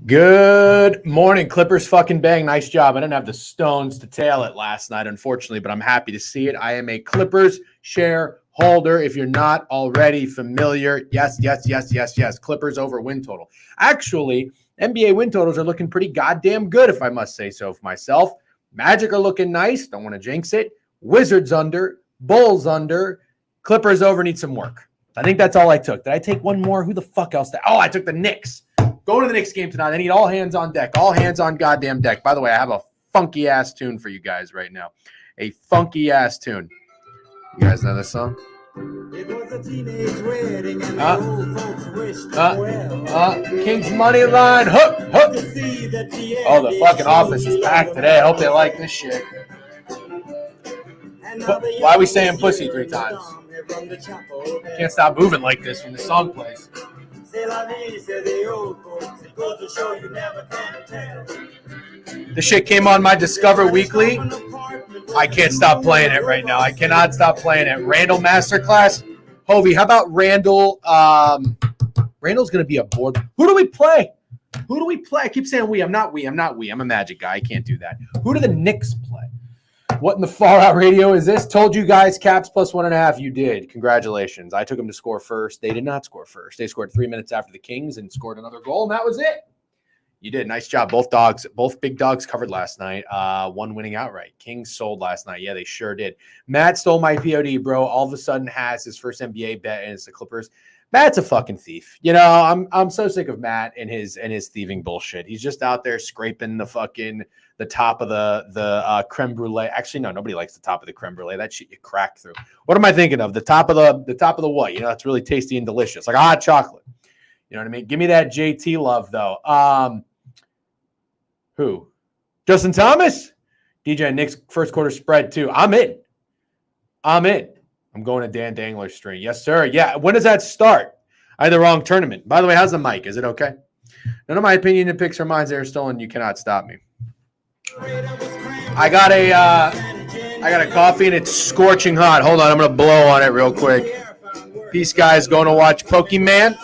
Good morning, Clippers fucking bang. Nice job. I didn't have the stones to tail it last night, unfortunately, but I'm happy to see it. I am a Clippers shareholder. If you're not already familiar, yes. Clippers over win total. Actually, NBA win totals are looking pretty goddamn good, if I must say so for myself. Magic are looking nice. Don't want to jinx it. Wizards under. Bulls under. Clippers over need some work. I think that's all I took. Did I take one more? Who the fuck else? I took the Knicks. Going to the Knicks game tonight. I need all hands on deck. All hands on goddamn deck. By the way, I have a funky-ass tune for you guys right now. A funky-ass tune. You guys know this song? It was a teenage wedding and the old folks wished well. King's money line. Hook. Oh, the fucking office is packed today. I hope they like this shit. Why are we saying pussy 3 times? Can't stop moving like this when the song plays. This shit came on my Discover Weekly. I can't stop playing it right now. I cannot stop playing it. Randall Masterclass. Hovey, how about Randall? Randall's going to be a board. Who do we play? I keep saying we. I'm not we. I'm a Magic guy. I can't do that. Who do the Knicks play? What in the far out radio is this? Told you guys Caps plus 1.5. You did. Congratulations. I took them to score first. They did not score first. They scored 3 minutes after the Kings and scored another goal, and that was it. You did. Nice job. Both big dogs covered last night. One winning outright. Kings sold last night. Yeah, they sure did. Matt stole my POD, bro. All of a sudden has his first NBA bet, and it's the Clippers. Matt's a fucking thief. You know, I'm so sick of Matt and his thieving bullshit. He's just out there scraping the top of the creme brulee. Actually, no, nobody likes the top of the creme brulee. That shit you crack through. What am I thinking of? The top of the what? You know, it's really tasty and delicious, like hot chocolate. You know what I mean? Give me that JT love though. Who? Justin Thomas? DJ Knicks first quarter spread too. I'm in. I'm going to Dan Dangler's stream. Yes, sir. Yeah. When does that start? I had the wrong tournament. By the way, how's the mic? Is it okay? None of my opinion and picks or minds are stolen. You cannot stop me. I got a coffee and it's scorching hot. Hold on, I'm gonna blow on it real quick. Peace, guys. Going to watch Pokemon.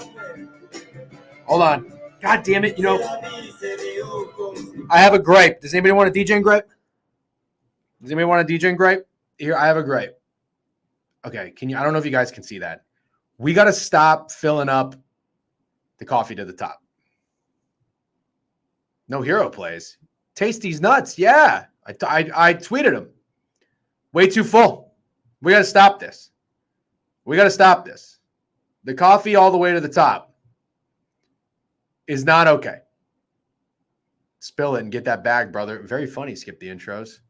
Hold on. God damn it! You know, I have a gripe. Does anybody want a DJ gripe? Here, I have a gripe. Okay, can you? I don't know if you guys can see that. We got to stop filling up the coffee to the top. No hero plays. Tasty's nuts. Yeah, I tweeted him. Way too full. We got to stop this. The coffee all the way to the top is not okay. Spill it and get that bag, brother. Very funny. Skip the intros.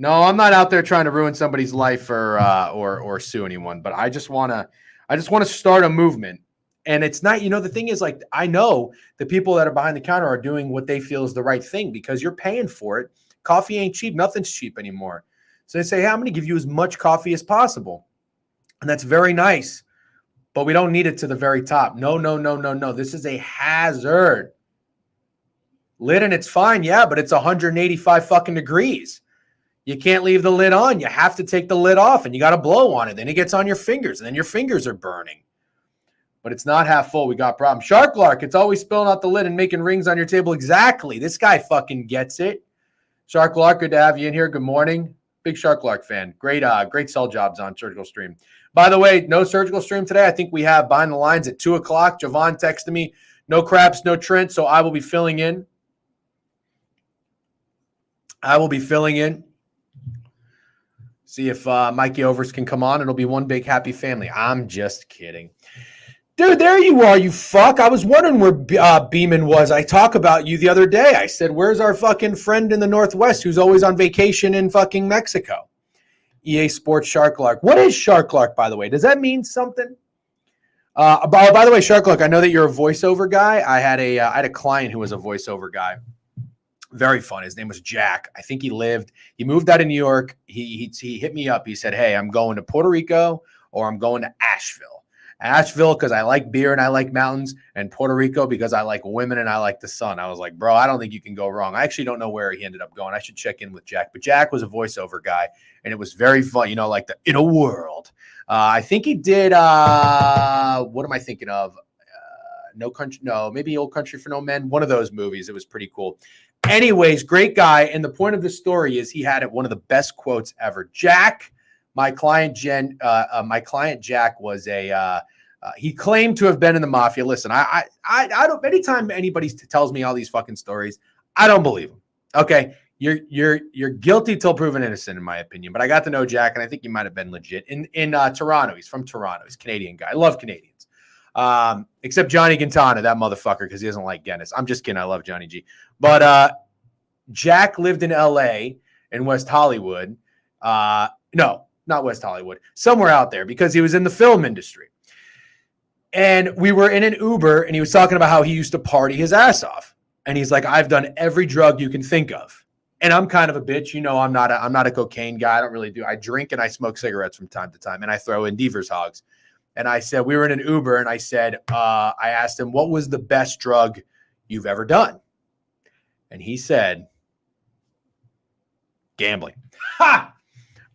No, I'm not out there trying to ruin somebody's life or sue anyone, but I just want to start a movement. And it's not, the thing is, like, I know the people that are behind the counter are doing what they feel is the right thing because you're paying for it. Coffee ain't cheap. Nothing's cheap anymore. So they say, hey, I'm going to give you as much coffee as possible. And that's very nice, but we don't need it to the very top. No, no, no, no, no. This is a hazard. Lid and it's fine. Yeah, but it's 185 fucking degrees. You can't leave the lid on. You have to take the lid off and you got to blow on it. Then it gets on your fingers and then your fingers are burning. But it's not half full. We got problems. Shark Lark, it's always spilling out the lid and making rings on your table. Exactly. This guy fucking gets it. Shark Lark, good to have you in here. Good morning. Big Shark Lark fan. Great sell jobs on Surgical Stream. By the way, no Surgical Stream today. I think we have Behind the Lines at 2 o'clock. Javon texted me, no Craps, no Trent, so I will be filling in. See if Mikey Overs can come on. It'll be one big happy family. I'm just kidding. Dude, there you are, you fuck. I was wondering where Beeman was. I talked about you the other day. I said, where's our fucking friend in the Northwest who's always on vacation in fucking Mexico? EA Sports Shark Lark. What is Shark Lark, by the way? Does that mean something? By the way, Shark Lark, I know that you're a voiceover guy. I had a client who was a voiceover guy. Very fun. His name was Jack. I think he moved out of New York. He hit me up. He said, hey, I'm going to Puerto Rico or I'm going to Asheville. Asheville because I like beer and I like mountains, and Puerto Rico because I like women and I like the sun. I was like, bro, I don't think you can go wrong. I actually don't know where he ended up going. I should check in with Jack. But Jack was a voiceover guy, and it was very fun, like the In a World. I think he did, what am I thinking of? Maybe Old Country for No Men. One of those movies. It was pretty cool. Anyways, great guy. And the point of the story is he had one of the best quotes ever. Jack, my client Jack was he claimed to have been in the mafia. Listen, I don't. Anytime anybody tells me all these fucking stories, I don't believe them. Okay, you're guilty till proven innocent, in my opinion. But I got to know Jack, and I think he might have been legit in Toronto. He's from Toronto. He's a Canadian guy. I love Canadians, except Johnny Quintana, that motherfucker, because he doesn't like Guinness. I'm just kidding. I love Johnny G. But Jack lived in L.A. in West Hollywood. No, not West Hollywood, somewhere out there, because he was in the film industry. And we were in an Uber, and he was talking about how he used to party his ass off. And he's like, I've done every drug you can think of. And I'm kind of a bitch. I'm not a cocaine guy. I don't really do. I drink and I smoke cigarettes from time to time, and I throw in Devers hogs. And I said, we were in an Uber, and I said, I asked him, what was the best drug you've ever done? And he said, gambling. Ha!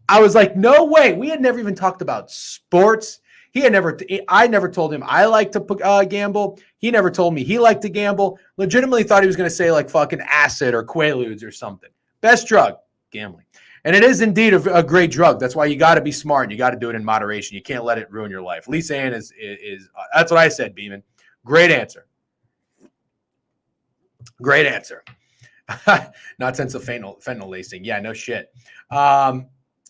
I was like, no way. We had never even talked about sports. I never told him I like to gamble. He never told me he liked to gamble. Legitimately thought he was going to say like fucking acid or Quaaludes or something. Best drug, gambling. And it is indeed a great drug. That's why you got to be smart and you got to do it in moderation. You can't let it ruin your life. Lisa Ann is that's what I said, Beeman. Great answer. Great answer. Not since the fentanyl lacing. Yeah, no shit.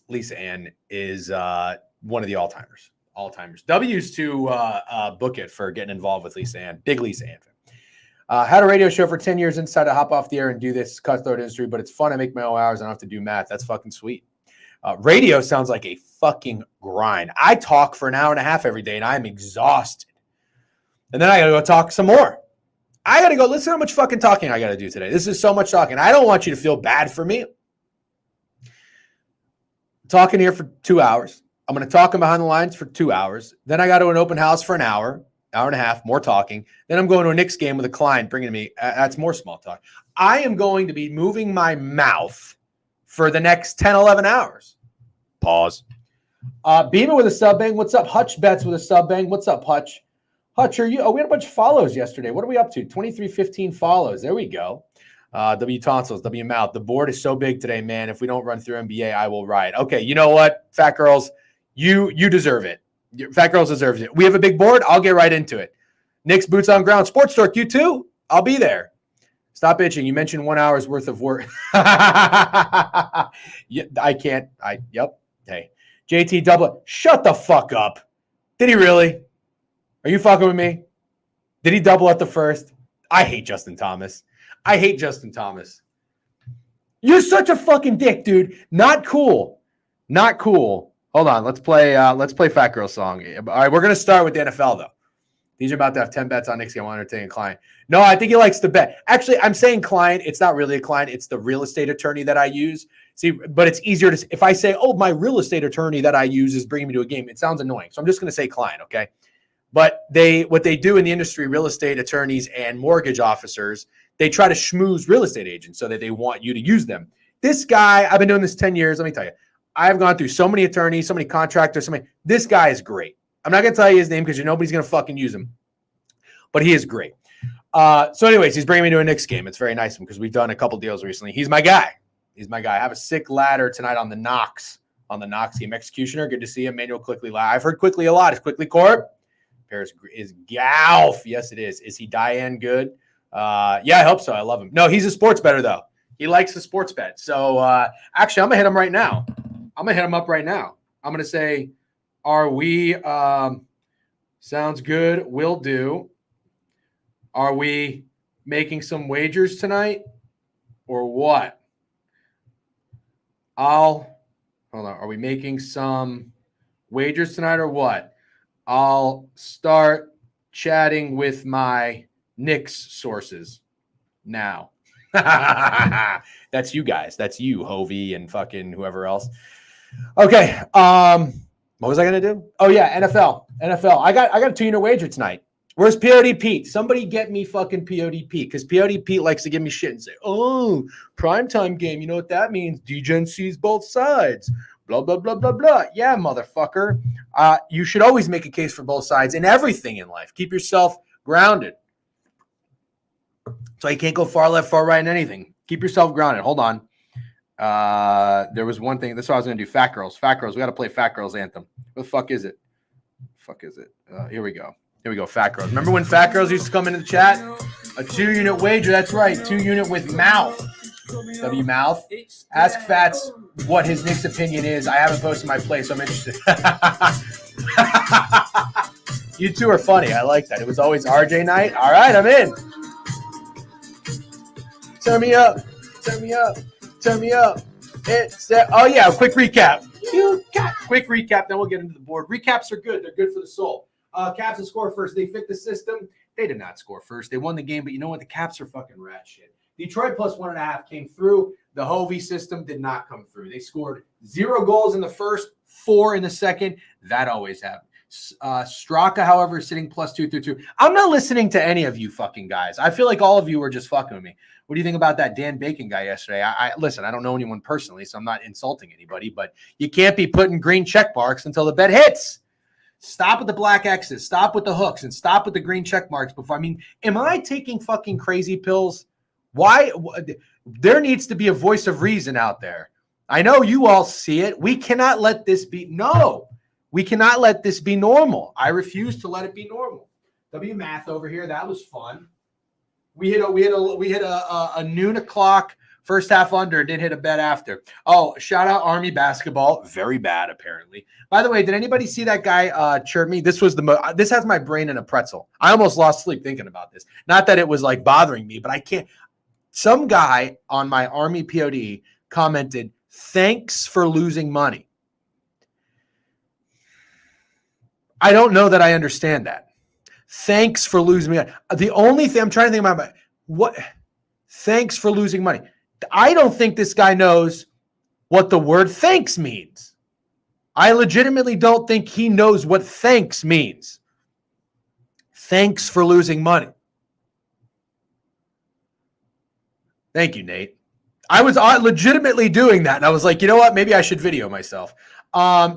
Lisa Ann is one of the all-timers. W used to book it for getting involved with Lisa Ann. Big Lisa Ann fan. Had a radio show for 10 years, inside to hop off the air and do this cutthroat industry, but it's fun. I make my own hours. I don't have to do math. That's fucking sweet. Radio sounds like a fucking grind. I talk for an hour and a half every day, and I'm exhausted. And then I got to go talk some more. I got to go. Listen how much fucking talking I got to do today. This is so much talking. I don't want you to feel bad for me. Talking here for 2 hours. I'm going to talk Behind the Lines for 2 hours. Then I got to an open house for an hour and a half, more talking. Then I'm going to a Knicks game with a client bringing me, that's more small talk. I am going to be moving my mouth for the next 10, 11 hours. Pause. Beamer with a sub bang. What's up? Hutch Bets with a sub bang. What's up, Hutch? Hutch, are you? Oh, we had a bunch of follows yesterday. What are we up to? 2315 follows. There we go. W Tonsils, W Mouth. The board is so big today, man. If we don't run through NBA, I will ride. Okay, you know what, Fat Girls? You deserve it. Fat Girls deserves it. We have a big board. I'll get right into it. Knicks boots on ground. Sports Talk, you too? I'll be there. Stop itching. You mentioned 1 hour's worth of work. Yeah, I can't. Yep. Hey, JT Double. Shut the fuck up. Did he really? Are you fucking with me? Did he double at the first? I hate Justin Thomas. You're You're such a fucking dick, dude. Not cool. Not cool. Hold on. Let's play Fat Girl song. All right, we're gonna start with the NFL though. These are about to have 10 bets on Knicks game. I want to entertain a client. No, I think he likes to bet. Actually, I'm saying client. It's not really a client. It's the real estate attorney that I use. See, but it's easier to, if I say, oh, my real estate attorney that I use is bringing me to a game, it sounds annoying. So I'm just going to say client, okay? But what they do in the industry, real estate attorneys and mortgage officers, they try to schmooze real estate agents so that they want you to use them. This guy, I've been doing this 10 years. Let me tell you, I've gone through so many attorneys, so many contractors, this guy is great. I'm not going to tell you his name because nobody's going to fucking use him. But he is great. So anyways, he's bringing me to a Knicks game. It's very nice of him because we've done a couple deals recently. He's my guy. I have a sick ladder tonight on the Knox game. Executioner, good to see him. Manuel Quickly. I've heard Quickly a lot. Is Quickly Corp? Paris is Galf. Yes, it is. Is he Diane good? Yeah, I hope so. I love him. No, he's a sports bettor, though. He likes the sports bet. So actually, I'm going to hit him right now. I'm going to hit him up right now. I'm going to say, are we sounds good. Will do. Are we making some wagers tonight or what? Hold on. Are we making some wagers tonight or what? I'll start chatting with my Knicks sources now. That's you guys. That's you, Hovey and fucking whoever else. Okay. What was I going to do? Oh, yeah, NFL. I got a 2-unit wager tonight. Where's POD Pete? Somebody get me fucking POD Pete because POD Pete likes to give me shit and say, oh, primetime game. You know what that means? D-Gen sees both sides. Blah, blah, blah, blah, blah. Yeah, motherfucker. You should always make a case for both sides in everything in life. Keep yourself grounded. So you can't go far left, far right in anything. Keep yourself grounded. Hold on. There was one thing. That's what I was going to do. Fat Girls. We got to play Fat Girls anthem. What the fuck is it? Here we go. Fat Girls. Remember when Fat Girls used to come into the chat? A 2-unit wager. That's right. 2-unit with Mouth. W Mouth. Ask Fats what his Knicks opinion is. I haven't posted my play, so I'm interested. You two are funny. I like that. It was always RJ night. All right, I'm in. Turn me up. It's that. Oh, yeah. Quick recap. Quick recap. Then we'll get into the board. Recaps are good. They're good for the soul. Caps will score first. They fit the system. They did not score first. They won the game, but you know what? The Caps are fucking rat shit. Detroit plus 1.5 came through. The Hovey system did not come through. They scored 0 goals in the first, 4 in the second. That always happens. Straka, however, is sitting plus 2-2. I'm not listening to any of you fucking guys. I feel like all of you were just fucking with me. What do you think about that Dan Bacon guy yesterday? Listen, I don't know anyone personally, so I'm not insulting anybody, but you can't be putting green check marks until the bet hits. Stop with the black X's, stop with the hooks, and stop with the green check marks before. I mean, am I taking fucking crazy pills? Why? There needs to be a voice of reason out there. I know you all see it. We cannot let this be. No, we cannot let this be normal. I refuse to let it be normal. W Math over here. That was fun. We hit a noon o'clock first half under. Didn't hit a bet after. Oh, shout out Army basketball. Very bad apparently. By the way, did anybody see that guy chirp me? This has my brain in a pretzel. I almost lost sleep thinking about this. Not that it was like bothering me, but I can't. Some guy on my Army POD commented, "Thanks for losing money." I don't know that I understand that. Thanks for losing money. The only thing I'm trying to think about, what? Thanks for losing money. I don't think this guy knows what the word thanks means. I legitimately don't think he knows what thanks means. Thanks for losing money. Thank you, Nate. I was legitimately doing that, and I was like, you know what? Maybe I should video myself.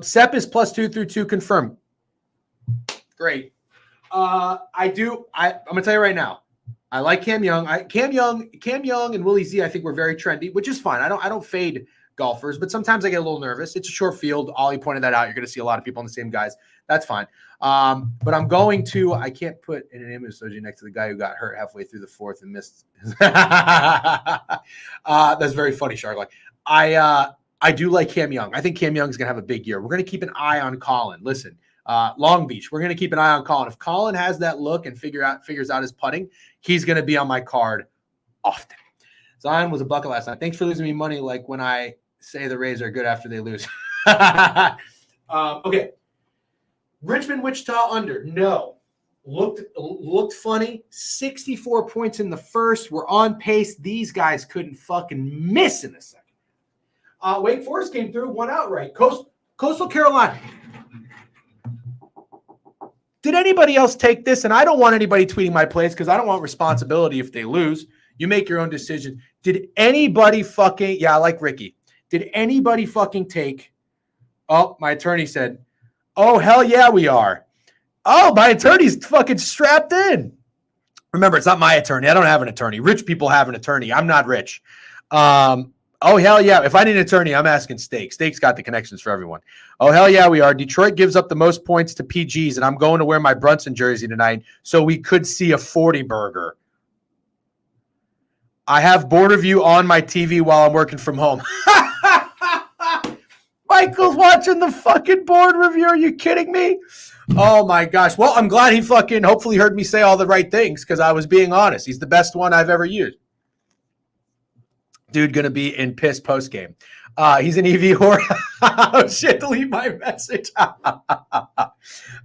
Sep is plus 2-2 confirmed. Great. I'm gonna tell you right now. I like Cam Young. Cam Young and Willie Z, I think, were very trendy, which is fine. I don't fade golfers, but sometimes I get a little nervous. It's a short field. Ollie pointed that out. You're going to see a lot of people on the same guys. That's fine. But I'm going to – I can't put in an image next to the guy who got hurt halfway through the fourth and missed. That's very funny, Shark. I do like Cam Young. I think Cam Young is going to have a big year. We're going to keep an eye on Colin. Listen, Long Beach, we're going to keep an eye on Colin. If Colin has that look and figures out his putting, he's going to be on my card often. Zion was a bucket last night. Thanks for losing me money like when I say the Rays are good after they lose. Okay. Richmond, Wichita under. No. Looked funny. 64 points in the first. We're on pace. These guys couldn't fucking miss in the second. Wake Forest came through, won outright. Coastal Carolina. Did anybody else take this? And I don't want anybody tweeting my plays because I don't want responsibility if they lose. You make your own decision. Did anybody fucking, yeah, I like Ricky. Did anybody fucking take, oh, my attorney said, oh, hell yeah, we are. Oh, my attorney's fucking strapped in. Remember, it's not my attorney. I don't have an attorney. Rich people have an attorney. I'm not rich. Oh, hell yeah. If I need an attorney, I'm asking Steak. Steak's got the connections for everyone. Oh, hell yeah, we are. Detroit gives up the most points to PGs, and I'm going to wear my Brunson jersey tonight so we could see a 40 burger. I have board review on my TV while I'm working from home. Michael's watching the fucking board review. Are you kidding me? Oh, my gosh. Well, I'm glad he fucking hopefully heard me say all the right things because I was being honest. He's the best one I've ever used. Dude going to be in piss post-game. He's an EV whore. Oh, shit, delete my message.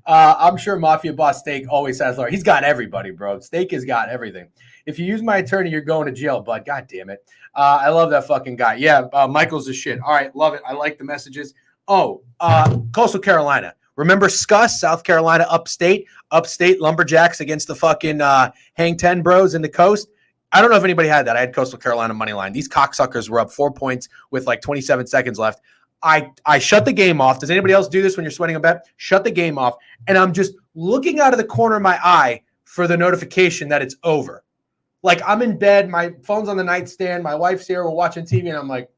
I'm sure Mafia Boss Steak always has Laura. He's got everybody, bro. Steak has got everything. If you use my attorney, you're going to jail, bud. God damn it. I love that fucking guy. Yeah, Michael's the shit. All right, love it. I like the messages. Oh, Coastal Carolina. Remember SCUS, South Carolina, upstate Lumberjacks against the fucking Hang 10 bros in the coast? I don't know if anybody had that. I had Coastal Carolina money line. These cocksuckers were up 4 points with like 27 seconds left. I shut the game off. Does anybody else do this when you're sweating a bet? Shut the game off. And I'm just looking out of the corner of my eye for the notification that it's over. Like I'm in bed. My phone's on the nightstand. My wife's here. We're watching TV. And I'm like,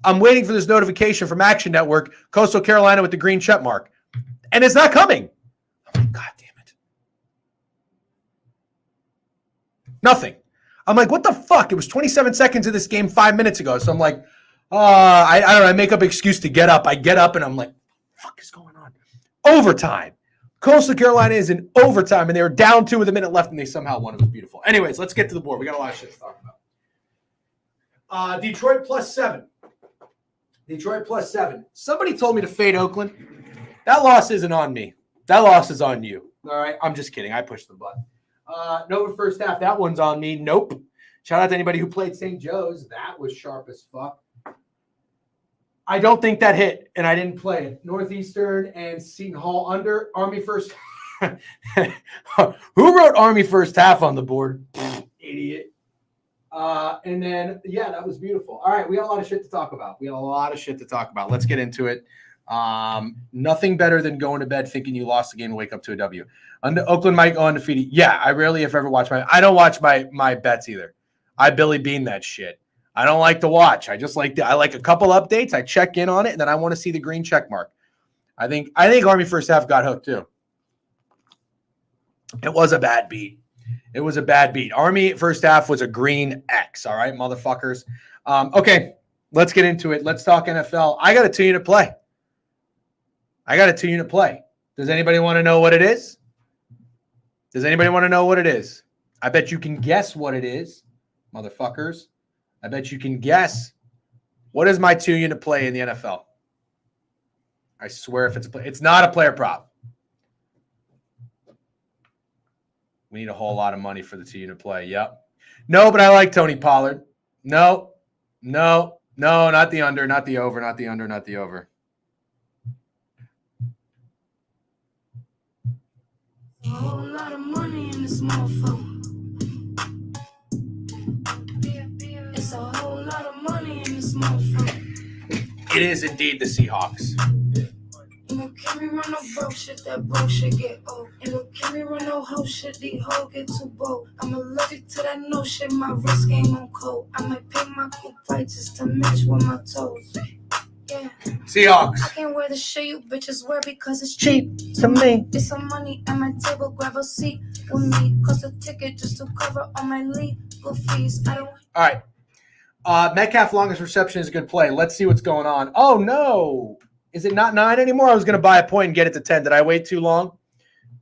I'm waiting for this notification from Action Network, Coastal Carolina with the green check mark. And it's not coming. I'm like, God damn it. Nothing. I'm like, what the fuck? It was 27 seconds of this game 5 minutes ago. So I'm like, I don't know. I make up an excuse to get up. I get up and I'm like, what the fuck is going on? Overtime. Coastal Carolina is in overtime, and they were down 2 with a minute left, and they somehow won. It was beautiful. Anyways, let's get to the board. We got a lot of shit to talk about. Detroit +7. Detroit +7. Somebody told me to fade Oakland. That loss isn't on me. That loss is on you. All right? I'm just kidding. I pushed the button. Nova first half. That one's on me. Nope. Shout out to anybody who played St. Joe's. That was sharp as fuck. I don't think that hit, and I didn't play it. Northeastern and Seton Hall under. Army first. Who wrote Army first half on the board? Idiot. And then, yeah, that was beautiful. All right, we got a lot of shit to talk about. Let's get into it. Nothing better than going to bed thinking you lost the game and wake up to a W. Oakland might go undefeated. Yeah, I rarely, if ever, watch I don't watch my bets either. I Billy Bean that shit. I don't like to watch. I just like I like a couple updates. I check in on it, and then I want to see the green check mark. I think Army first half got hooked too. It was a bad beat. Army first half was a green X. All right, motherfuckers. Okay, let's get into it. Let's talk NFL. I got a 2-unit play. Does anybody want to know what it is? I bet you can guess what it is, motherfuckers. I bet you can guess. What is my 2-unit play in the NFL? I swear if it's a play. It's not a player prop. We need a whole lot of money for the 2-unit play. Yep. No, but I like Tony Pollard. No, not the under, not the over, not the under, not the over. A whole lot of money in this motherfucker. It's a whole lot of money in this motherfucker. It is indeed the Seahawks. You gon' kill me run no broke shit, that bullshit get old. You gon' kill me run no hoe shit, the hoe get too bold. I'm allergic to that no shit, my wrist game on cold. I might pay my cool price just to match with my toes. Yeah. Seahawks. I can't wear the shit you bitches wear because it's cheap to me. Get some money at my table, grab a seat with me. Cost a ticket just to cover all my legal fees. All right. Metcalf longest reception is a good play. Let's see what's going on. Oh, no. Is it not 9 anymore? I was going to buy a point and get it to 10. Did I wait too long?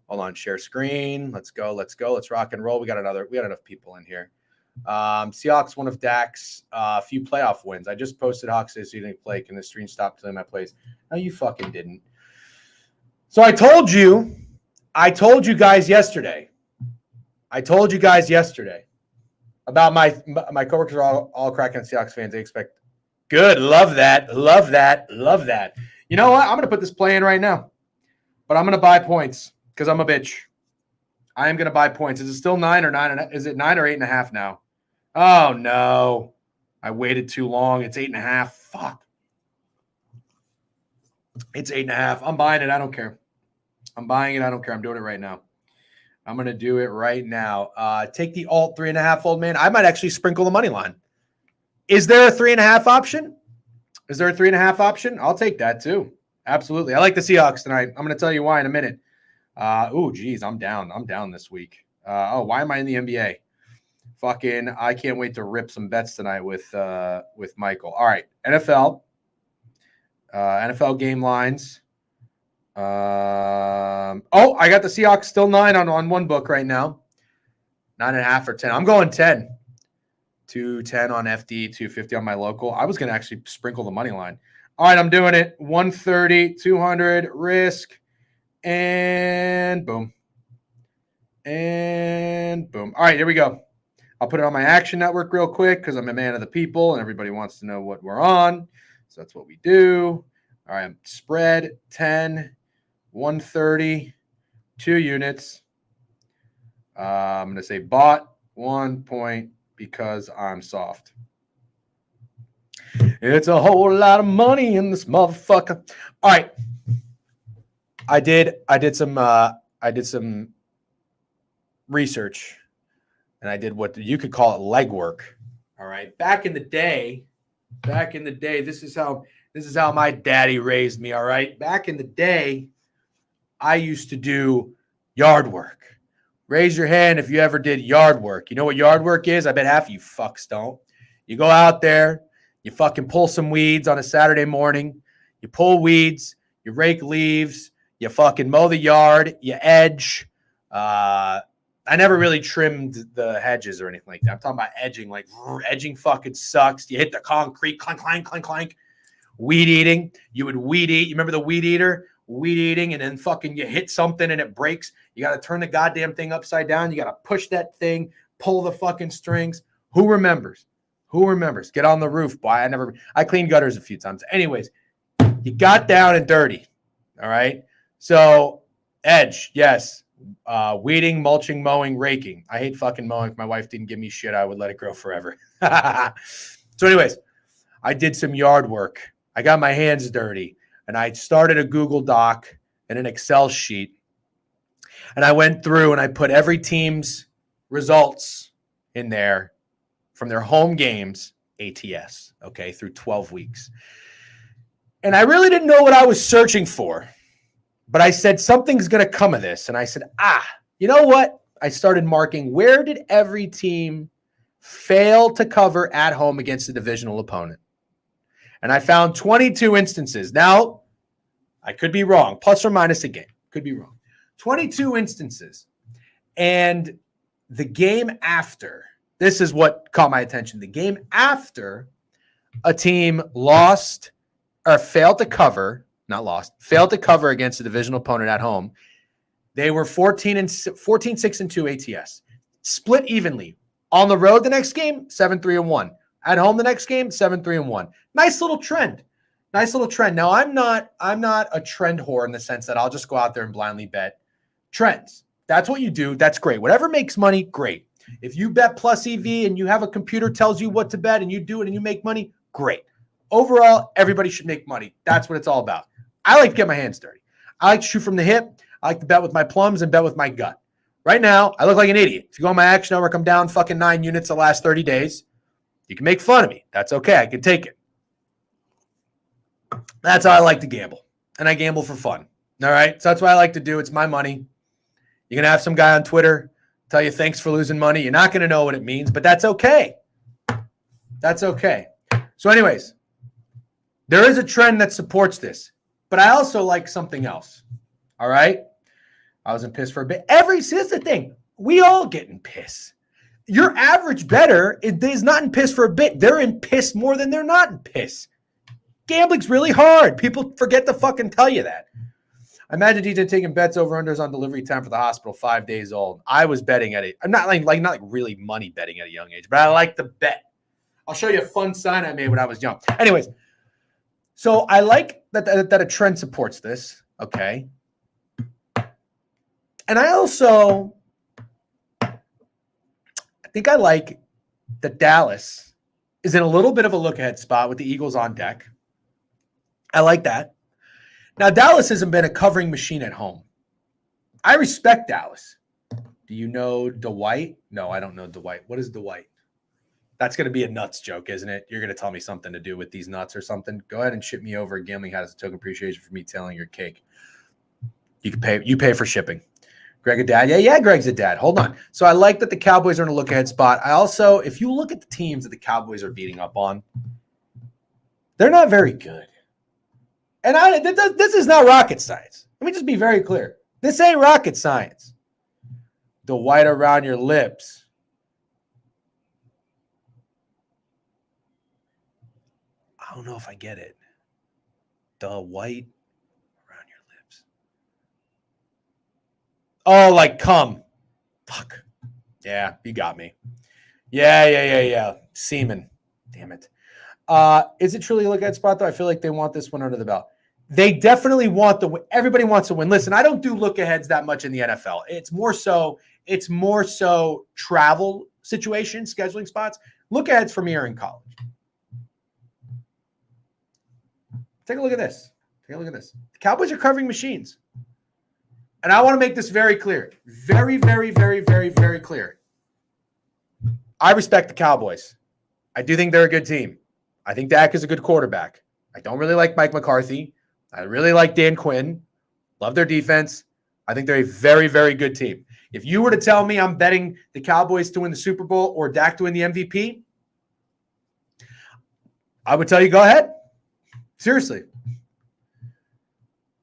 Hold on. Share screen. Let's go. Let's rock and roll. We got enough people in here. Seahawks, one of Dak's few playoff wins. I just posted Hawks this evening play. Can the stream stop telling my plays? No, you fucking didn't. So I told you guys yesterday. About my coworkers are all cracking on Seahawks fans. They expect good. Love that. You know what? I'm gonna put this play in right now. But I'm gonna buy points because I'm a bitch. I am gonna buy points. Is it still 9 or 9? Is it 9 or 8.5 now? Oh no. I waited too long. It's 8.5. Fuck. It's 8.5. I'm buying it. I don't care. I'm buying it. I don't care. I'm doing it right now. I'm going to do it right now. Take the alt 3.5, old man. I might actually sprinkle the money line. Is there a 3.5 option? I'll take that too. Absolutely. I like the Seahawks tonight. I'm going to tell you why in a minute. Geez, I'm down. I'm down this week. Why am I in the NBA? Fucking, I can't wait to rip some bets tonight with Michael. All right, NFL game lines. I got the Seahawks still 9 on one book right now. 9.5 or 10. I'm going 10. 210 on FD, 250 on my local. I was going to actually sprinkle the money line. All right, I'm doing it. 130, 200, risk, and boom. And boom. All right, here we go. I'll put it on my Action Network real quick because I'm a man of the people and everybody wants to know what we're on. So that's what we do. All right, spread 10, 130, 2 units. I'm going to say bought 1 point because I'm soft. It's a whole lot of money in this motherfucker. All right. I did some research, and I did what you could call it legwork. All right. Back in the day, this is how my daddy raised me. All right. Back in the day, I used to do yard work. Raise your hand if you ever did yard work. You know what yard work is? I bet half of you fucks don't. You go out there, you fucking pull some weeds on a Saturday morning. You pull weeds, you rake leaves, you fucking mow the yard, you edge. I never really trimmed the hedges or anything like that. I'm talking about edging. Like, edging fucking sucks. You hit the concrete, clank, clank, clank, clank. Weed eating. You would weed eat. You remember the weed eater? Weed eating, and then fucking you hit something and it breaks. You got to turn the goddamn thing upside down. You got to push that thing, pull the fucking strings. Who remembers? Get on the roof, boy. I cleaned gutters a few times. Anyways, you got down and dirty. All right. So edge, yes. Weeding, mulching, mowing, raking. I hate fucking mowing. If my wife didn't give me shit, I would let it grow forever. So anyways, I did some yard work. I got my hands dirty. And I started a Google Doc and an Excel sheet. And I went through and I put every team's results in there from their home games, ATS, okay, through 12 weeks. And I really didn't know what I was searching for. But I said, something's going to come of this. And I said, you know what? I started marking, where did every team fail to cover at home against a divisional opponent? And I found 22 instances. Now, I could be wrong, plus or minus a game. Could be wrong. 22 instances. And the game after, this is what caught my attention. The game after a team lost or failed to cover, failed to cover against a divisional opponent at home, they were 14-6-2 ATS. Split evenly. On the road the next game, 7-3-1. At home the next game, 7-3-1. Nice little trend. Now, I'm not a trend whore in the sense that I'll just go out there and blindly bet trends. That's what you do. That's great. Whatever makes money, great. If you bet plus EV and you have a computer tells you what to bet and you do it and you make money, great. Overall, everybody should make money. That's what it's all about. I like to get my hands dirty. I like to shoot from the hip. I like to bet with my plums and bet with my gut. Right now, I look like an idiot. If you go on my Action Network, I'm down fucking 9 units the last 30 days. You can make fun of me. That's okay. I can take it. That's how I like to gamble. And I gamble for fun. All right? So that's what I like to do. It's my money. You're going to have some guy on Twitter tell you thanks for losing money. You're not going to know what it means, but that's okay. That's okay. So anyways, there is a trend that supports this. But I also like something else. All right? I was in piss for a bit. Here's the thing. We all get in piss. Your average bettor is not in piss for a bit. They're in piss more than they're not in piss. Gambling's really hard. People forget to fucking tell you that. I imagine DJ taking bets over unders on delivery time for the hospital 5 days old. I was betting at it. I'm not like really money betting at a young age, but I like to bet. I'll show you a fun sign I made when I was young. Anyways, so I like that a trend supports this. Okay. And I also think I like that Dallas is in a little bit of a look-ahead spot with the Eagles on deck. I like that. Now, Dallas hasn't been a covering machine at home. I respect Dallas. Do you know Dwight? No, I don't know Dwight. What is Dwight? That's going to be a nuts joke, isn't it? You're going to tell me something to do with these nuts or something. Go ahead and ship me over. Gambling has a token appreciation for me telling your cake. You pay for shipping. Greg a dad? Yeah, Greg's a dad. Hold on. So I like that the Cowboys are in a look-ahead spot. I also, if you look at the teams that the Cowboys are beating up on, they're not very good. And this is not rocket science. Let me just be very clear. This ain't rocket science. The white around your lips. I don't know if I get it. The white around your lips. Oh, like cum. Fuck. Yeah, you got me. Yeah. Semen. Damn it. Is it truly a look-ahead spot, though? I feel like they want this one under the belt. They definitely want the win. Everybody wants to win. Listen, I don't do look-aheads that much in the NFL. It's more so travel situations, scheduling spots. Look-aheads for me are in college. Take a look at this. The Cowboys are covering machines. And I want to make this very clear. Very, very, very, very, very clear. I respect the Cowboys. I do think they're a good team. I think Dak is a good quarterback. I don't really like Mike McCarthy. I really like Dan Quinn. Love their defense. I think they're a very, very good team. If you were to tell me I'm betting the Cowboys to win the Super Bowl or Dak to win the MVP, I would tell you go ahead. Seriously.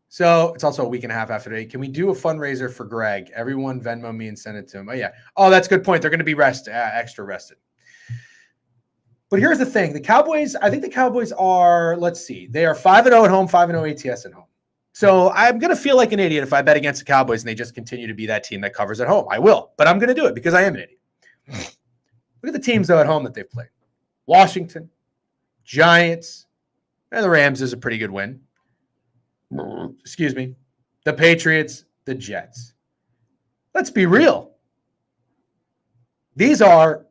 So it's also a week and a half after today. Can we do a fundraiser for Greg? Everyone Venmo me and send it to him. Oh, yeah. Oh, that's a good point. They're going to be extra rested. But here's the thing. I think the Cowboys are, let's see, they are 5-0 at home, 5-0 ATS at home. So I'm going to feel like an idiot if I bet against the Cowboys and they just continue to be that team that covers at home. I will, but I'm going to do it because I am an idiot. Look at the teams, though, at home that they've played. Washington, Giants, and the Rams is a pretty good win. Excuse me. The Patriots, the Jets. Let's be real. These are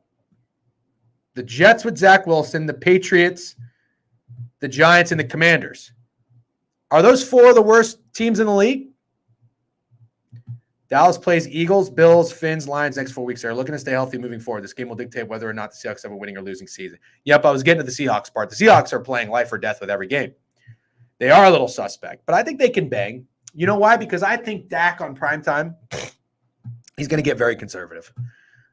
the Jets with Zach Wilson, the Patriots, the Giants, and the Commanders. Are those four the worst teams in the league? Dallas plays Eagles, Bills, Finns, Lions next 4 weeks. They're looking to stay healthy moving forward. This game will dictate whether or not the Seahawks have a winning or losing season. Yep, I was getting to the Seahawks part. The Seahawks are playing life or death with every game. They are a little suspect, but I think they can bang. You know why? Because I think Dak on primetime, he's going to get very conservative.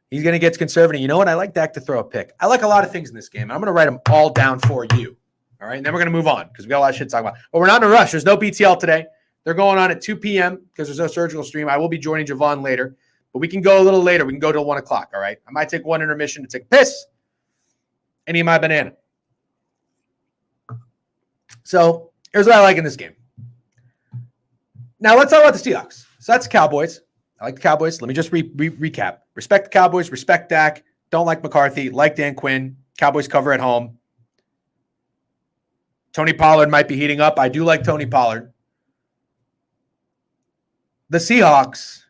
He's going to get conservative. You know what? I like Dak to throw a pick. I like a lot of things in this game. I'm going to write them all down for you. All right? And then we're going to move on because we got a lot of shit to talk about. But we're not in a rush. There's no BTL today. They're going on at 2 p.m. because there's no surgical stream. I will be joining Javon later. But we can go a little later. We can go till 1 o'clock, all right? I might take one intermission to take a piss and eat my banana. So here's what I like in this game. Now let's talk about the Seahawks. So that's the Cowboys. I like the Cowboys. Let me just recap. Respect the Cowboys. Respect Dak. Don't like McCarthy. Like Dan Quinn. Cowboys cover at home. Tony Pollard might be heating up. I do like Tony Pollard. The Seahawks,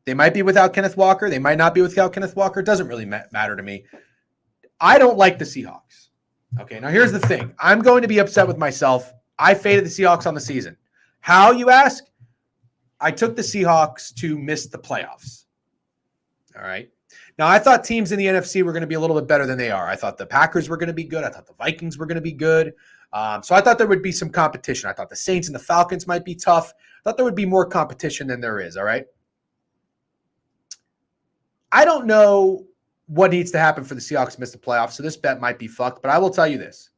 they might be without Kenneth Walker. They might not be without Kenneth Walker. It doesn't really matter to me. I don't like the Seahawks. Okay, now here's the thing. I'm going to be upset with myself. I faded the Seahawks on the season. How, you ask? I took the Seahawks to miss the playoffs. All right. Now, I thought teams in the NFC were going to be a little bit better than they are. I thought the Packers were going to be good. I thought the Vikings were going to be good. So I thought there would be some competition. I thought the Saints and the Falcons might be tough. I thought there would be more competition than there is. All right. I don't know what needs to happen for the Seahawks to miss the playoffs, so this bet might be fucked. But I will tell you this.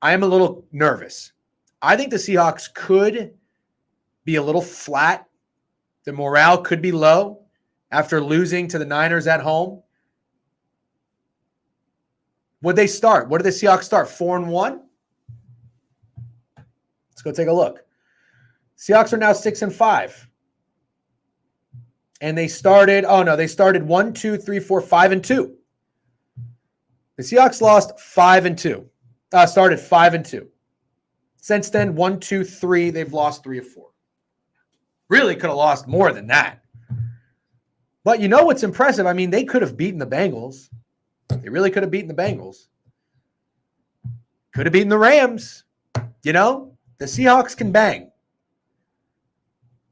I am a little nervous. I think the Seahawks could be a little flat. The morale could be low. after losing to the Niners at home. What'd they start? What did the Seahawks start? 4-1? Let's go take a look. Seahawks are now 6-5. And they started 1, 2, 3, 4, 5-2. The Seahawks lost 5-2. Started 5-2. Since then, 1, 2, 3, they've lost 3 of 4. Really could have lost more than that. But you know what's impressive? I mean, they could have beaten the Bengals. They really could have beaten the Bengals. Could have beaten the Rams. You know, the Seahawks can bang.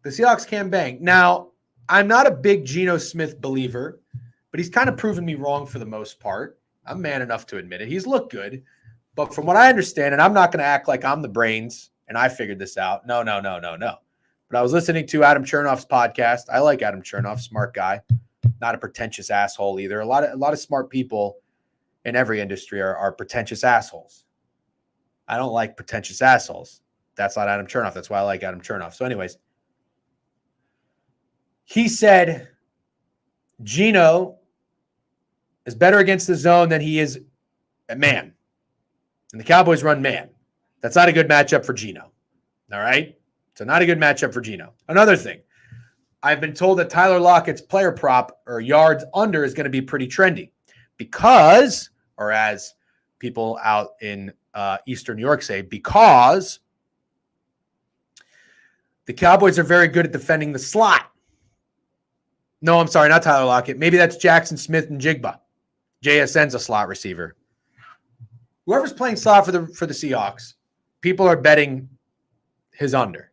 The Seahawks can bang. Now, I'm not a big Geno Smith believer, but he's kind of proven me wrong for the most part. I'm man enough to admit it. He's looked good. But from what I understand, and I'm not going to act like I'm the brains and I figured this out. No. But I was listening to Adam Chernoff's podcast. I like Adam Chernoff, smart guy. Not a pretentious asshole either. A lot of smart people in every industry are pretentious assholes. I don't like pretentious assholes. That's not Adam Chernoff. That's why I like Adam Chernoff. So anyways, he said Geno is better against the zone than he is a man. And the Cowboys run man. That's not a good matchup for Geno. All right? So not a good matchup for Geno. Another thing, I've been told that Tyler Lockett's player prop or yards under is going to be pretty trendy because, or as people out in Eastern New York say, because the Cowboys are very good at defending the slot. No, I'm sorry, not Tyler Lockett. Maybe that's Jackson Smith and Jigba. JSN's a slot receiver. Whoever's playing slot for the Seahawks, people are betting his under.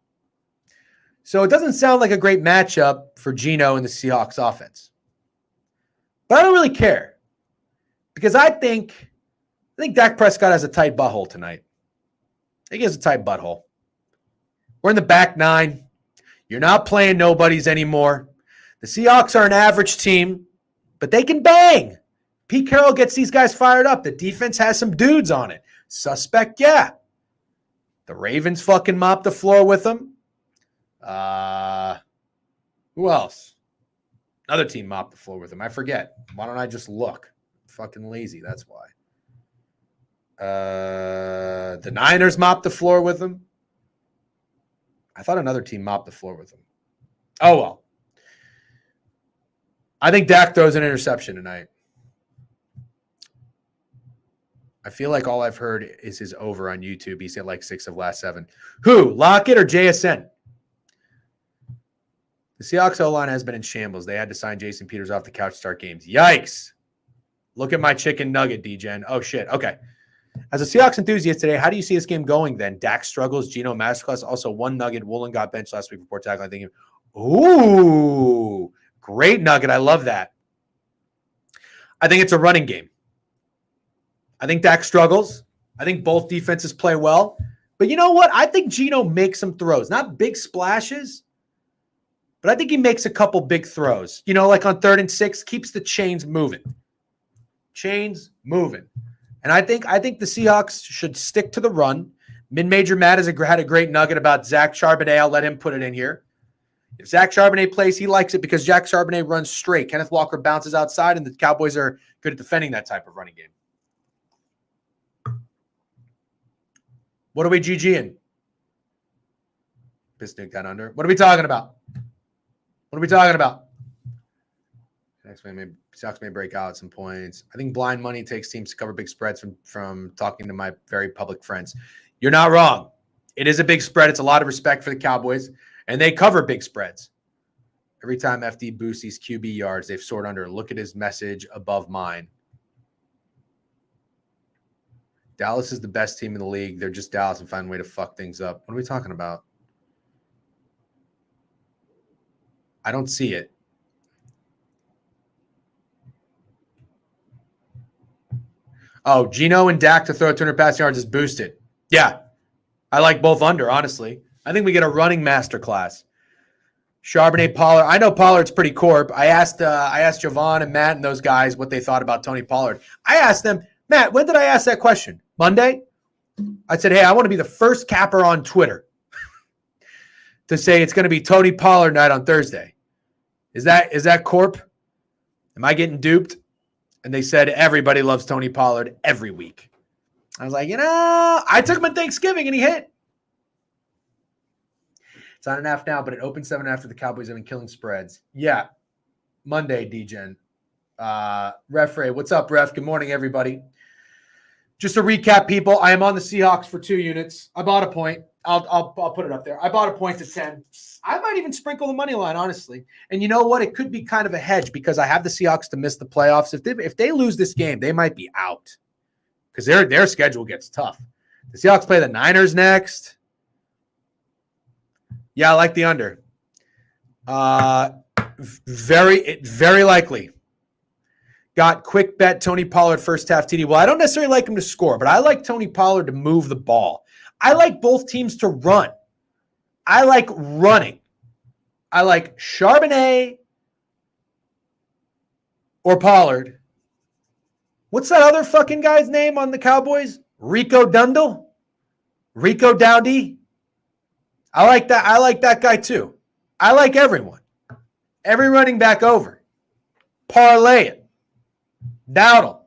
So it doesn't sound like a great matchup for Geno and the Seahawks offense. But I don't really care because I think Dak Prescott has a tight butthole tonight. I think he has a tight butthole. We're in the back nine. You're not playing nobodies anymore. The Seahawks are an average team, but they can bang. Pete Carroll gets these guys fired up. The defense has some dudes on it. Suspect, yeah. The Ravens fucking mopped the floor with them. Who else? Another team mopped the floor with them. I forget. Why don't I just look? I'm fucking lazy. That's why. The Niners mopped the floor with them. I thought another team mopped the floor with them. Oh, well. I think Dak throws an interception tonight. I feel like all I've heard is his over on YouTube. He's at like 6 of last 7. Who? Lockett or JSN? The Seahawks O-line has been in shambles. They had to sign Jason Peters off the couch to start games. Yikes. Look at my chicken nugget, D-Gen. Oh, shit. Okay. As a Seahawks enthusiast today, how do you see this game going then? Dak struggles, Geno masterclass. Also, one nugget. Woolen got benched last week for poor tackling. I think, ooh, great nugget. I love that. I think it's a running game. I think Dak struggles. I think both defenses play well. But you know what? I think Geno makes some throws. Not big splashes, but I think he makes a couple big throws. You know, like on 3rd and 6, keeps the chains moving. Chains moving. And I think the Seahawks should stick to the run. Mid-Major Matt had a great nugget about Zach Charbonnet. I'll let him put it in here. If Zach Charbonnet plays, he likes it because Zach Charbonnet runs straight. Kenneth Walker bounces outside, and the Cowboys are good at defending that type of running game. What are we GGing? Pisnick got under. What are we talking about? What are we talking about? Seahawks may break out at some points. I think blind money takes teams to cover big spreads from talking to my very public friends. You're not wrong. It is a big spread. It's a lot of respect for the Cowboys, and they cover big spreads. Every time FD boosts these QB yards, they've soared under. Look at his message above mine. Dallas is the best team in the league. They're just Dallas and find a way to fuck things up. What are we talking about? I don't see it. Oh, Geno and Dak to throw 200 passing yards is boosted. Yeah. I like both under, honestly. I think we get a running masterclass. Charbonnet, Pollard. I know Pollard's pretty corp. I asked Javon and Matt and those guys what they thought about Tony Pollard. I asked them, Matt, when did I ask that question? Monday? I said, hey, I want to be the first capper on Twitter to say it's going to be Tony Pollard night on Thursday. Is that Corp? Am I getting duped? And they said everybody loves Tony Pollard every week. I was like, I took him at Thanksgiving and he hit. It's on 1.5 now, but it opened 7 after the Cowboys have been killing spreads. Yeah. Monday, DGen. Ref Ray. What's up, Ref? Good morning, everybody. Just to recap, people, I am on the Seahawks for 2 units. I bought a point. I'll put it up there. I bought a point to 10. I might even sprinkle the money line, honestly. And you know what? It could be kind of a hedge because I have the Seahawks to miss the playoffs. If they lose this game, they might be out because their schedule gets tough. The Seahawks play the Niners next. Yeah, I like the under. Very likely. Got quick bet Tony Pollard first half TD. Well, I don't necessarily like him to score, but I like Tony Pollard to move the ball. I like both teams to run. I like running. I like Charbonnet or Pollard. What's that other fucking guy's name on the Cowboys? Rico Dundle? Rico Dowdy? I like that. I like that guy too. I like everyone. Every running back over. Parlay it. Dowdle.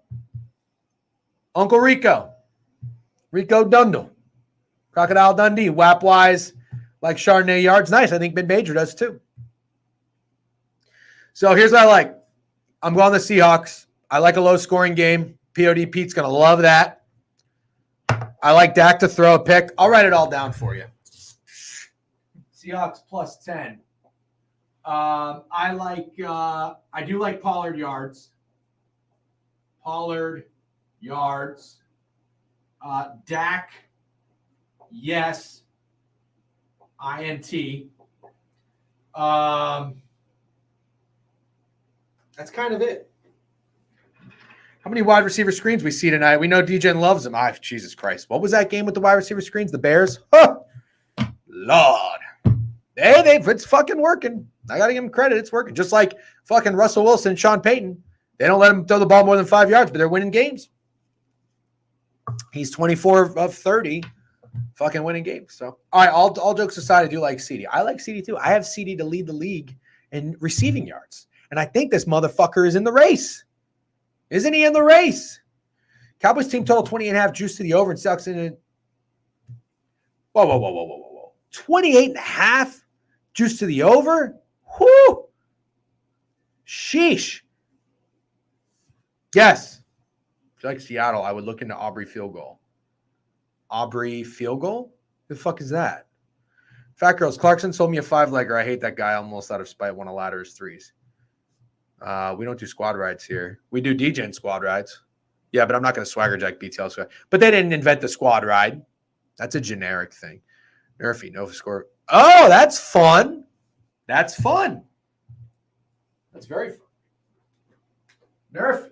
Uncle Rico. Rico Dundle. Crocodile Dundee. WAP-wise, like Chardonnay yards. Nice. I think Mid-Major does too. So here's what I like. I'm going the Seahawks. I like a low-scoring game. POD Pete's going to love that. I like Dak to throw a pick. I'll write it all down for you. Seahawks plus 10. I do like Pollard yards. Pollard yards. Dak, yes. INT. That's kind of it. How many wide receiver screens we see tonight? We know DJN loves them. Jesus Christ. What was that game with the wide receiver screens? The Bears? Huh. Lord. It's fucking working. I got to give him credit. It's working. Just like fucking Russell Wilson, Sean Payton. They don't let him throw the ball more than 5 yards, but they're winning games. He's 24 of 30 fucking winning games. So, all right, all jokes aside, I do like CD. I like CD too. I have CD to lead the league in receiving yards. And I think this motherfucker is in the race. Isn't he in the race? Cowboys team total 20.5, juice to the over and sucks in it. Whoa. 28.5 juice to the over? Whoo! Sheesh. Yes. If you like Seattle, I would look into Aubrey field goal. Aubrey field goal? Who the fuck is that? Fat Girls. Clarkson sold me a 5-legger. I hate that guy almost out of spite. Won a ladder as 3s. We don't do squad rides here. We do DJing squad rides. Yeah, but I'm not going to swagger jack BTL squad. But they didn't invent the squad ride. That's a generic thing. Nerfy, no score. Oh, that's fun. That's fun. That's very fun. Nerfy.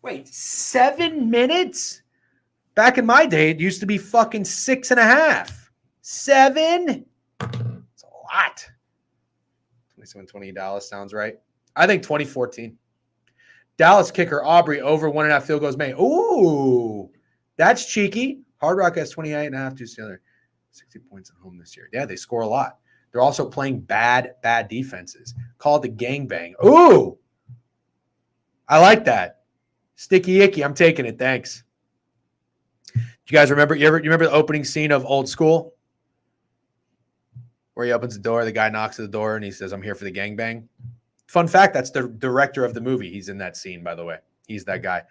Wait, 7 minutes? Back in my day, it used to be fucking 6.5. 7? It's a lot. 27-20 Dallas sounds right. I think 2014. Dallas kicker Aubrey over 1.5 field goals made. Ooh, that's cheeky. Hard Rock has 28.5 to the other 60 points at home this year. Yeah, they score a lot. They're also playing bad defenses. Call it the gangbang. Ooh, I like that. Sticky icky. I'm taking it. Thanks. Do you guys remember? You remember the opening scene of Old School? Where he opens the door, the guy knocks at the door, and he says, "I'm here for the gangbang." Fun fact, that's the director of the movie. He's in that scene, by the way. He's that guy.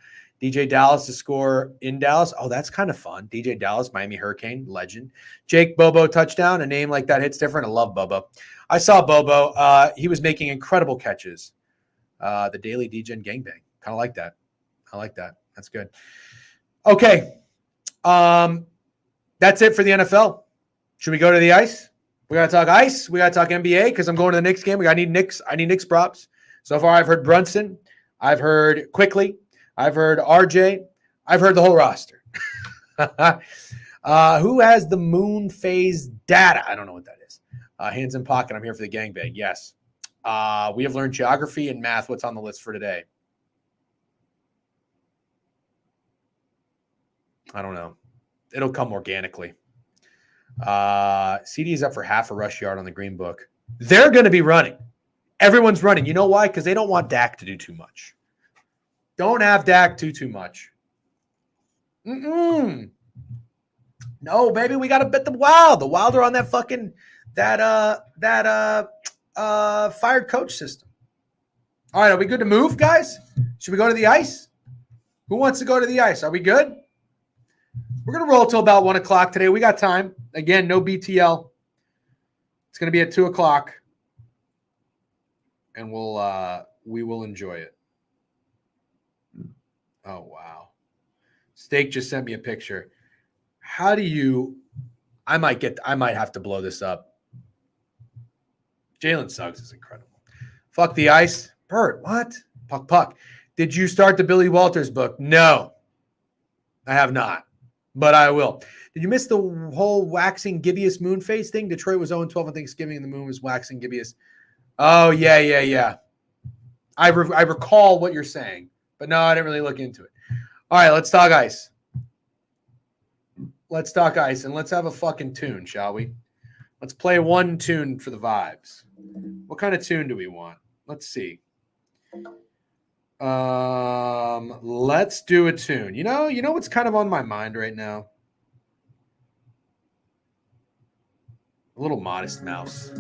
DJ Dallas to score in Dallas. Oh, that's kind of fun. DJ Dallas, Miami Hurricane, legend. Jake Bobo touchdown. A name like that hits different. I love Bobo. I saw Bobo. He was making incredible catches. The Daily DJ gangbang. Kind of like that. I like that. That's good. Okay. That's it for the NFL. Should we go to the ice? We got to talk ice. We got to talk NBA because I'm going to the Knicks game. I need Knicks props. So far, I've heard Brunson. I've heard Quickly. I've heard RJ. I've heard the whole roster. Who has the moon phase data? I don't know what that is. Hands in pocket. I'm here for the gangbang. Yes. We have learned geography and math. What's on the list for today? I don't know. It'll come organically. CD is up for half a rush yard on the green book. They're going to be running. Everyone's running. You know why? Because they don't want Dak to do too much. Don't have Dak do too much. No, baby, we got to bet the Wild. The Wild are on that fucking fired coach system. All right, are we good to move, guys? Should we go to the ice? Who wants to go to the ice? Are we good? We're going to roll till about 1 o'clock today. We got time. Again, no BTL. It's going to be at 2 o'clock. And we will enjoy it. Oh, wow. Steak just sent me a picture. How do you – I might have to blow this up. Jalen Suggs is incredible. Fuck the ice. Bert, what? Puck. Did you start the Billy Walters book? No, I have not, but I will. Did you miss the whole waxing gibbous moon phase thing? Detroit was 0-12 on Thanksgiving, and the moon was waxing gibbous. Oh, yeah. I recall what you're saying, but no, I didn't really look into it. All right, let's talk ice. Let's talk ice, and let's have a fucking tune, shall we? Let's play one tune for the vibes. What kind of tune do we want? Let's see. Let's do a tune. You know what's kind of on my mind right now? A little Modest Mouse.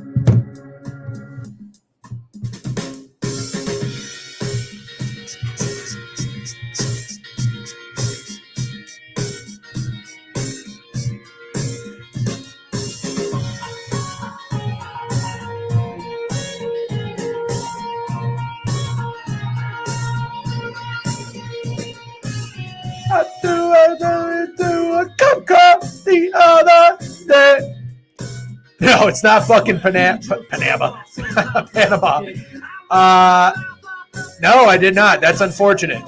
The other day. No, it's not fucking Panama. Panama. No, I did not. That's unfortunate.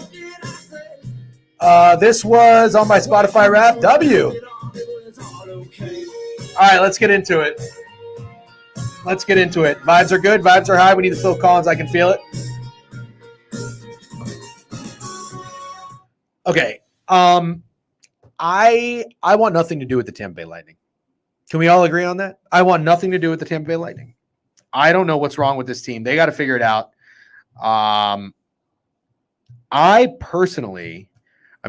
This was on my Spotify rap. W. All right, let's get into it. Vibes are good. Vibes are high. We need to Phil Collins. I can feel it. Okay. I want nothing to do with the Tampa Bay Lightning. Can we all agree on that? I want nothing to do with the Tampa Bay Lightning. I don't know what's wrong with this team. They got to figure it out. I personally,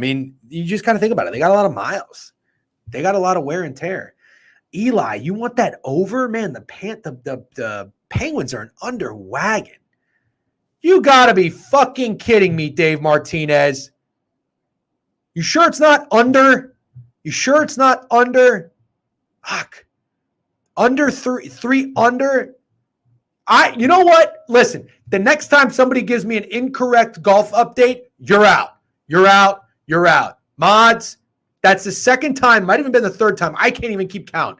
you just kind of think about it. They got a lot of miles. They got a lot of wear and tear. Eli, you want that over? Man, the Penguins are an under wagon. You got to be fucking kidding me, Dave Martinez. You sure it's not under? Fuck. Under three under? You know what? Listen, the next time somebody gives me an incorrect golf update, you're out. Mods, that's the second time, might even been the third time. I can't even keep count.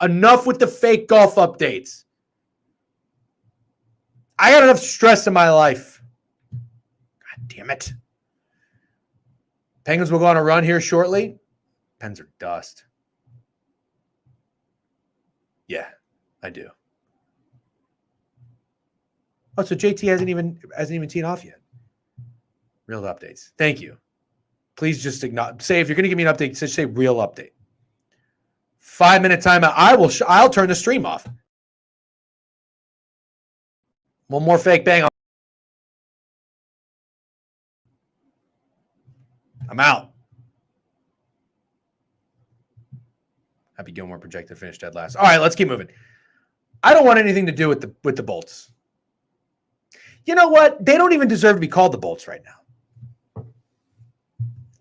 Enough with the fake golf updates. I got enough stress in my life. God damn it. Penguins will go on a run here shortly. Pens are dust. Yeah, I do. Oh, so JT hasn't even teed off yet. Real updates. Thank you. Please just say if you're going to give me an update, just say real update. 5-minute timeout. I'll turn the stream off. One more fake bang. I'm out. Happy Gilmore projected finish dead last. All right, let's keep moving. I don't want anything to do with the Bolts. You know what? They don't even deserve to be called the Bolts right now.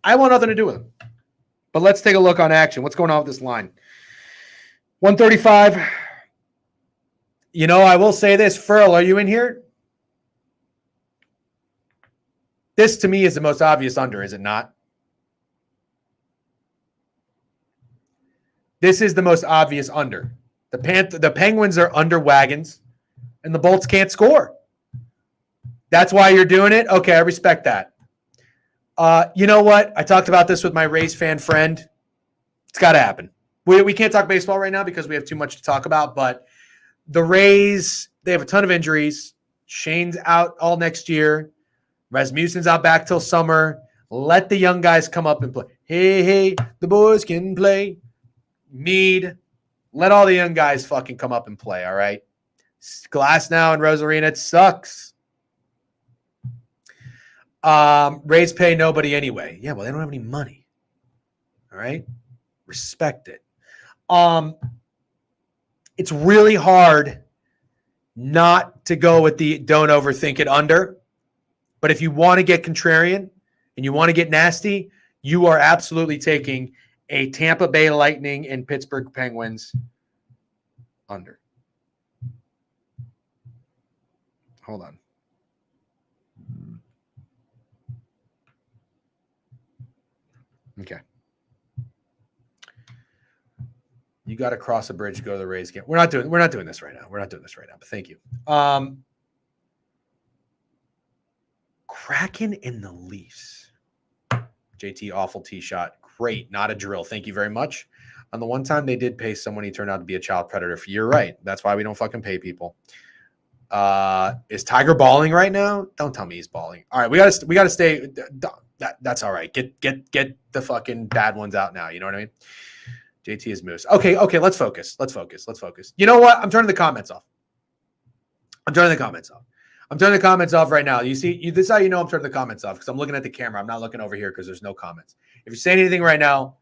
I want nothing to do with them. But let's take a look on action. What's going on with this line? 135. You know, I will say this. Furl, are you in here? This, to me, is the most obvious under, is it not? This is the most obvious under. The Penguins are under wagons, and the Bolts can't score. That's why you're doing it? Okay, I respect that. You know what? I talked about this with my Rays fan friend. It's got to happen. We can't talk baseball right now because we have too much to talk about, but the Rays, they have a ton of injuries. Shane's out all next year. Rasmussen's out back till summer. Let the young guys come up and play. Hey, the boys can play. Mead, Let all the young guys fucking come up and play, all right? Glass now and Rosarina, it sucks. Rays pay nobody anyway. Yeah, well, they don't have any money. All right? Respect it. It's really hard not to go with the don't overthink it under. But if you want to get contrarian and you want to get nasty, you are absolutely taking a Tampa Bay Lightning and Pittsburgh Penguins under. Hold on. Okay. You got to cross a bridge to go to the Rays game. We're not doing this right now. We're not doing this right now, but thank you. Kraken and the Leafs. JT, awful tee shot. Great. Not a drill. Thank you very much. On the one time they did pay someone, he turned out to be a child predator. You're right. That's why we don't fucking pay people. Is Tiger balling right now? Don't tell me he's balling. All right, we gotta stay. That's all right. Get the fucking bad ones out now. You know what I mean? JT is Moose. Okay. Let's focus. You know what? I'm turning the comments off. I'm turning the comments off right now. You see, this is how you know I'm turning the comments off, because I'm looking at the camera. I'm not looking over here because there's no comments. If you're saying anything right now,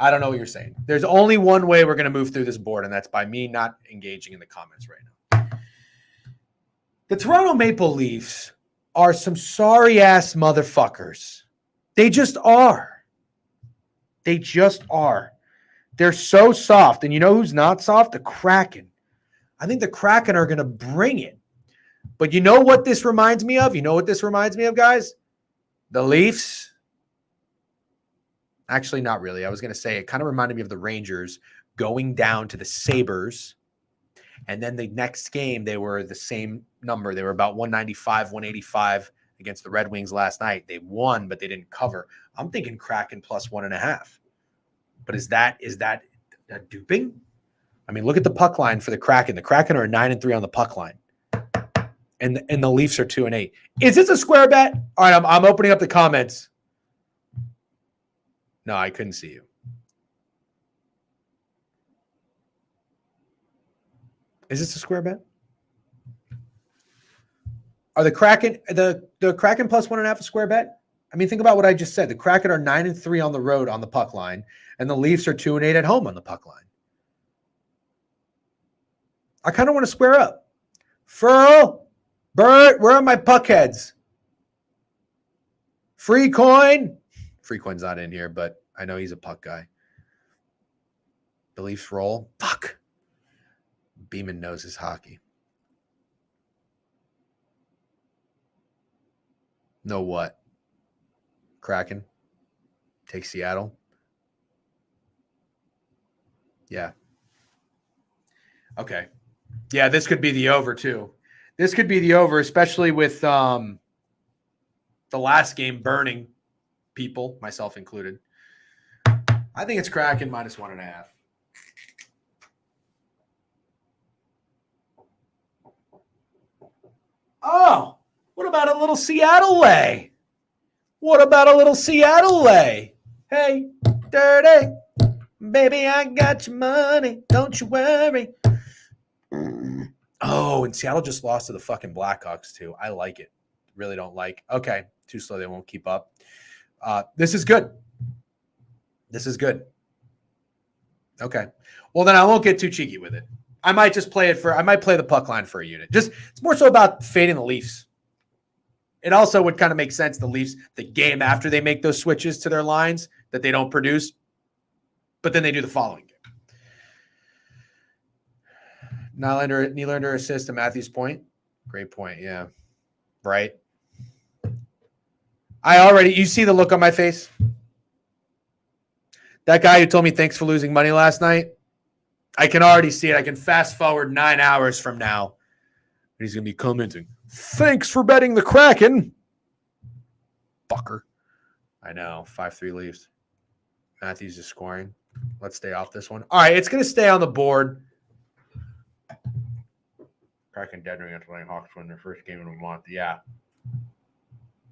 I don't know what you're saying. There's only one way we're going to move through this board, and that's by me not engaging in the comments right now. The Toronto Maple Leafs are some sorry-ass motherfuckers. They just are. They're so soft. And you know who's not soft? The Kraken. I think the Kraken are going to bring it. But you know what this reminds me of? Guys? The Leafs. Actually, not really. I was going to say it kind of reminded me of the Rangers going down to the Sabres. And then the next game, they were the same number. They were about 195, 185 against the Red Wings last night. They won, but they didn't cover. I'm thinking Kraken plus 1.5. But is that duping? I mean, look at the puck line for the Kraken. The Kraken are 9-3 on the puck line. And the Leafs are 2-8. Is this a square bet? All right, I'm opening up the comments. No, I couldn't see you. Is this a square bet? Are the Kraken plus 1.5 a square bet? I mean, think about what I just said. The Kraken are 9-3 on the road on the puck line, and the Leafs are 2-8 at home on the puck line. I kind of want to square up. Furl, Bert, where are my puck heads? Free coin. Free coin's not in here, but I know he's a puck guy. The Leafs roll. Fuck. Beeman knows his hockey. Know what? Kraken. Take Seattle. Yeah. Okay. Yeah, this could be the over too. This could be the over, especially with the last game burning people, myself included. I think it's Kraken minus 1.5. Oh, what about a little Seattle lay? Hey, dirty. Baby, I got your money. Don't you worry. Oh, and Seattle just lost to the fucking Blackhawks, too. I like it. Really don't like. Okay, too slow. They won't keep up. This is good. Okay. Well, then I won't get too cheeky with it. I might play the puck line for a unit. It's more so about fading the Leafs. It also would kind of make sense, the Leafs, the game after they make those switches to their lines that they don't produce, but then they do the following game. Nylander assist to Matthews' point. Great point, yeah. Right. You see the look on my face? That guy who told me thanks for losing money last night, I can already see it. I can fast forward 9 hours from now. And he's going to be commenting, thanks for betting the Kraken. Fucker. I know. 5-3 Leafs. Matthews is scoring. Let's stay off this one. All right, it's going to stay on the board. Kraken dead against the Hawks win their first game in a month. Yeah.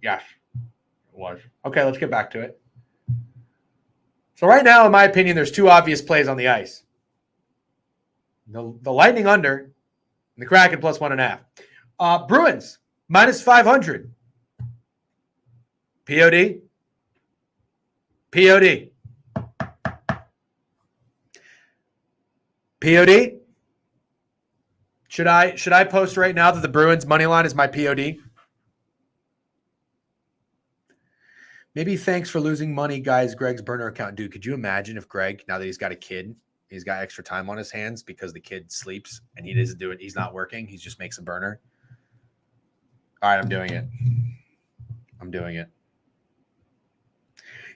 Yes, it was. Okay, let's get back to it. So right now, in my opinion, there's two obvious plays on the ice. The Lightning under, and the Kraken plus 1.5. Bruins minus 500. POD. POD. POD. Should I post right now that the Bruins money line is my POD? Maybe thanks for losing money, guys. Greg's burner account. Dude, could you imagine if Greg, now that he's got a kid, he's got extra time on his hands because the kid sleeps and he doesn't do it. He's not working. He just makes a burner. All right, I'm doing it. I'm doing it.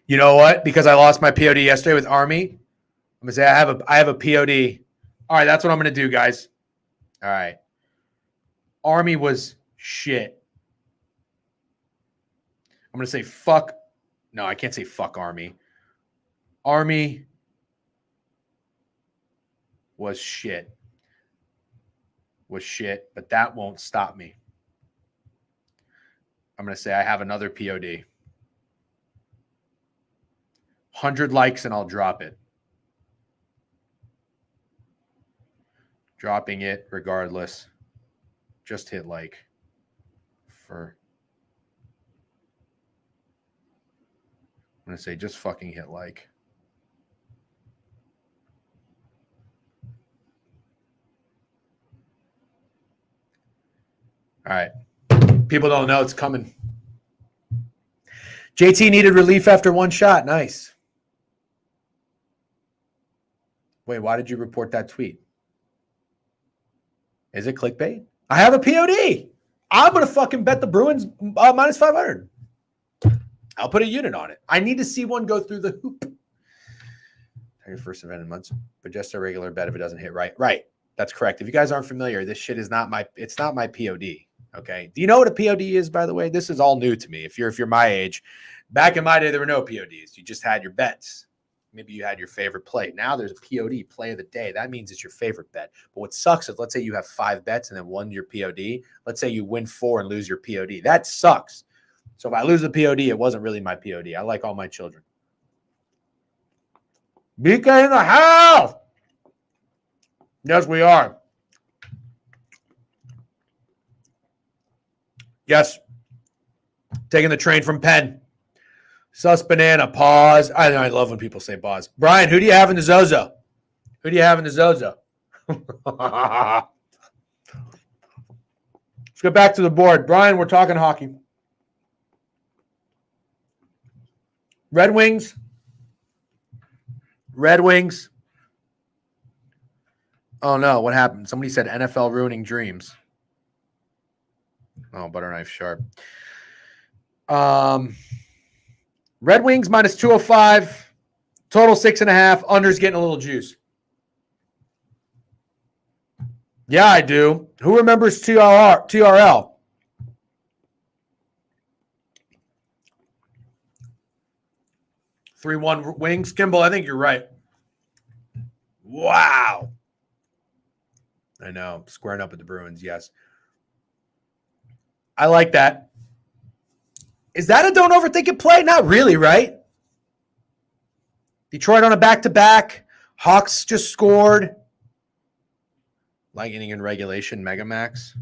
You know what? Because I lost my POD yesterday with Army, I'm gonna say I have a POD. All right, that's what I'm gonna do, guys. All right. Army was shit. I'm gonna say fuck. No, I can't say fuck Army. Army was shit. Was shit, but that won't stop me. I'm gonna say I have another POD. 100 likes and I'll drop it. Dropping it regardless. Just hit like for. I'm going to say just fucking hit like. All right. People don't know it's coming. JT needed relief after one shot. Nice. Wait, why did you report that tweet? Is it clickbait? I have a POD. I'm going to fucking bet the Bruins minus 500. I'll put a unit on it. I need to see one go through the hoop. Your first event in months, but just a regular bet if it doesn't hit right. Right. That's correct. If you guys aren't familiar, this shit is not my POD. Okay. Do you know what a POD is, by the way? This is all new to me. If you're my age, back in my day, there were no PODs. You just had your bets. Maybe you had your favorite play. Now there's a POD, play of the day. That means it's your favorite bet. But what sucks is, let's say you have 5 bets and then one your POD. Let's say you win 4 and lose your POD. That sucks. So if I lose the POD, it wasn't really my POD. I like all my children. BK in the house. Yes, we are. Yes. Taking the train from Penn. Sus banana, pause. I know, I love when people say pause. Brian, who do you have in the Zozo? Who do you have in the Zozo? Let's go back to the board. Brian, we're talking hockey. Red Wings. Red Wings. Oh, no. What happened? Somebody said NFL ruining dreams. Oh, butter knife sharp. Red Wings minus 205. Total 6.5. Under's getting a little juice. Yeah, I do. Who remembers TRL? $3-1 Wings. Kimball, I think you're right. Wow. I know. Squaring up with the Bruins, yes. I like that. Is that a don't overthink it play? Not really, right? Detroit on a back-to-back. Hawks just scored. Lightning in regulation, Megamax.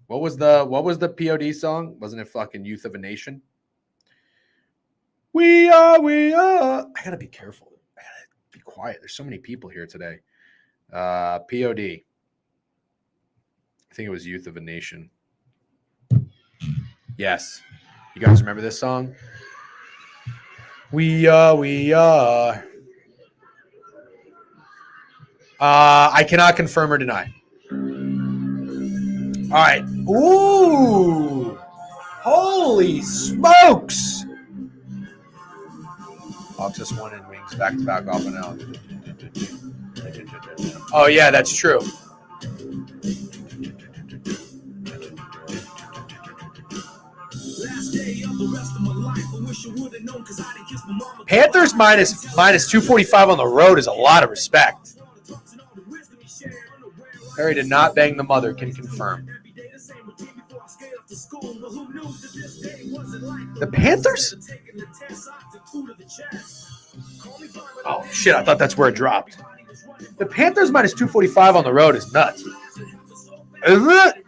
What was the POD song? Wasn't it fucking Youth of a Nation? We are. I gotta be careful. I gotta be quiet. There's so many people here today. POD. I think it was Youth of a Nation. Yes. You guys remember this song? We are. I cannot confirm or deny. All right. Ooh. Holy smokes. Hawks just won in Wings back-to-back off and out. Oh, yeah, that's true. Panthers minus 245 on the road is a lot of respect. Harry did not bang the mother, can confirm. The Panthers? Oh, shit, I thought that's where it dropped. The Panthers minus 245 on the road is nuts. Isn't it?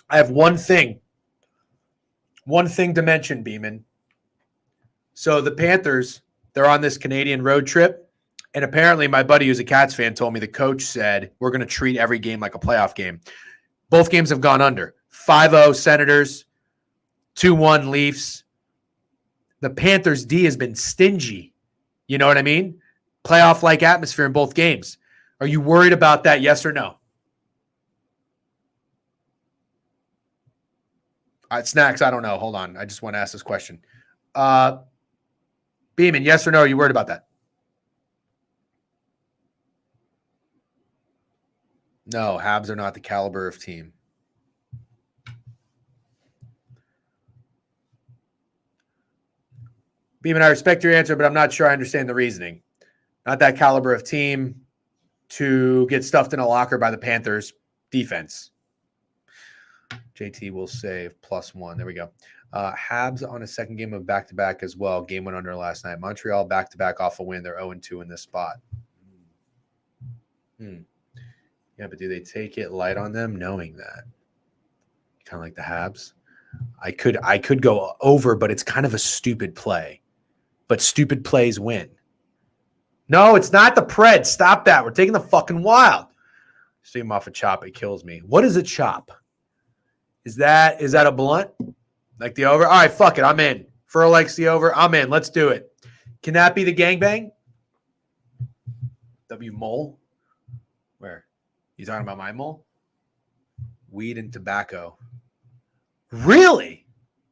I have one thing to mention, Beeman. So the Panthers, they're on this Canadian road trip, and apparently my buddy who's a Cats fan told me the coach said we're going to treat every game like a playoff game. Both games have gone under. 5-0 Senators, 2-1 Leafs. The Panthers' D has been stingy. You know what I mean? Playoff-like atmosphere in both games. Are you worried about that, yes or no? Snacks, I don't know. Hold on. I just want to ask this question. Beeman, yes or no? Are you worried about that? No, Habs are not the caliber of team. Beeman, I respect your answer, but I'm not sure I understand the reasoning. Not that caliber of team to get stuffed in a locker by the Panthers defense. JT will save +1. There we go. Habs on a second game of back-to-back as well. Game went under last night. Montreal back-to-back off a win. They're 0-2 in this spot. Yeah, but do they take it light on them knowing that? Kind of like the Habs. I could go over, but it's kind of a stupid play. But stupid plays win. No, it's not the Preds. Stop that. We're taking the fucking Wild. See him off a chop. It kills me. What is a chop? Is that a blunt? Like the over? All right, fuck it. I'm in. Furl likes the over. I'm in. Let's do it. Can that be the gangbang? W mole? Where? You talking about my mole? Weed and tobacco. Really?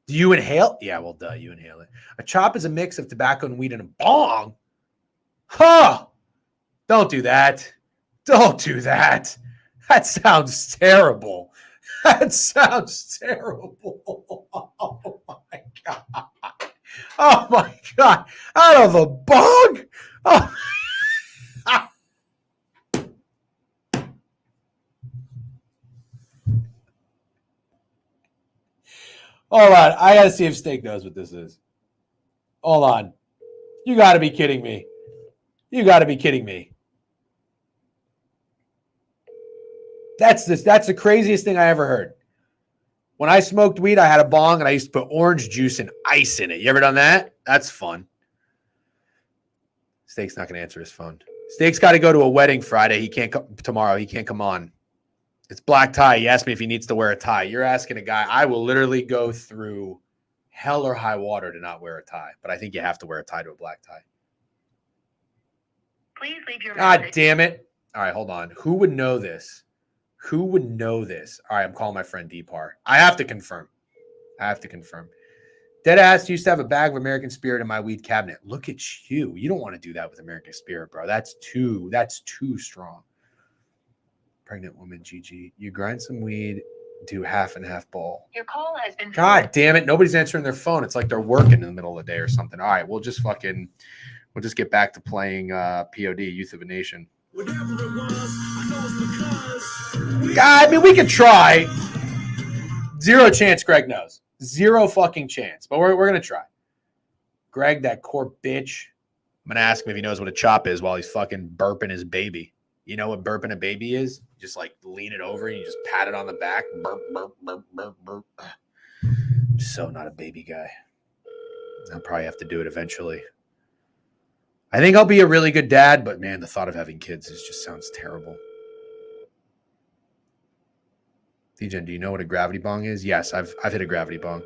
Do you inhale? Yeah, well, duh, you inhale it. A chop is a mix of tobacco and weed in a bong. Huh. Don't do that. Don't do that. That sounds terrible. That sounds terrible. Oh, my God. Oh, my God. Out of a bong? Oh. Hold on. I got to see if Steak knows what this is. Hold on. You got to be kidding me. You got to be kidding me. That's the craziest thing I ever heard. When I smoked weed, I had a bong and I used to put orange juice and ice in it. You ever done that? That's fun. Steak's not going to answer his phone. Steak's got to go to a wedding Friday. He can't come tomorrow. He can't come on. It's black tie. He asked me if he needs to wear a tie. You're asking a guy. I will literally go through hell or high water to not wear a tie. But I think you have to wear a tie to a black tie. Please leave your God message. damn it. All right, hold on. Who would know this? Who would know this? All right, I'm calling my friend Deepar. I have to confirm. Deadass used to have a bag of American Spirit in my weed cabinet. Look at you. You don't want to do that with American Spirit, bro. That's too strong. Pregnant woman, GG. You grind some weed, do half and half bowl. Your call has been. God damn it. Nobody's answering their phone. It's like they're working in the middle of the day or something. All right, we'll just get back to playing POD, Youth of a Nation. God, I mean, we could try. Zero chance Greg knows. Zero fucking chance. But we're going to try. Greg, that core bitch. I'm going to ask him if he knows what a chop is while he's fucking burping his baby. You know what burping a baby is? Just like lean it over and you just pat it on the back. Burp, burp, burp, burp, burp. I'm so not a baby guy. I'll probably have to do it eventually. I think I'll be a really good dad, but man, the thought of having kids just sounds terrible. DJen, do you know what a gravity bong is? Yes, I've hit a gravity bong.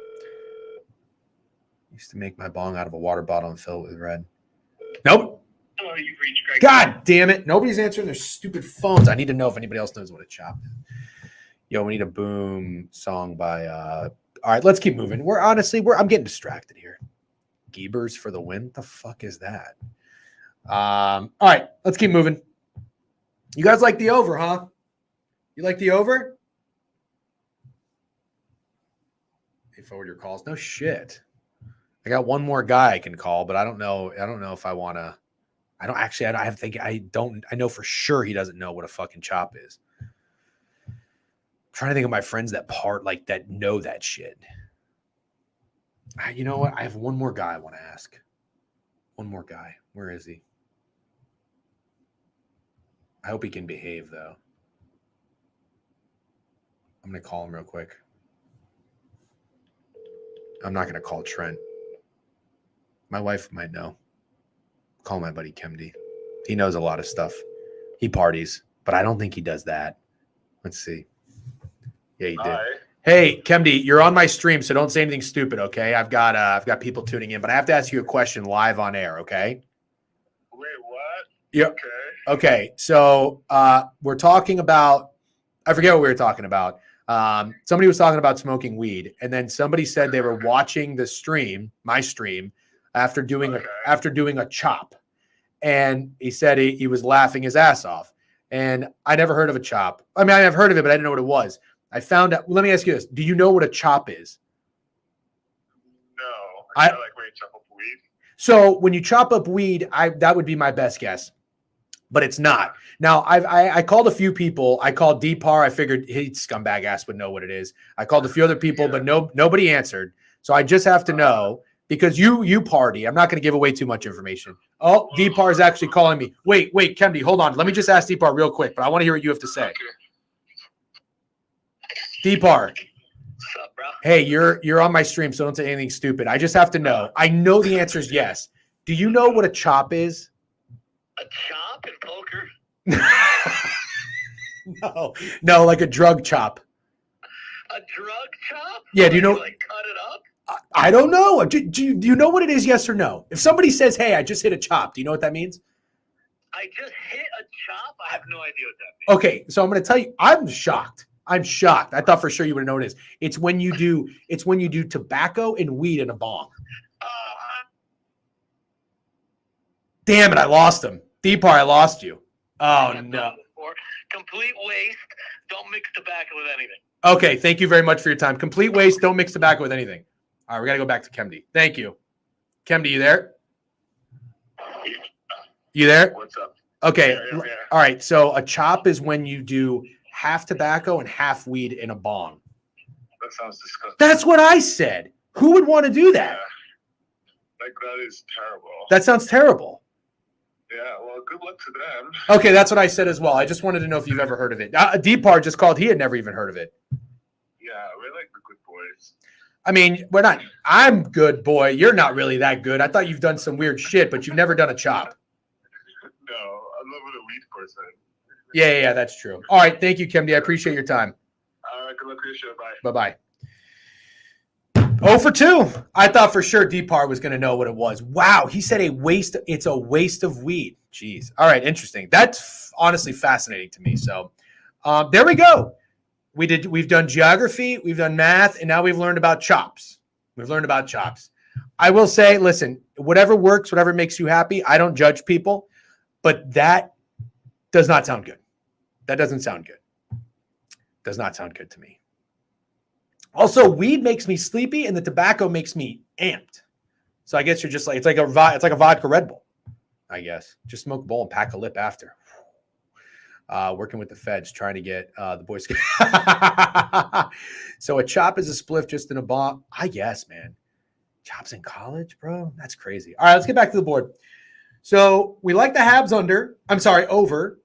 Used to make my bong out of a water bottle and fill it with red. Nope. Hello, you've reached Greg. God damn it. Nobody's answering their stupid phones. I need to know if anybody else knows what a chop is. Yo, we need a boom song by all right, let's keep moving. I'm getting distracted here. Giebers for the win. What the fuck is that? All right, let's keep moving. You guys like the over, huh? You like the over? Hey, forward your calls. No shit. I got one more guy I can call, but I don't know if I want to. I know for sure he doesn't know what a fucking chop is. trying to think of my friends that know that shit. You know what? I have one more guy I want to ask. One more guy. Where is he? I hope he can behave, though. I'm going to call him real quick. I'm not going to call Trent. My wife might know. Call my buddy Kemdy. He knows a lot of stuff. He parties, but I don't think he does that. Let's see. Yeah, he did. Hi. Hey, Kemdy, you're on my stream, so don't say anything stupid, okay? I've got people tuning in, but I have to ask you a question live on air, okay? Wait, what? Yeah. Okay. So we're talking about. I forget what we were talking about. Somebody was talking about smoking weed, and then somebody said they were watching the stream, my stream, after doing a chop, and he said he was laughing his ass off. And I never heard of a chop. I mean, I've heard of it, but I didn't know what it was. I found out. Let me ask you this: do you know what a chop is? No. I like when you chop up weed. So when you chop up weed, that would be my best guess, but it's not. Now I called a few people. I called Deepar. I figured his scumbag ass would know what it is. I called a few other people, but nobody answered. So I just have to know because you party. I'm not going to give away too much information. Oh, Deepar is actually calling me. Wait, Kemdy, hold on. Let me just ask Deepar real quick, but I want to hear what you have to say. Deepar. What's up, bro? Hey, you're on my stream, so don't say anything stupid. I just have to know. I know the answer is yes. Do you know what a chop is? A chop in poker? No, like a drug chop. A drug chop? Yeah, do you know? Like cut it up? I don't know. Do you know what it is, yes or no? If somebody says, hey, I just hit a chop, do you know what that means? I just hit a chop? I have no idea what that means. Okay, so I'm going to tell you, I'm shocked. I thought for sure you would know what it is. It's when you do tobacco and weed in a bong. Damn it, I lost him. Deepar, I lost you. Oh, no. Complete waste. Don't mix tobacco with anything. Okay, thank you very much for your time. Complete waste. Don't mix tobacco with anything. All right, we got to go back to Kemdy. Thank you. Kemdy, you there? You there? What's up? Okay. Yeah. All right, so a chop is when you do half tobacco and half weed in a bong. That sounds disgusting. That's what I said. Who would want to do that? Yeah. Like, that is terrible. That sounds terrible. Yeah, well, good luck to them. Okay, that's what I said as well. I just wanted to know if you've ever heard of it. Deepar just called. He had never even heard of it. Yeah, we're like the good boys. I mean, we're not. I'm good, boy. You're not really that good. I thought you've done some weird shit, but you've never done a chop. No, I'm not a weed person. Yeah, that's true. All right, thank you, Kemdy. I appreciate your time. Good luck to your show. Bye. Bye-bye. 0 for 2. I thought for sure Deepar was going to know what it was. Wow, he said it's a waste of weed. Jeez. All right, interesting. That's honestly fascinating to me. So there we go. We've done geography, we've done math, and now we've learned about chops. I will say, listen, whatever works, whatever makes you happy, I don't judge people, but that does not sound good. That doesn't sound good. Does not sound good to me. Also, weed makes me sleepy, and the tobacco makes me amped. So I guess you're just like it's like a vodka Red Bull. I guess just smoke a bowl and pack a lip after. Working with the feds, trying to get the Boy Scouts. So a chop is a spliff just in a bomb. I guess, man. Chops in college, bro. That's crazy. All right, let's get back to the board. So we like the Habs over.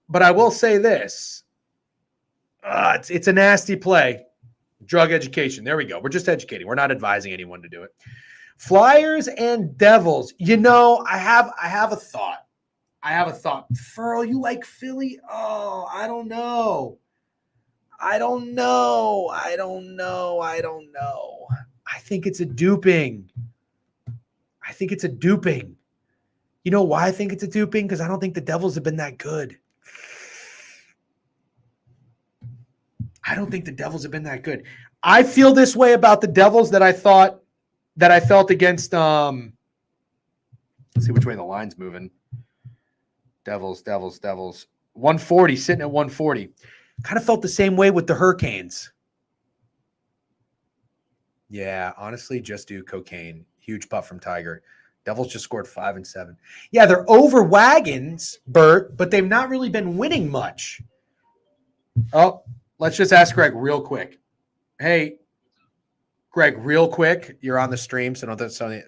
But I will say this. It's a nasty play. Drug education. There we go. We're just educating. We're not advising anyone to do it. Flyers and Devils. You know, I have a thought. Furl, you like Philly? Oh, I don't know. I think it's a duping. You know why I think it's a duping? Because I don't think the Devils have been that good. I feel this way about the Devils that I felt against let's see which way the line's moving. Devils. 140, sitting at 140. Kind of felt the same way with the Hurricanes. Yeah, honestly, just do cocaine. Huge puff from Tiger. Devils just scored 5 and 7. Yeah, they're over wagons, Bert, but they've not really been winning much. Oh, let's just ask Greg real quick. Hey, Greg, real quick. You're on the stream, so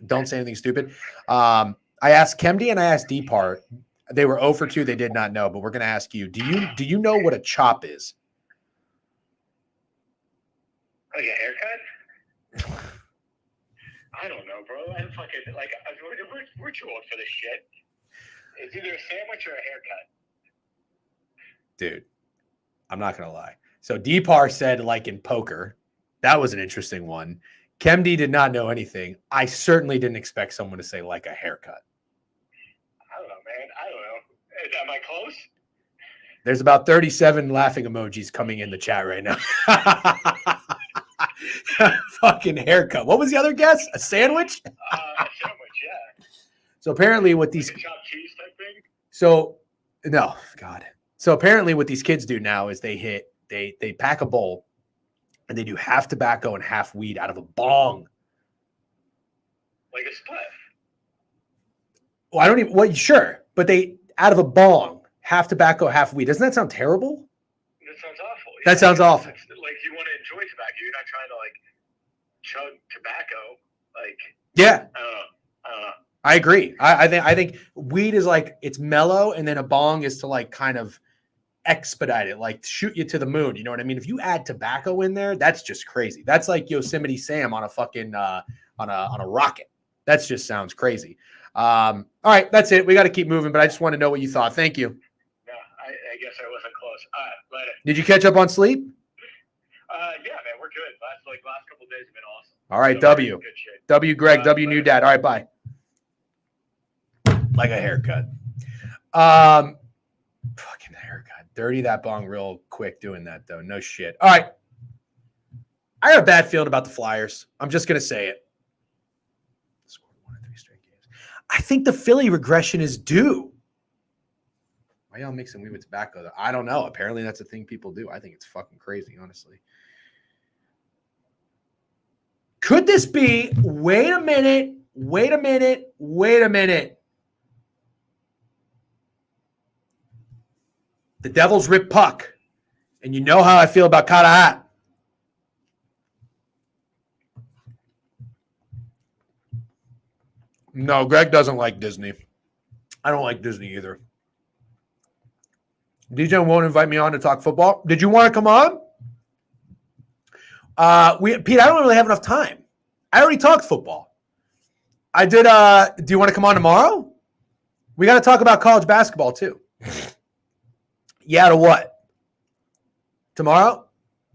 don't say anything stupid. I asked Kemdy and I asked Depart. They were 0 for 2. They did not know, but we're going to ask you. Do you know what a chop is? Like a haircut? I don't know, bro. I'm fucking like we're too old for this shit. It's either a sandwich or a haircut. Dude, I'm not gonna lie. So Depar said like in poker. That was an interesting one. Kemdy did not know anything. I certainly didn't expect someone to say like a haircut. I don't know, man. I don't know. Am I close? There's about 37 laughing emojis coming in the chat right now. Fucking haircut. What was the other guess? A sandwich? A sandwich, yeah. So apparently what these like a chopped cheese type thing? So no, God. So apparently what these kids do now is they pack a bowl and they do half tobacco and half weed out of a bong. Like a spliff. Well, I don't even sure, but they out of a bong, half tobacco, half weed. Doesn't that sound terrible? That sounds awful. That sounds awful. Like you want to enjoy tobacco. You're not trying to like chug tobacco. Like yeah. I don't know. I agree. I think weed is like it's mellow, and then a bong is to like kind of expedite it, like shoot you to the moon. You know what I mean? If you add tobacco in there, that's just crazy. That's like Yosemite Sam on a fucking on a rocket. That just sounds crazy. All right, that's it. We got to keep moving, but I just want to know what you thought. Thank you. Yeah, I guess I wasn't close. All right, later. Did you catch up on sleep? Yeah, man, we're good. Last couple of days have been awesome. All right, So, W. Good shit. W, Greg, W, later. new dad. All right, bye. Like a haircut. Fucking haircut. Dirty that bong real quick doing that, though. No shit. All right. I got a bad feeling about the Flyers. I'm just going to say it. Scored 1 in 3 straight games. I think the Philly regression is due. Why y'all mixing weed with tobacco, though? I don't know. Apparently, that's a thing people do. I think it's fucking crazy, honestly. Could this be, wait a minute. The Devils rip puck. And you know how I feel about Katahat. No, Greg doesn't like Disney. I don't like Disney either. DJ won't invite me on to talk football. Did you want to come on? Pete, I don't really have enough time. I already talked football. I did. Do you want to come on tomorrow? We got to talk about college basketball too. Yeah, to what? Tomorrow?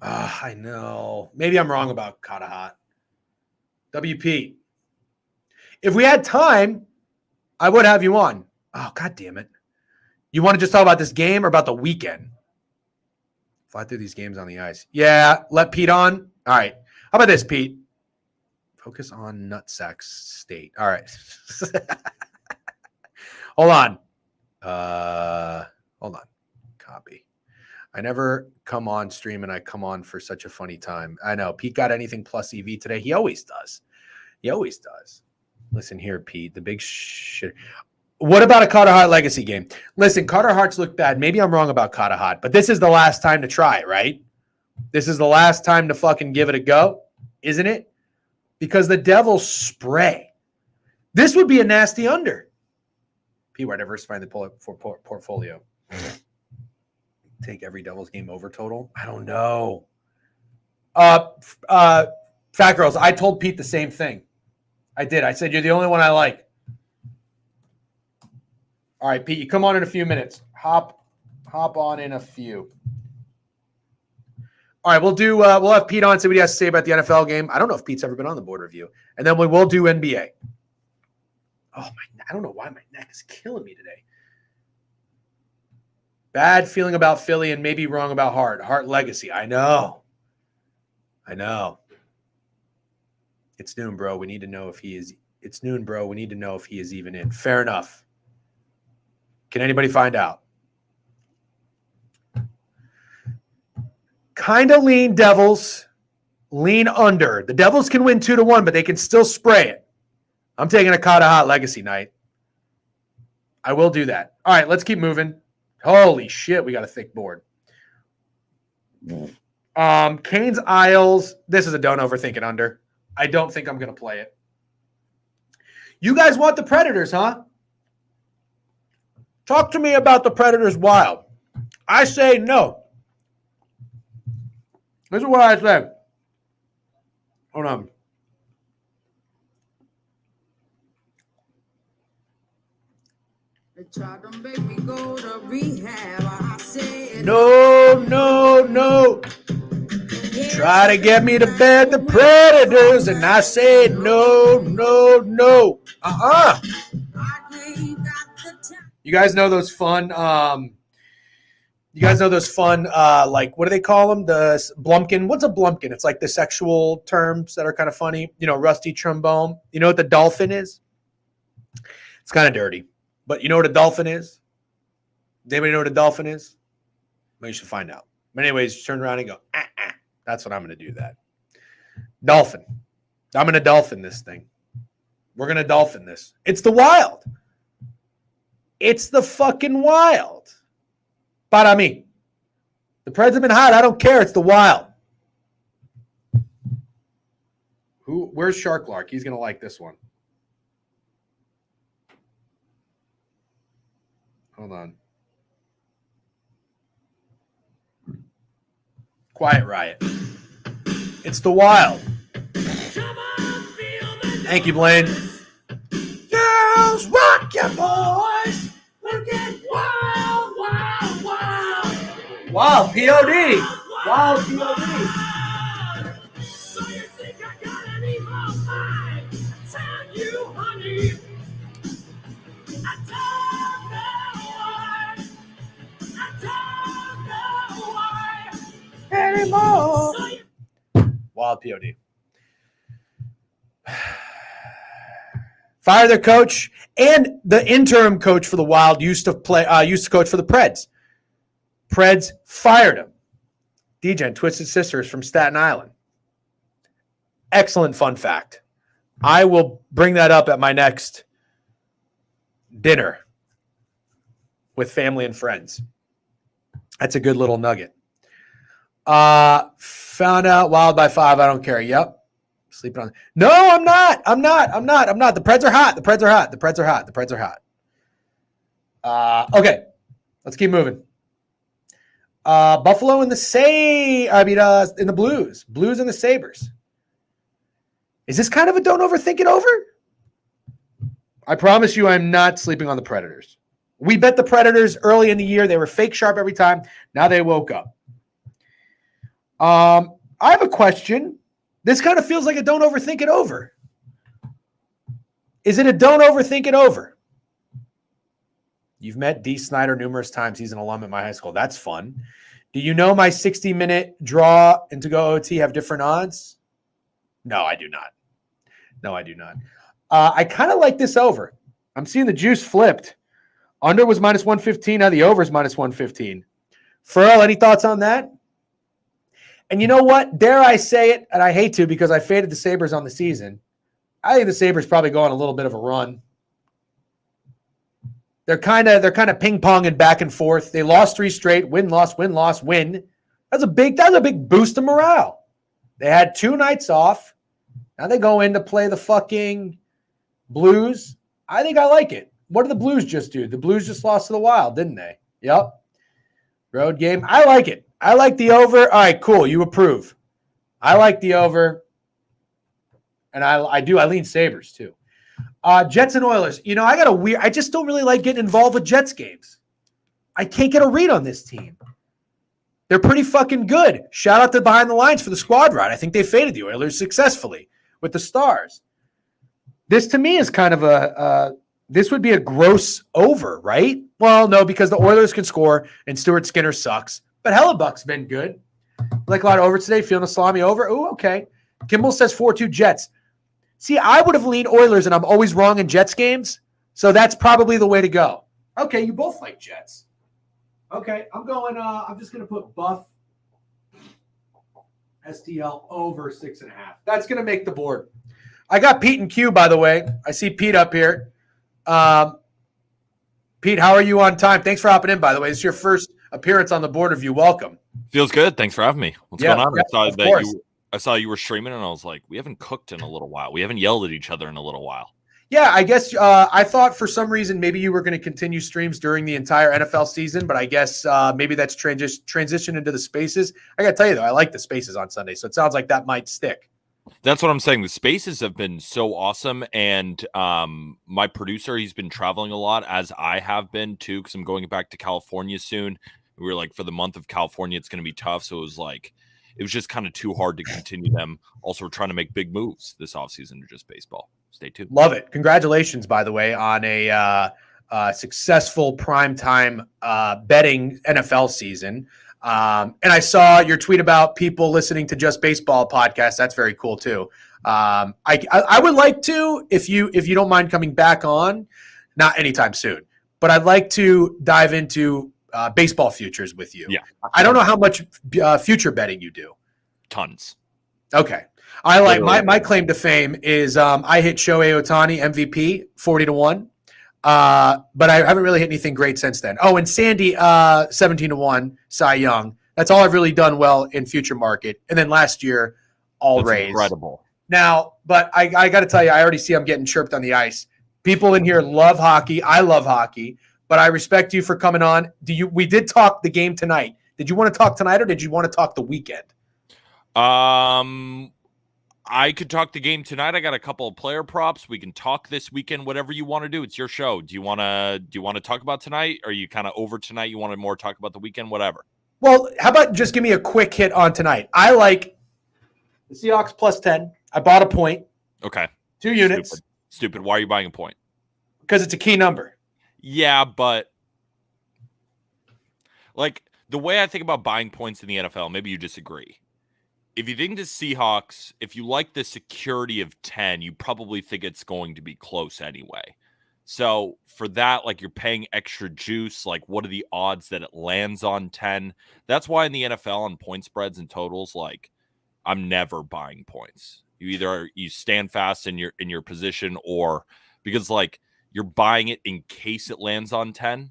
I know. Maybe I'm wrong about Katahat. WP. If we had time, I would have you on. Oh, God damn it. You want to just talk about this game or about the weekend? Fly through these games on the ice. Yeah, let Pete on. All right. How about this, Pete? Focus on Nutsack State. All right. Hold on. Hold on. Copy. I never come on stream and I come on for such a funny time. I know. Pete got anything plus EV today. He always does. Listen here, Pete. The big shit. What about a Carter Hart legacy game? Listen, Carter Hart's looked bad. Maybe I'm wrong about Carter Hart, but this is the last time to try it, right? This is the last time to fucking give it a go, isn't it? Because the Devils spray. This would be a nasty under. P. Why diversify the portfolio? Take every Devils game over total? I don't know. Fat Girls, I told Pete the same thing. I did. I said, you're the only one I like. All right, Pete, you come on in a few minutes. Hop on in a few. All right, we'll have Pete on, see what he has to say about the NFL game. I don't know if Pete's ever been on the board review. And then we will do NBA. Oh, I don't know why my neck is killing me today. Bad feeling about Philly and maybe wrong about Hart. Hart legacy. I know. It's noon, bro. We need to know if he is. It's noon, bro. We need to know if he is even in. Fair enough. Can anybody find out? Kind of lean Devils. Lean under. The Devils can win 2-1, but they can still spray it. I'm taking a Kata Hot legacy night. I will do that. All right, let's keep moving. Holy shit, we got a thick board. Canes Isles. This is a don't overthink it under. I don't think I'm going to play it. You guys want the Predators, huh? Talk to me about the Predators Wild. I say no. This is what I say. Hold on. They tried to make me go to rehab. I said No. Try to get me to bet the Predators, and I said no. You guys know those fun. Like, what do they call them? The Blumpkin. What's a Blumpkin? It's like the sexual terms that are kind of funny. You know, rusty trombone. You know what the dolphin is? It's kind of dirty. But you know what a dolphin is? Does anybody know what a dolphin is? Well, you should find out. But anyways, you turn around and go, That's what I'm going to do that. Dolphin. I'm going to dolphin this thing. We're going to dolphin this. It's the Wild. It's the fucking Wild. Para mí. The Preds have been hot. I don't care. It's the Wild. Where's Sharklark? He's going to like this one. Hold on. Quiet Riot. It's the Wild. Thank you, Blaine. Girls, rock your boys. We'll get wild. Wild, P.O.D. Wild, P.O.D. So you think I got any more mind? Tell you, honey. I don't know why. Anymore. Wild POD. Fire their coach, and the interim coach for the Wild used to coach for the Preds. Preds fired him. DJ and Twisted Sisters from Staten Island. Excellent fun fact. I will bring that up at my next dinner with family and friends. That's a good little nugget. Found out Wild by 5. I don't care. Yep. Sleeping on. No, I'm not. The Preds are hot. Okay. Let's keep moving. Buffalo in the in the Blues. Blues and the Sabres. Is this kind of a don't overthink it over? I promise you I'm not sleeping on the Predators. We bet the Predators early in the year. They were fake sharp every time. Now they woke up. I have a question. This kind of feels like a don't overthink it over. Is it a don't overthink it over? You've met D. Snyder numerous times. He's an alum at my high school. That's fun. Do you know my 60-minute draw and to go OT have different odds? No, I do not. I kind of like this over. I'm seeing the juice flipped. Under was minus 115. Now the over is minus 115. Furl, any thoughts on that? And you know what? Dare I say it, and I hate to because I faded the Sabres on the season. I think the Sabres probably go on a little bit of a run. They're kind of ping-ponging back and forth. They lost 3 straight. Win, loss, win, loss, win. That's a big boost of morale. They had 2 nights off. Now they go in to play the fucking Blues. I think I like it. What did the Blues just do? The Blues just lost to the Wild, didn't they? Yep. Road game. I like it. I like the over. All right, cool. You approve. I like the over. And I do. I lean Sabres too. Jets and Oilers. You know, I just don't really like getting involved with Jets games. I can't get a read on this team. They're pretty fucking good. Shout out to Behind the Lines for the squad ride. I think they faded the Oilers successfully with the Stars. This to me is kind of this would be a gross over, right? Well, no, because the Oilers can score and Stuart Skinner sucks. But Hellebuck's been good. Like a lot of over today, feeling a salami over. Oh, okay. Kimball says 4-2 Jets. See, I would have leaned Oilers, and I'm always wrong in Jets games. So that's probably the way to go. Okay, you both like Jets. Okay, I'm just going to put Buff STL over 6.5. That's going to make the board. I got Pete and Q, by the way. I see Pete up here. Pete, how are you on time? Thanks for hopping in, by the way. This is your first appearance on the board review. Welcome. Feels good. Thanks for having me. What's going on? Yeah, I saw you were streaming, and I was like, we haven't cooked in a little while. We haven't yelled at each other in a little while. Yeah, I guess I thought for some reason maybe you were going to continue streams during the entire NFL season, but I guess maybe that's transition into the spaces. I got to tell you, though, I like the spaces on Sunday, so it sounds like that might stick. That's what I'm saying. The spaces have been so awesome, and my producer, he's been traveling a lot, as I have been, too, because I'm going back to California soon. We were like, for the month of California, it's going to be tough, so it was just kind of too hard to continue them. Also, we're trying to make big moves this offseason to just baseball. Stay tuned. Love it. Congratulations, by the way, on a successful primetime betting NFL season. And I saw your tweet about people listening to Just Baseball podcast. That's very cool, too. I would like to, if you don't mind coming back on, not anytime soon, but I'd like to dive into baseball futures with you. Yeah. I don't know how much future betting you do. Tons. Okay. I like my claim to fame is I hit Shohei Ohtani MVP 40-1. But I haven't really hit anything great since then. Oh, and Sandy 17-1, Cy Young. That's all I've really done well in future market. And then last year, all That's Rays. incredible. Now, but I got to tell you, I already see I'm getting chirped on the ice. People in here love hockey. I love hockey. But I respect you for coming on. We did talk the game tonight. Did you want to talk tonight, or did you want to talk the weekend? I could talk the game tonight. I got a couple of player props. We can talk this weekend, whatever you want to do. It's your show. Do you want to talk about tonight? Or are you kind of over tonight? You want to more talk about the weekend? Whatever. Well, how about just give me a quick hit on tonight? I like the Seahawks plus 10. I bought a point. Okay. 2 units. Stupid. Why are you buying a point? Because it's a key number. Yeah, but like the way I think about buying points in the NFL, maybe you disagree. If you think the Seahawks, if you like the security of 10, you probably think it's going to be close anyway. So for that, like you're paying extra juice, like what are the odds that it lands on 10? That's why in the NFL on point spreads and totals, like I'm never buying points. You stand fast in your position, or because like you're buying it in case it lands on 10.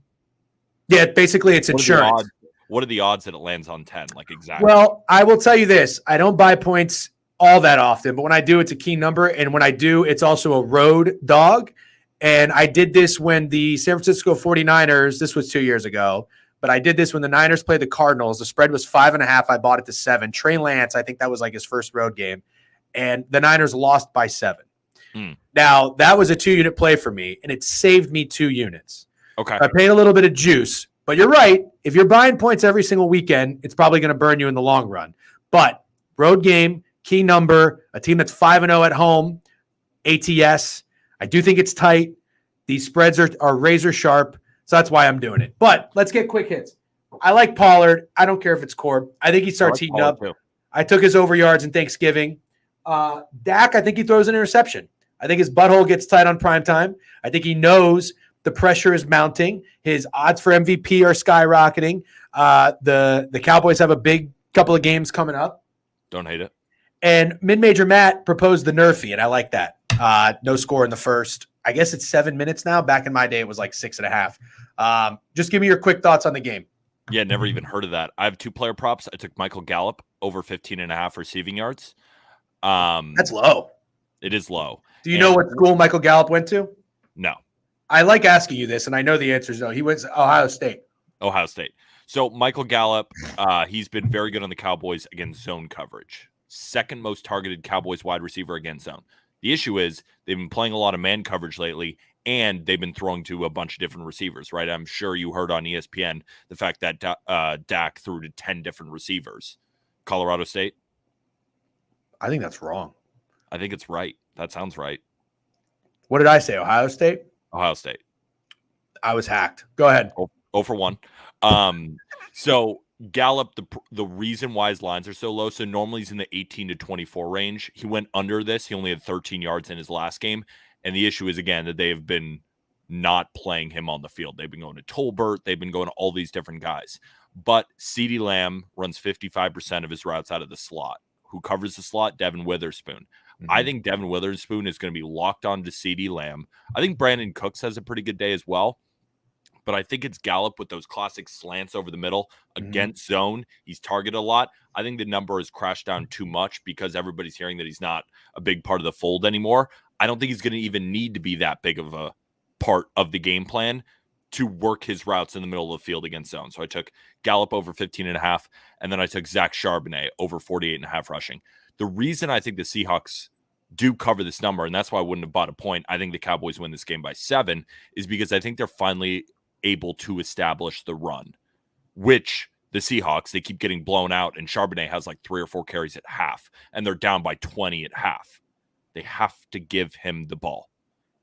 Yeah, basically it's insurance. What are the odds that it lands on 10? Like exactly. Well, I will tell you this. I don't buy points all that often, but when I do, it's a key number. And when I do, it's also a road dog. And I did this when the San Francisco 49ers, this was 2 years ago, but I did this when the Niners played the Cardinals. The spread was 5.5. I bought it to 7. Trey Lance, I think that was like his first road game. And the Niners lost by 7. Now, that was a 2-unit play for me, and it saved me 2 units. Okay. I paid a little bit of juice, but you're right. If you're buying points every single weekend, it's probably going to burn you in the long run. But road game, key number, a team that's 5-0 at home, ATS. I do think it's tight. These spreads are razor sharp, so that's why I'm doing it. But let's get quick hits. I like Pollard. I don't care if it's Corb. I think he starts heating up. Too. I took his over yards in Thanksgiving. Dak, I think he throws an interception. I think his butthole gets tight on prime time. I think he knows the pressure is mounting. His odds for MVP are skyrocketing. The Cowboys have a big couple of games coming up. Don't hate it. And mid-major Matt proposed the Nerfy, and I like that. No score in the first. I guess it's 7 minutes now. Back in my day, it was like 6.5. Just give me your quick thoughts on the game. Yeah, never even heard of that. I have 2 player props. I took Michael Gallup over 15.5 receiving yards. That's low. It is low. Do you know what school Michael Gallup went to? No. I like asking you this, and I know the answer is no. He went to Ohio State. Ohio State. So Michael Gallup, he's been very good on the Cowboys against zone coverage. Second most targeted Cowboys wide receiver against zone. The issue is they've been playing a lot of man coverage lately, and they've been throwing to a bunch of different receivers, right? I'm sure you heard on ESPN the fact that Dak threw to 10 different receivers. Colorado State? I think that's wrong. I think it's right. That sounds right. What did I say? Ohio State? Ohio State. I was hacked. Go ahead. 0 for 1. So Gallup, the reason why his lines are so low, so normally he's in the 18 to 24 range. He went under this. He only had 13 yards in his last game. And the issue is, again, that they have been not playing him on the field. They've been going to Tolbert. They've been going to all these different guys. But CeeDee Lamb runs 55% of his routes out of the slot. Who covers the slot? Devin Witherspoon. Mm-hmm. I think Devin Witherspoon is going to be locked on to CeeDee Lamb. I think Brandon Cooks has a pretty good day as well. but I think it's Gallup with those classic slants over the middle against zone. He's targeted a lot. I think the number has crashed down too much because everybody's hearing that he's not a big part of the fold anymore. I don't think he's going to even need to be that big of a part of the game plan to work his routes in the middle of the field against zone. So I took Gallup over 15.5, and then I took Zach Charbonnet over 48.5 rushing. The reason I think the Seahawks do cover this number, and that's why I wouldn't have bought a point, I think the Cowboys win this game by 7, is because I think they're finally able to establish the run, which the Seahawks, they keep getting blown out, and Charbonnet has like 3 or 4 carries at half, and they're down by 20 at half. They have to give him the ball.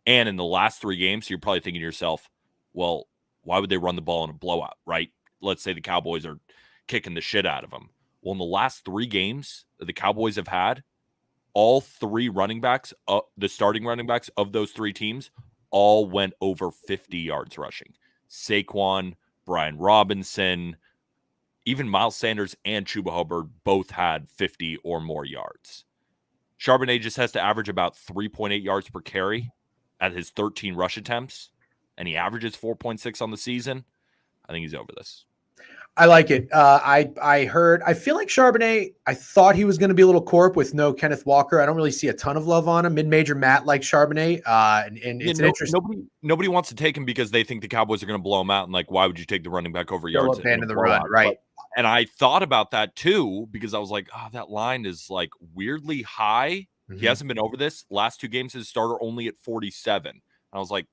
And in the last 3 games, you're probably thinking to yourself, well, why would they run the ball in a blowout, right? Let's say the Cowboys are kicking the shit out of them. Well, in the last 3 games that the Cowboys have had, all 3 running backs, the starting running backs of those 3 teams, all went over 50 yards rushing. Saquon, Brian Robinson, even Miles Sanders and Chuba Hubbard both had 50 or more yards. Charbonnet just has to average about 3.8 yards per carry at his 13 rush attempts, and he averages 4.6 on the season. I think he's over this. I like it. I feel like Charbonnet, I thought he was going to be a little corp with no Kenneth Walker. I don't really see a ton of love on him. Mid-major Matt likes Charbonnet. And it's interesting. Nobody wants to take him because they think the Cowboys are going to blow him out. And like, why would you take the running back over yards? In the run, right. And I thought about that too, because I was like, that line is like weirdly high. He hasn't been over this. Last 2 games, his starter only at 47. And I was like,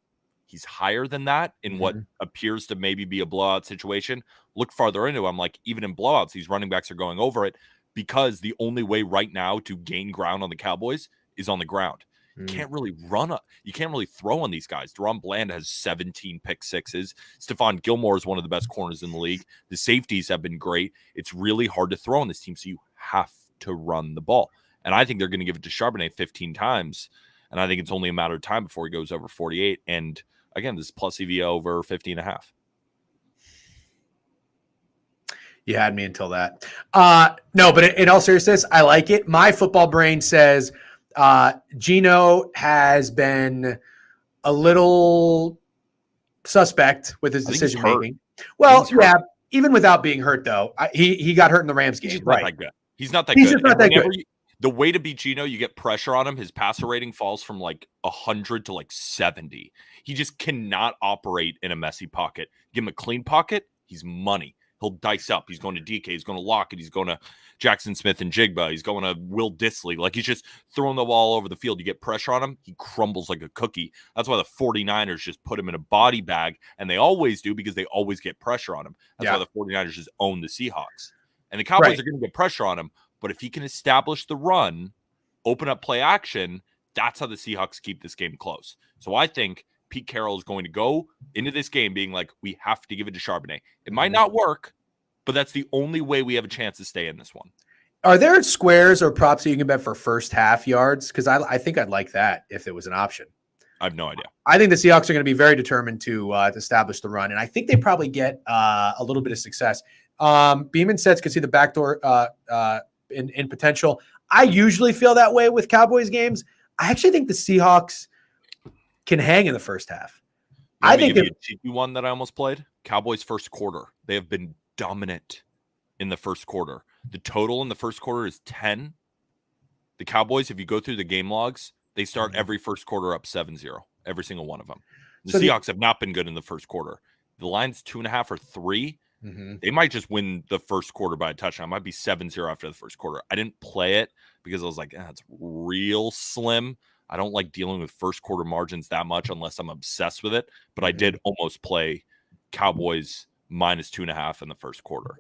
he's higher than that in what appears to maybe be a blowout situation. Look farther into it. I'm like, even in blowouts, these running backs are going over it because the only way right now to gain ground on the Cowboys is on the ground. You can't really you can't really throw on these guys. Deron Bland has 17 pick sixes. Stephon Gilmore is one of the best corners in the league. The safeties have been great. It's really hard to throw on this team, so you have to run the ball. And I think they're going to give it to Charbonnet 15 times. And I think it's only a matter of time before he goes over 48. And again, this is plus EVA over 50.5. You had me until that. No, but in all seriousness, I like it. My football brain says Gino has been a little suspect with his decision making. Well, yeah, even without being hurt, though, he got hurt in the Rams game. He's right? Not that good. He's not that He's good. Just not that good. The way to beat Gino, you get pressure on him. His passer rating falls from like 100 to like 70. He just cannot operate in a messy pocket. Give him a clean pocket, he's money. He'll dice up. He's going to DK. He's going to Lockett. He's going to Jackson Smith and Jigba. He's going to Will Dissly. Like, he's just throwing the ball all over the field. You get pressure on him, he crumbles like a cookie. That's why the 49ers just put him in a body bag, and they always do because they always get pressure on him. That's why the 49ers just own the Seahawks. And the Cowboys are going to get pressure on him, but if he can establish the run, open up play action, that's how the Seahawks keep this game close. So I think Pete Carroll is going to go into this game being like, we have to give it to Charbonnet. It might not work, but that's the only way we have a chance to stay in this one. Are there squares or props that you can bet for first half yards? Because I think I'd like that if it was an option. I have no idea. I think the Seahawks are going to be very determined to establish the run, and I think they probably get a little bit of success. Beeman says could see the backdoor in potential. I usually feel that way with Cowboys games. I actually think the Seahawks can hang in the first half. I think the cheeky one that I almost played, Cowboys first quarter. They have been dominant in the first quarter. The total in the first quarter is 10. The Cowboys, if you go through the game logs, they start every first quarter up 7-0, every single one of them. The Seahawks have not been good in the first quarter. The line's 2.5 or 3. They might just win the first quarter by a touchdown. It might be 7-0 after the first quarter. I didn't play it because I was like, it's real slim. I don't like dealing with first quarter margins that much unless I'm obsessed with it. But I did almost play Cowboys minus 2.5 in the first quarter.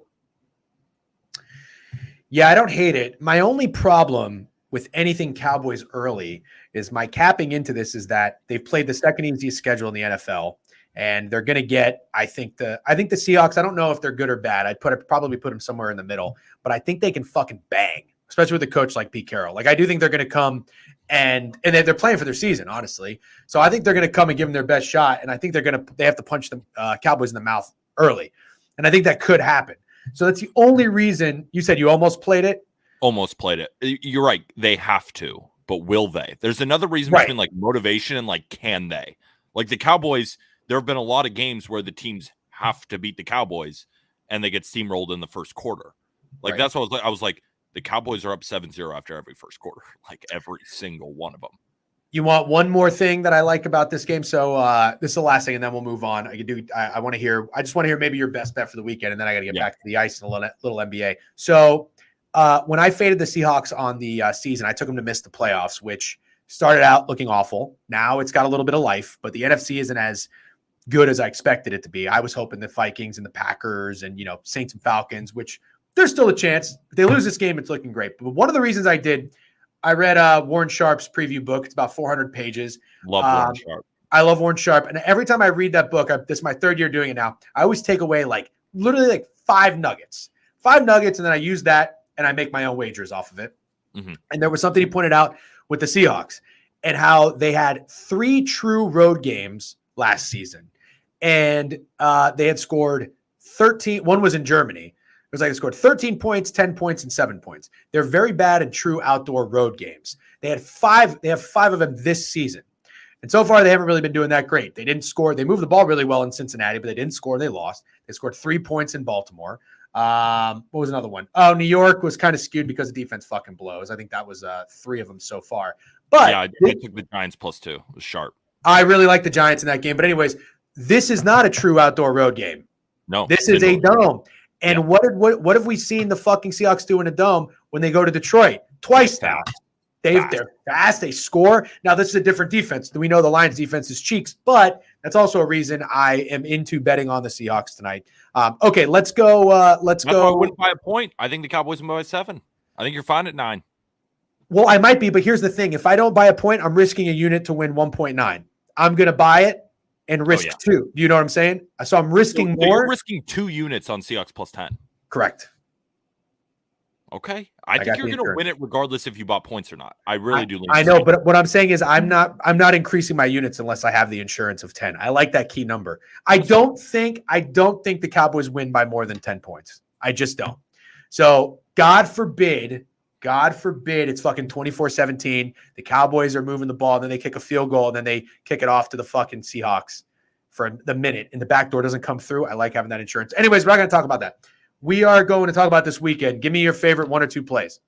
Yeah, I don't hate it. My only problem with anything Cowboys early is my capping into this is that they've played the second easiest schedule in the NFL. And they're going to get, I think the Seahawks, I don't know if they're good or bad. I'd probably put them somewhere in the middle, but I think they can fucking bang, especially with a coach like Pete Carroll. Like, I do think they're going to come and they're playing for their season, honestly. So I think they're going to come and give them their best shot. And I think they have to punch the Cowboys in the mouth early. And I think that could happen. So that's the only reason. You said you almost played it? Almost played it. You're right. They have to, but will they? There's another reason between like motivation and like, can they? Like the Cowboys, there have been a lot of games where the teams have to beat the Cowboys and they get steamrolled in the first quarter. Like, Right. that's what I was like, the Cowboys are up 7-0 after every first quarter, like every single one of them. You want one more thing that I like about this game? So this is the last thing, and then we'll move on. I want to hear. I just want to hear maybe your best bet for the weekend, and then I got to get back to the ice and a little NBA. So when I faded the Seahawks on the season, I took them to miss the playoffs, which started out looking awful. Now it's got a little bit of life, but the NFC isn't as good as I expected it to be. I was hoping the Vikings and the Packers and Saints and Falcons, which there's still a chance. If they lose this game, it's looking great. But one of the reasons I read Warren Sharp's preview book. It's about 400 pages. Love Warren Sharp. I love Warren Sharp. And every time I read that book, this is my third year doing it now, I always take away literally 5 nuggets. 5 nuggets, and then I use that, and I make my own wagers off of it. Mm-hmm. And there was something he pointed out with the Seahawks and how they had 3 true road games last season. And they had scored 13. One was in Germany. It was like they scored 13 points, 10 points, and 7 points. They're very bad in true outdoor road games. They have 5 of them this season. And so far, they haven't really been doing that great. They didn't score. They moved the ball really well in Cincinnati, but they didn't score. They lost. They scored 3 points in Baltimore. What was another one? Oh, New York was kind of skewed because the defense fucking blows. I think that was 3 of them so far. But yeah, I took the Giants +2. It was sharp. I really like the Giants in that game. But anyways, this is not a true outdoor road game. No. This is a dome. And what have we seen the fucking Seahawks do in a dome when they go to Detroit? Twice now. They're fast. They score. Now, this is a different defense. We know the Lions defense is cheeks, but that's also a reason I am into betting on the Seahawks tonight. Okay, let's go. I wouldn't by a point. I think the Cowboys win by 7. I think you're fine at 9. Well, I might be, but here's the thing. If I don't buy a point, I'm risking a unit to win 1.9. I'm going to buy it and risk 2. Do you know what I'm saying? So I'm risking more. You're risking 2 units on Seahawks +10. Correct. Okay. I think you're going to win it regardless if you bought points or not. I really do. I know, but what I'm saying is I'm not increasing my units unless I have the insurance of 10. I like that key number. I don't think the Cowboys win by more than 10 points. I just don't. So God forbid it's fucking 24-17. The Cowboys are moving the ball, and then they kick a field goal, and then they kick it off to the fucking Seahawks for the minute, and the back door doesn't come through. I like having that insurance. Anyways, we're not going to talk about that. We are going to talk about this weekend. Give me your favorite 1 or 2 plays.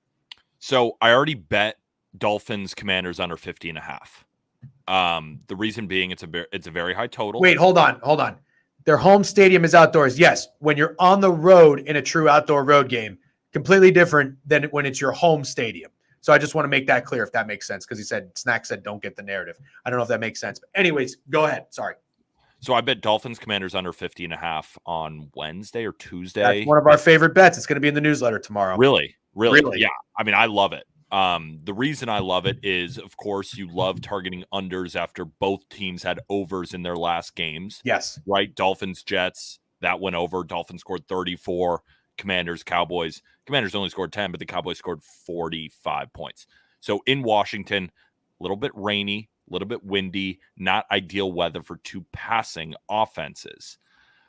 So I already bet Dolphins Commanders under 50.5. The reason being it's a very high total. Wait, hold on. Their home stadium is outdoors. Yes, when you're on the road in a true outdoor road game, completely different than when it's your home stadium. So I just want to make that clear if that makes sense, because Snack said don't get the narrative. I don't know if that makes sense. But anyways, go ahead. Sorry. So I bet Dolphins Commanders under 50.5 on Wednesday or Tuesday. That's one of our favorite bets. It's going to be in the newsletter tomorrow. Really? Yeah. I mean, I love it. The reason I love it is, of course, you love targeting unders after both teams had overs in their last games. Yes. Right? Dolphins, Jets, that went over. Dolphins scored 34. Commanders, Cowboys. Commanders only scored 10, but the Cowboys scored 45 points. So in Washington, a little bit rainy, a little bit windy, not ideal weather for 2 passing offenses.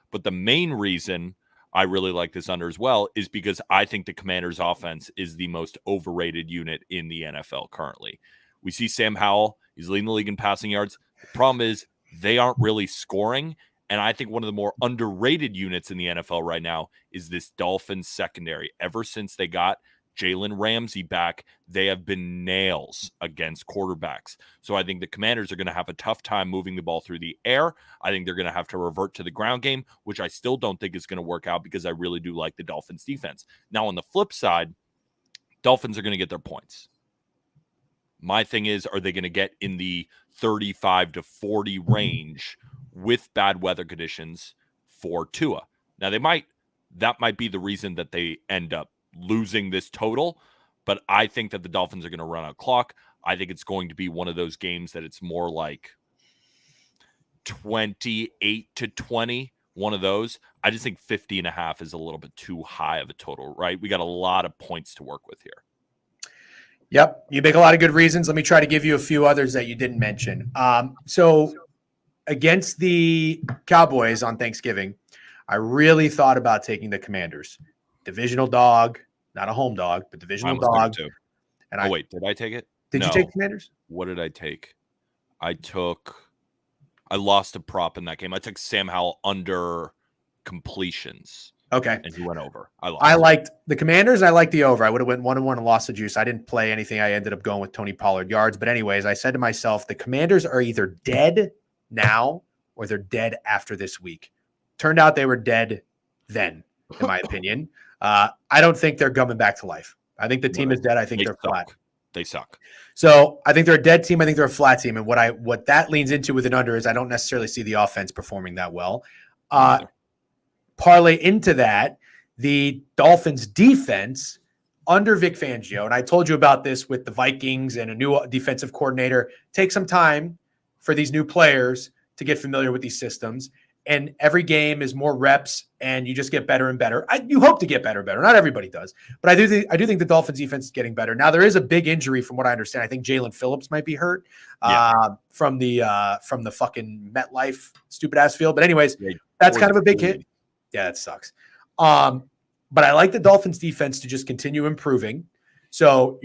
But the main reason I really like this under as well is because I think the Commanders offense is the most overrated unit in the NFL currently. We see Sam Howell, he's leading the league in passing yards. The problem is they aren't really scoring. And I think one of the more underrated units in the NFL right now is this Dolphins secondary. Ever since they got Jalen Ramsey back, they have been nails against quarterbacks. So I think the Commanders are going to have a tough time moving the ball through the air. I think they're going to have to revert to the ground game, which I still don't think is going to work out because I really do like the Dolphins defense. Now, on the flip side, Dolphins are going to get their points. My thing is, are they going to get in the 35 to 40 range with bad weather conditions for Tua? Now, that might be the reason that they end up losing this total, but I think that the Dolphins are going to run out clock. I think it's going to be one of those games that it's more like 28 to 20, one of those. I just think 50.5 is a little bit too high of a total, right? We got a lot of points to work with here. Yep. You make a lot of good reasons. Let me try to give you a few others that you didn't mention. So against the Cowboys on Thanksgiving, I really thought about taking the Commanders. Divisional dog, not a home dog, but divisional dog. Too. And wait, did I take it? Did you take Commanders? What did I take? I took I lost a prop in that game. I took Sam Howell under completions, Okay. and he went over. I lost. I liked the Commanders. I liked the over. I would have went 1-1 and lost the juice. I didn't play anything. I ended up going with Tony Pollard yards. But anyways, I said to myself, the Commanders are either dead now or they're dead after this week. Turned out they were dead then, in my opinion. I don't think they're coming back to life. I think the team is dead. I think they're flat. They suck. So I think they're a dead team. I think they're a flat team. And what that leans into with an under is I don't necessarily see the offense performing that well. Parlay into that, the Dolphins defense under Vic Fangio, and I told you about this with the Vikings and a new defensive coordinator, take some time for these new players to get familiar with these systems. And every game is more reps, and you just get better and better. You hope to get better and better. Not everybody does, but I do think the Dolphins defense is getting better. Now there is a big injury, from what I understand. I think Jalen Phillips might be hurt from the fucking MetLife stupid ass field. But anyways, that's kind of a big hit. Yeah, that sucks. But I like the Dolphins defense to just continue improving. So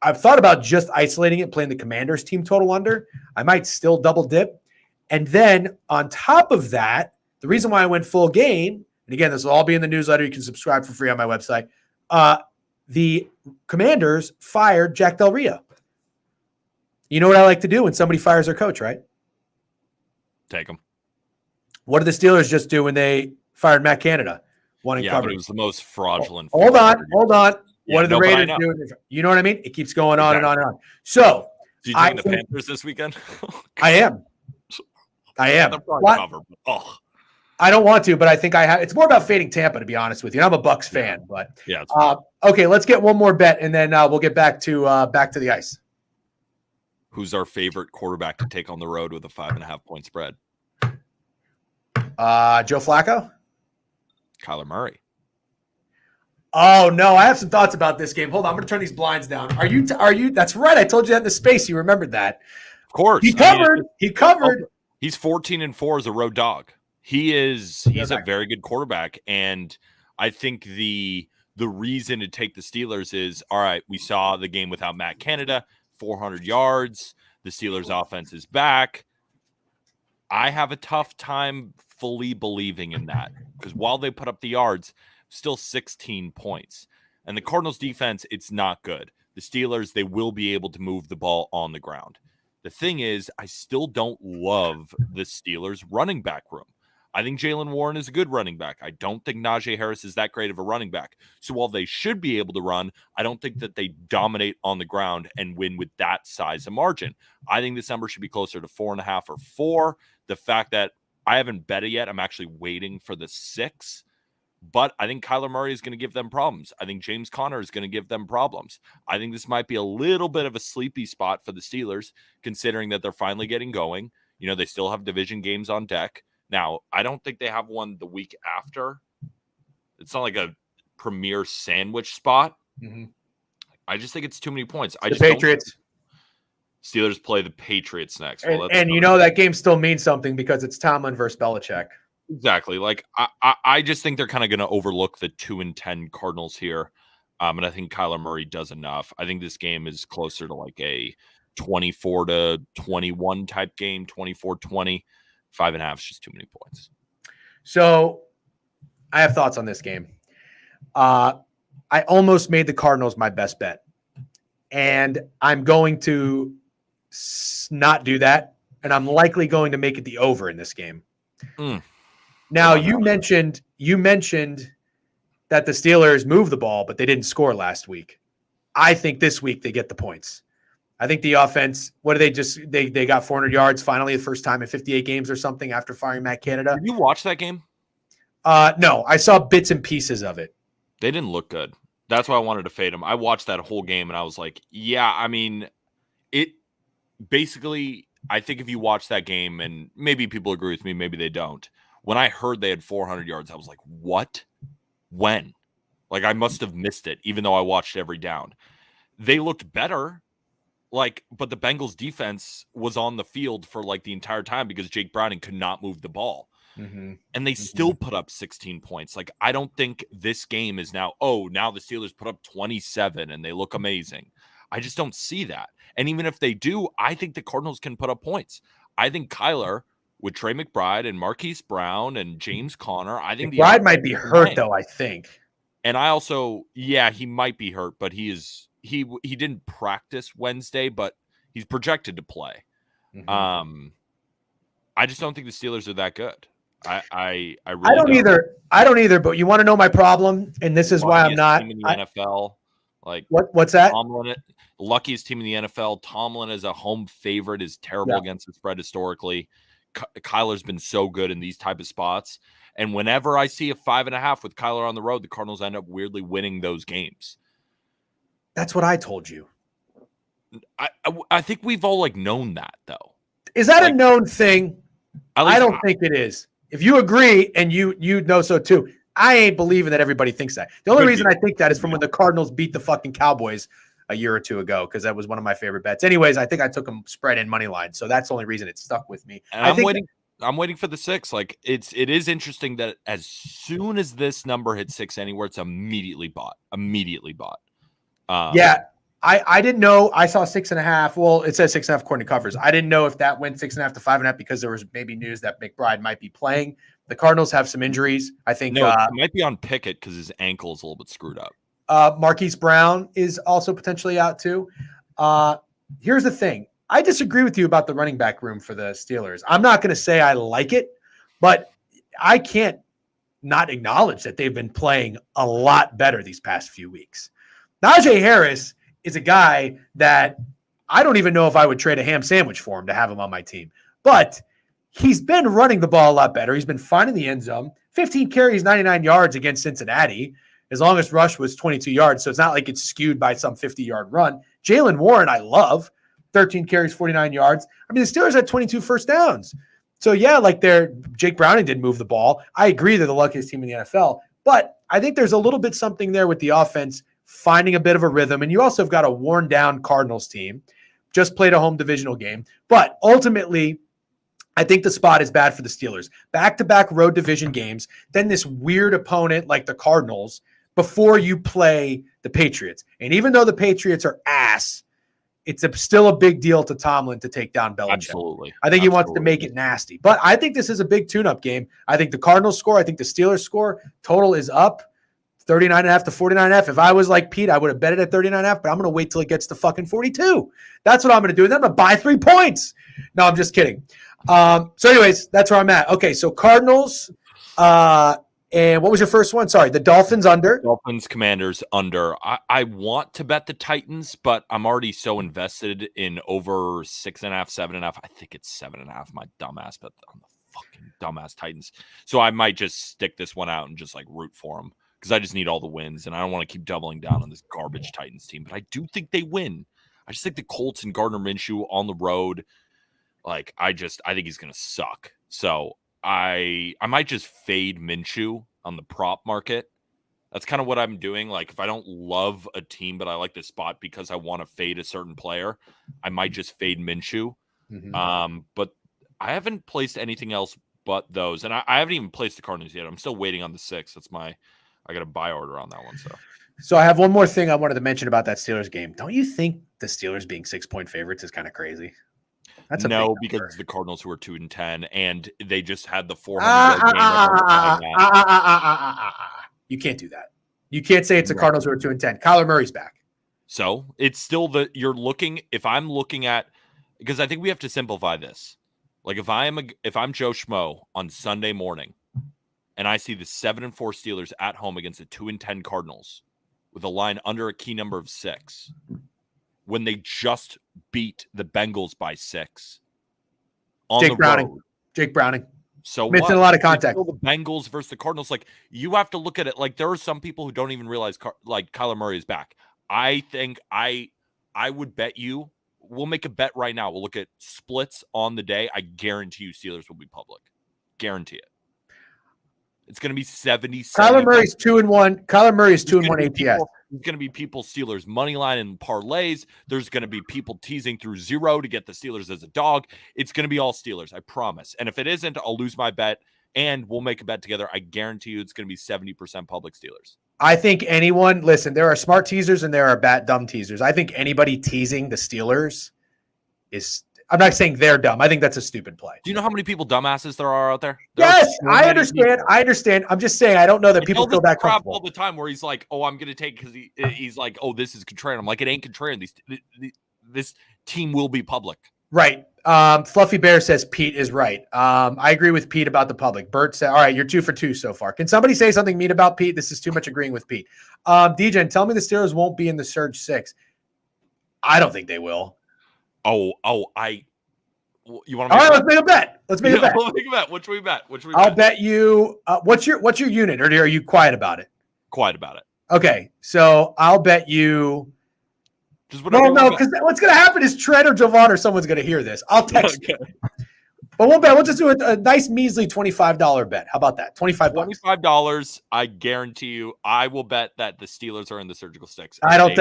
I've thought about just isolating it, playing the Commanders team total under. I might still double dip. And then on top of that, the reason why I went full game, and again, this will all be in the newsletter. You can subscribe for free on my website. The Commanders fired Jack Del Rio. You know what I like to do when somebody fires their coach, right? Take them. What did the Steelers just do when they fired Matt Canada? One in coverage. But it was the most fraudulent. Hold on. Yeah, what did the Raiders do? You know what I mean? It keeps going on and on and on. So, do you think the Panthers this weekend? I am. What? I don't want to, but I think I have. It's more about fading Tampa, to be honest with you. And I'm a Bucs fan, but yeah. Okay, let's get one more bet, and then we'll get back to the ice. Who's our favorite quarterback to take on the road with a 5.5 point spread? Joe Flacco? Kyler Murray. Oh no, I have some thoughts about this game. Hold on, I'm going to turn these blinds down. Are you? That's right. I told you that in the space. You remembered that. Of course. He covered. He covered. He's 14-4 as a road dog. He's a very good quarterback, and I think the reason to take the Steelers is, all right, we saw the game without Matt Canada, 400 yards. The Steelers offense is back. I have a tough time fully believing in that, because while they put up the yards, still 16 points. And the Cardinals defense, it's not good. The Steelers, they will be able to move the ball on the ground. The thing is, I still don't love the Steelers running back room. I think Jaylen Warren is a good running back. I don't think Najee Harris is that great of a running back. So while they should be able to run, I don't think that they dominate on the ground and win with that size of margin. I think this number should be closer to 4.5 or 4. The fact that I haven't bet it yet, I'm actually waiting for the 6. But I think Kyler Murray is going to give them problems. I think James Conner is going to give them problems. I think this might be a little bit of a sleepy spot for the Steelers, considering that they're finally getting going. You know, they still have division games on deck. Now, I don't think they have one the week after. It's not like a premier sandwich spot. Mm-hmm. I just think it's too many points. The Patriots. Steelers play the Patriots next. Well, and you know that game still means something because it's Tomlin versus Belichick. Exactly. Like I just think they're kind of going to overlook the 2-10 Cardinals here. And I think Kyler Murray does enough. I think this game is closer to like a 24-21 type game, 24-20. 5.5 is just too many points. So I have thoughts on this game. I almost made the Cardinals my best bet, and I'm going to not do that. And I'm likely going to make it the over in this game. Now, you mentioned that the Steelers moved the ball, but they didn't score last week. I think this week they get the points. I think the offense, they got 400 yards finally the first time in 58 games or something after firing Matt Canada. Did you watch that game? No, I saw bits and pieces of it. They didn't look good. That's why I wanted to fade them. I watched that whole game and I was like, yeah, I mean, it basically, I think if you watch that game, and maybe people agree with me, maybe they don't. When I heard they had 400 yards, I was like, what? When? Like, I must have missed it, even though I watched every down. They looked better, but the Bengals defense was on the field for the entire time because Jake Browning could not move the ball. Mm-hmm. And they still put up 16 points. I don't think this game is now the Steelers put up 27 and they look amazing. I just don't see that. And even if they do, I think the Cardinals can put up points. I think Kyler with Trey McBride and Marquise Brown and James Conner. I think McBride might be hurt though, I think. And I also, he might be hurt, but he didn't practice Wednesday, but he's projected to play. Mm-hmm. I just don't think the Steelers are that good. I really don't either. I don't either. But you want to know my problem, and this is why I'm not in the NFL. Like what's that? Luckiest team in the NFL. Tomlin as a home favorite is terrible against the spread historically. Kyler's been so good in these type of spots, and whenever I see a 5.5 with Kyler on the road, the Cardinals end up weirdly winning those games. That's what I told you. I think we've all known that though. Is that a known thing? I don't think it is. If you agree and you know so too, I ain't believing that everybody thinks that. The only reason I think that is from when the Cardinals beat the fucking Cowboys a year or two ago, because that was one of my favorite bets. Anyways, I think I took them spread and money line, so that's the only reason it stuck with me. And I'm waiting for the 6. It is interesting that as soon as this number hits 6 anywhere, it's immediately bought. I didn't know. I saw 6.5. Well, it says 6.5 according to covers. I didn't know if that went 6.5 to 5.5 because there was maybe news that McBride might be playing. The Cardinals have some injuries. I think it might be on Pickett because his ankle is a little bit screwed up. Marquise Brown is also potentially out too. Here's the thing. I disagree with you about the running back room for the Steelers. I'm not going to say I like it, but I can't not acknowledge that they've been playing a lot better these past few weeks. Najee Harris is a guy that I don't even know if I would trade a ham sandwich for him to have him on my team. But he's been running the ball a lot better. He's been finding the end zone. 15 carries, 99 yards against Cincinnati. His longest rush was 22 yards, so it's not like it's skewed by some 50-yard run. Jaylen Warren, I love. 13 carries, 49 yards. I mean, the Steelers had 22 first downs. So, Jake Browning did move the ball. I agree they're the luckiest team in the NFL. But I think there's a little bit something there with the offense finding a bit of a rhythm. And you also have got a worn-down Cardinals team. Just played a home divisional game. But ultimately, I think the spot is bad for the Steelers. Back-to-back road division games, then this weird opponent like the Cardinals before you play the Patriots. And even though the Patriots are ass, it's still a big deal to Tomlin to take down Belichick. Absolutely. I think he wants to make it nasty. But I think this is a big tune-up game. I think the Cardinals score. I think the Steelers score. Total is up 39.5 to 49.5. If I was like Pete, I would have bet it at 39.5, but I'm going to wait till it gets to fucking 42. That's what I'm going to do. And then I'm going to buy 3 points. No, I'm just kidding. So anyways, that's where I'm at. Okay, so Cardinals, and what was your first one? Sorry, the Dolphins under. Dolphins, Commanders under. I want to bet the Titans, but I'm already so invested in over 6.5, 7.5. I think it's 7.5. My dumbass, but on the fucking dumbass Titans. So I might just stick this one out and just root for them because I just need all the wins, and I don't want to keep doubling down on this garbage Titans team. But I do think they win. I just think the Colts and Gardner Minshew on the road. I think he's gonna suck. So I might just fade Minshew on the prop market. That's kind of what I'm doing. If I don't love a team, but I like the spot because I want to fade a certain player, I might just fade Minshew. Mm-hmm. But I haven't placed anything else but those. And I haven't even placed the Cardinals yet. I'm still waiting on the 6. I got a buy order on that one. So I have one more thing I wanted to mention about that Steelers game. Don't you think the Steelers being 6-point favorites is kind of crazy? That's because it's the Cardinals who are 2-10, and they just had the 400 game. You can't do that. You can't say it's the Cardinals who are 2-10. Kyler Murray's back. So it's still you're looking. If I'm looking at, because I think we have to simplify this. If I'm Joe Schmo on Sunday morning, and I see the 7-4 Steelers at home against the 2-10 Cardinals with a line under a key number of 6. When they just beat the Bengals by 6 on Jake the Browning. road. Jake Browning. So missing a lot of contact. The Bengals versus the Cardinals. You have to look at it. There are some people who don't even realize Kyler Murray is back. I think I would bet you. We'll make a bet right now. We'll look at splits on the day. I guarantee you Steelers will be public. Guarantee it. It's going to be 70. Kyler Murray's 2-1. Kyler Murray is 2-1 ATS. There's going to be people Steelers money line and parlays. There's going to be people teasing through 0 to get the Steelers as a dog. It's going to be all Steelers, I promise. And if it isn't, I'll lose my bet and we'll make a bet together. I guarantee you it's going to be 70% public Steelers. I think anyone, listen, there are smart teasers and there are dumb teasers. I think anybody teasing the Steelers is I'm not saying they're dumb. I think that's a stupid play. Do you know how many people dumbasses there are out there? There are Yes, so I many understand. people. I understand. I'm just saying I don't know that I people tell feel this that crap comfortable. all the time where he's like, "Oh, I'm going to take," because he's like, "Oh, this is contrarian." I'm like, "It ain't contrarian. This team will be public." Right. Fluffy Bear says Pete is right. I agree with Pete about the public. Bert said, all right, you're 2 for 2 so far. Can somebody say something mean about Pete? This is too much agreeing with Pete. DJ, tell me the Steelers won't be in the Surge 6. I don't think they will. You want to? All right, let's make a bet. Let's make a bet. Let's make a bet. Which we bet? I'll bet you. What's your unit, or are you quiet about it? Quiet about it. Okay, so I'll bet you. Just whatever. Well, no, because what's going to happen is Trent or Javon or someone's going to hear this. I'll text you. But we'll bet. We'll just do a nice measly $25 bet. How about that? $25. I guarantee you, I will bet that the Steelers are in the surgical sticks. I don't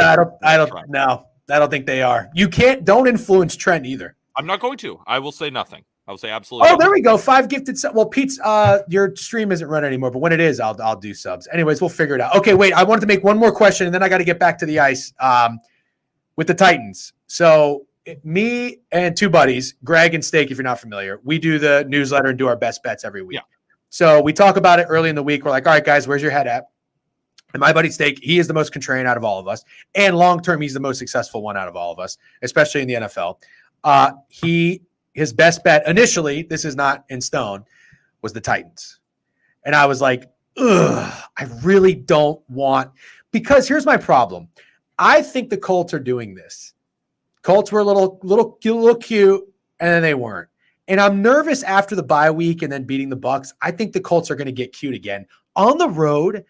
think they are. You don't influence Trent either. I'm not going to. I will say nothing. I will say absolutely. Oh, there we go. 5 gifted subs. Well, Pete's your stream isn't running anymore, but when it is, I'll do subs. Anyways, we'll figure it out. Okay, wait. I wanted to make one more question, and then I got to get back to the ice. With the Titans. So me and 2 buddies, Greg and Steak, if you're not familiar, we do the newsletter and do our best bets every week. Yeah. So we talk about it early in the week. We're like, all right, guys, where's your head at? And my buddy Steak, he is the most contrarian out of all of us. And long-term, he's the most successful one out of all of us, especially in the NFL. His best bet initially, this is not in stone, was the Titans. And I was like, ugh, I really don't want, because here's my problem. I think the Colts are doing this. Colts were a little cute, and then they weren't. And I'm nervous after the bye week and then beating the Bucs. I think the Colts are going to get cute again. On the road,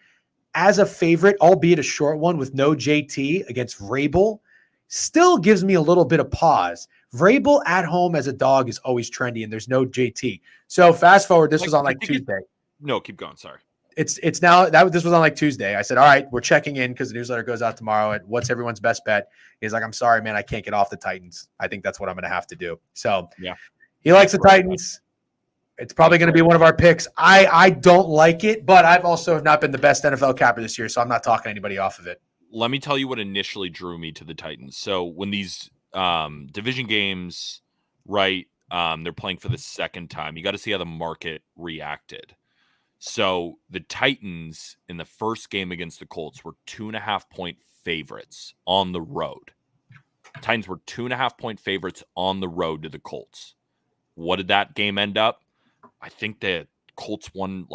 as a favorite, albeit a short one with no JT against Vrabel, still gives me a little bit of pause. Vrabel at home as a dog is always trendy, and there's no JT. So fast forward, this was on Tuesday. No, keep going. Sorry. It's now that this was on Tuesday. I said, all right, we're checking in because the newsletter goes out tomorrow at what's everyone's best bet. He's like, I'm sorry, man, I can't get off the Titans. I think that's what I'm going to have to do. So yeah, he likes the Titans. It's probably going to be one of our picks. I don't like it, but I've also not been the best NFL capper this year, so I'm not talking anybody off of it. Let me tell you what initially drew me to the Titans. So when these division games, right, they're playing for the second time, you got to see how the market reacted. So the Titans in the first game against the Colts were 2.5-point favorites on the road. Titans were 2.5-point favorites on the road to the Colts. What did that game end up? I think the Colts won,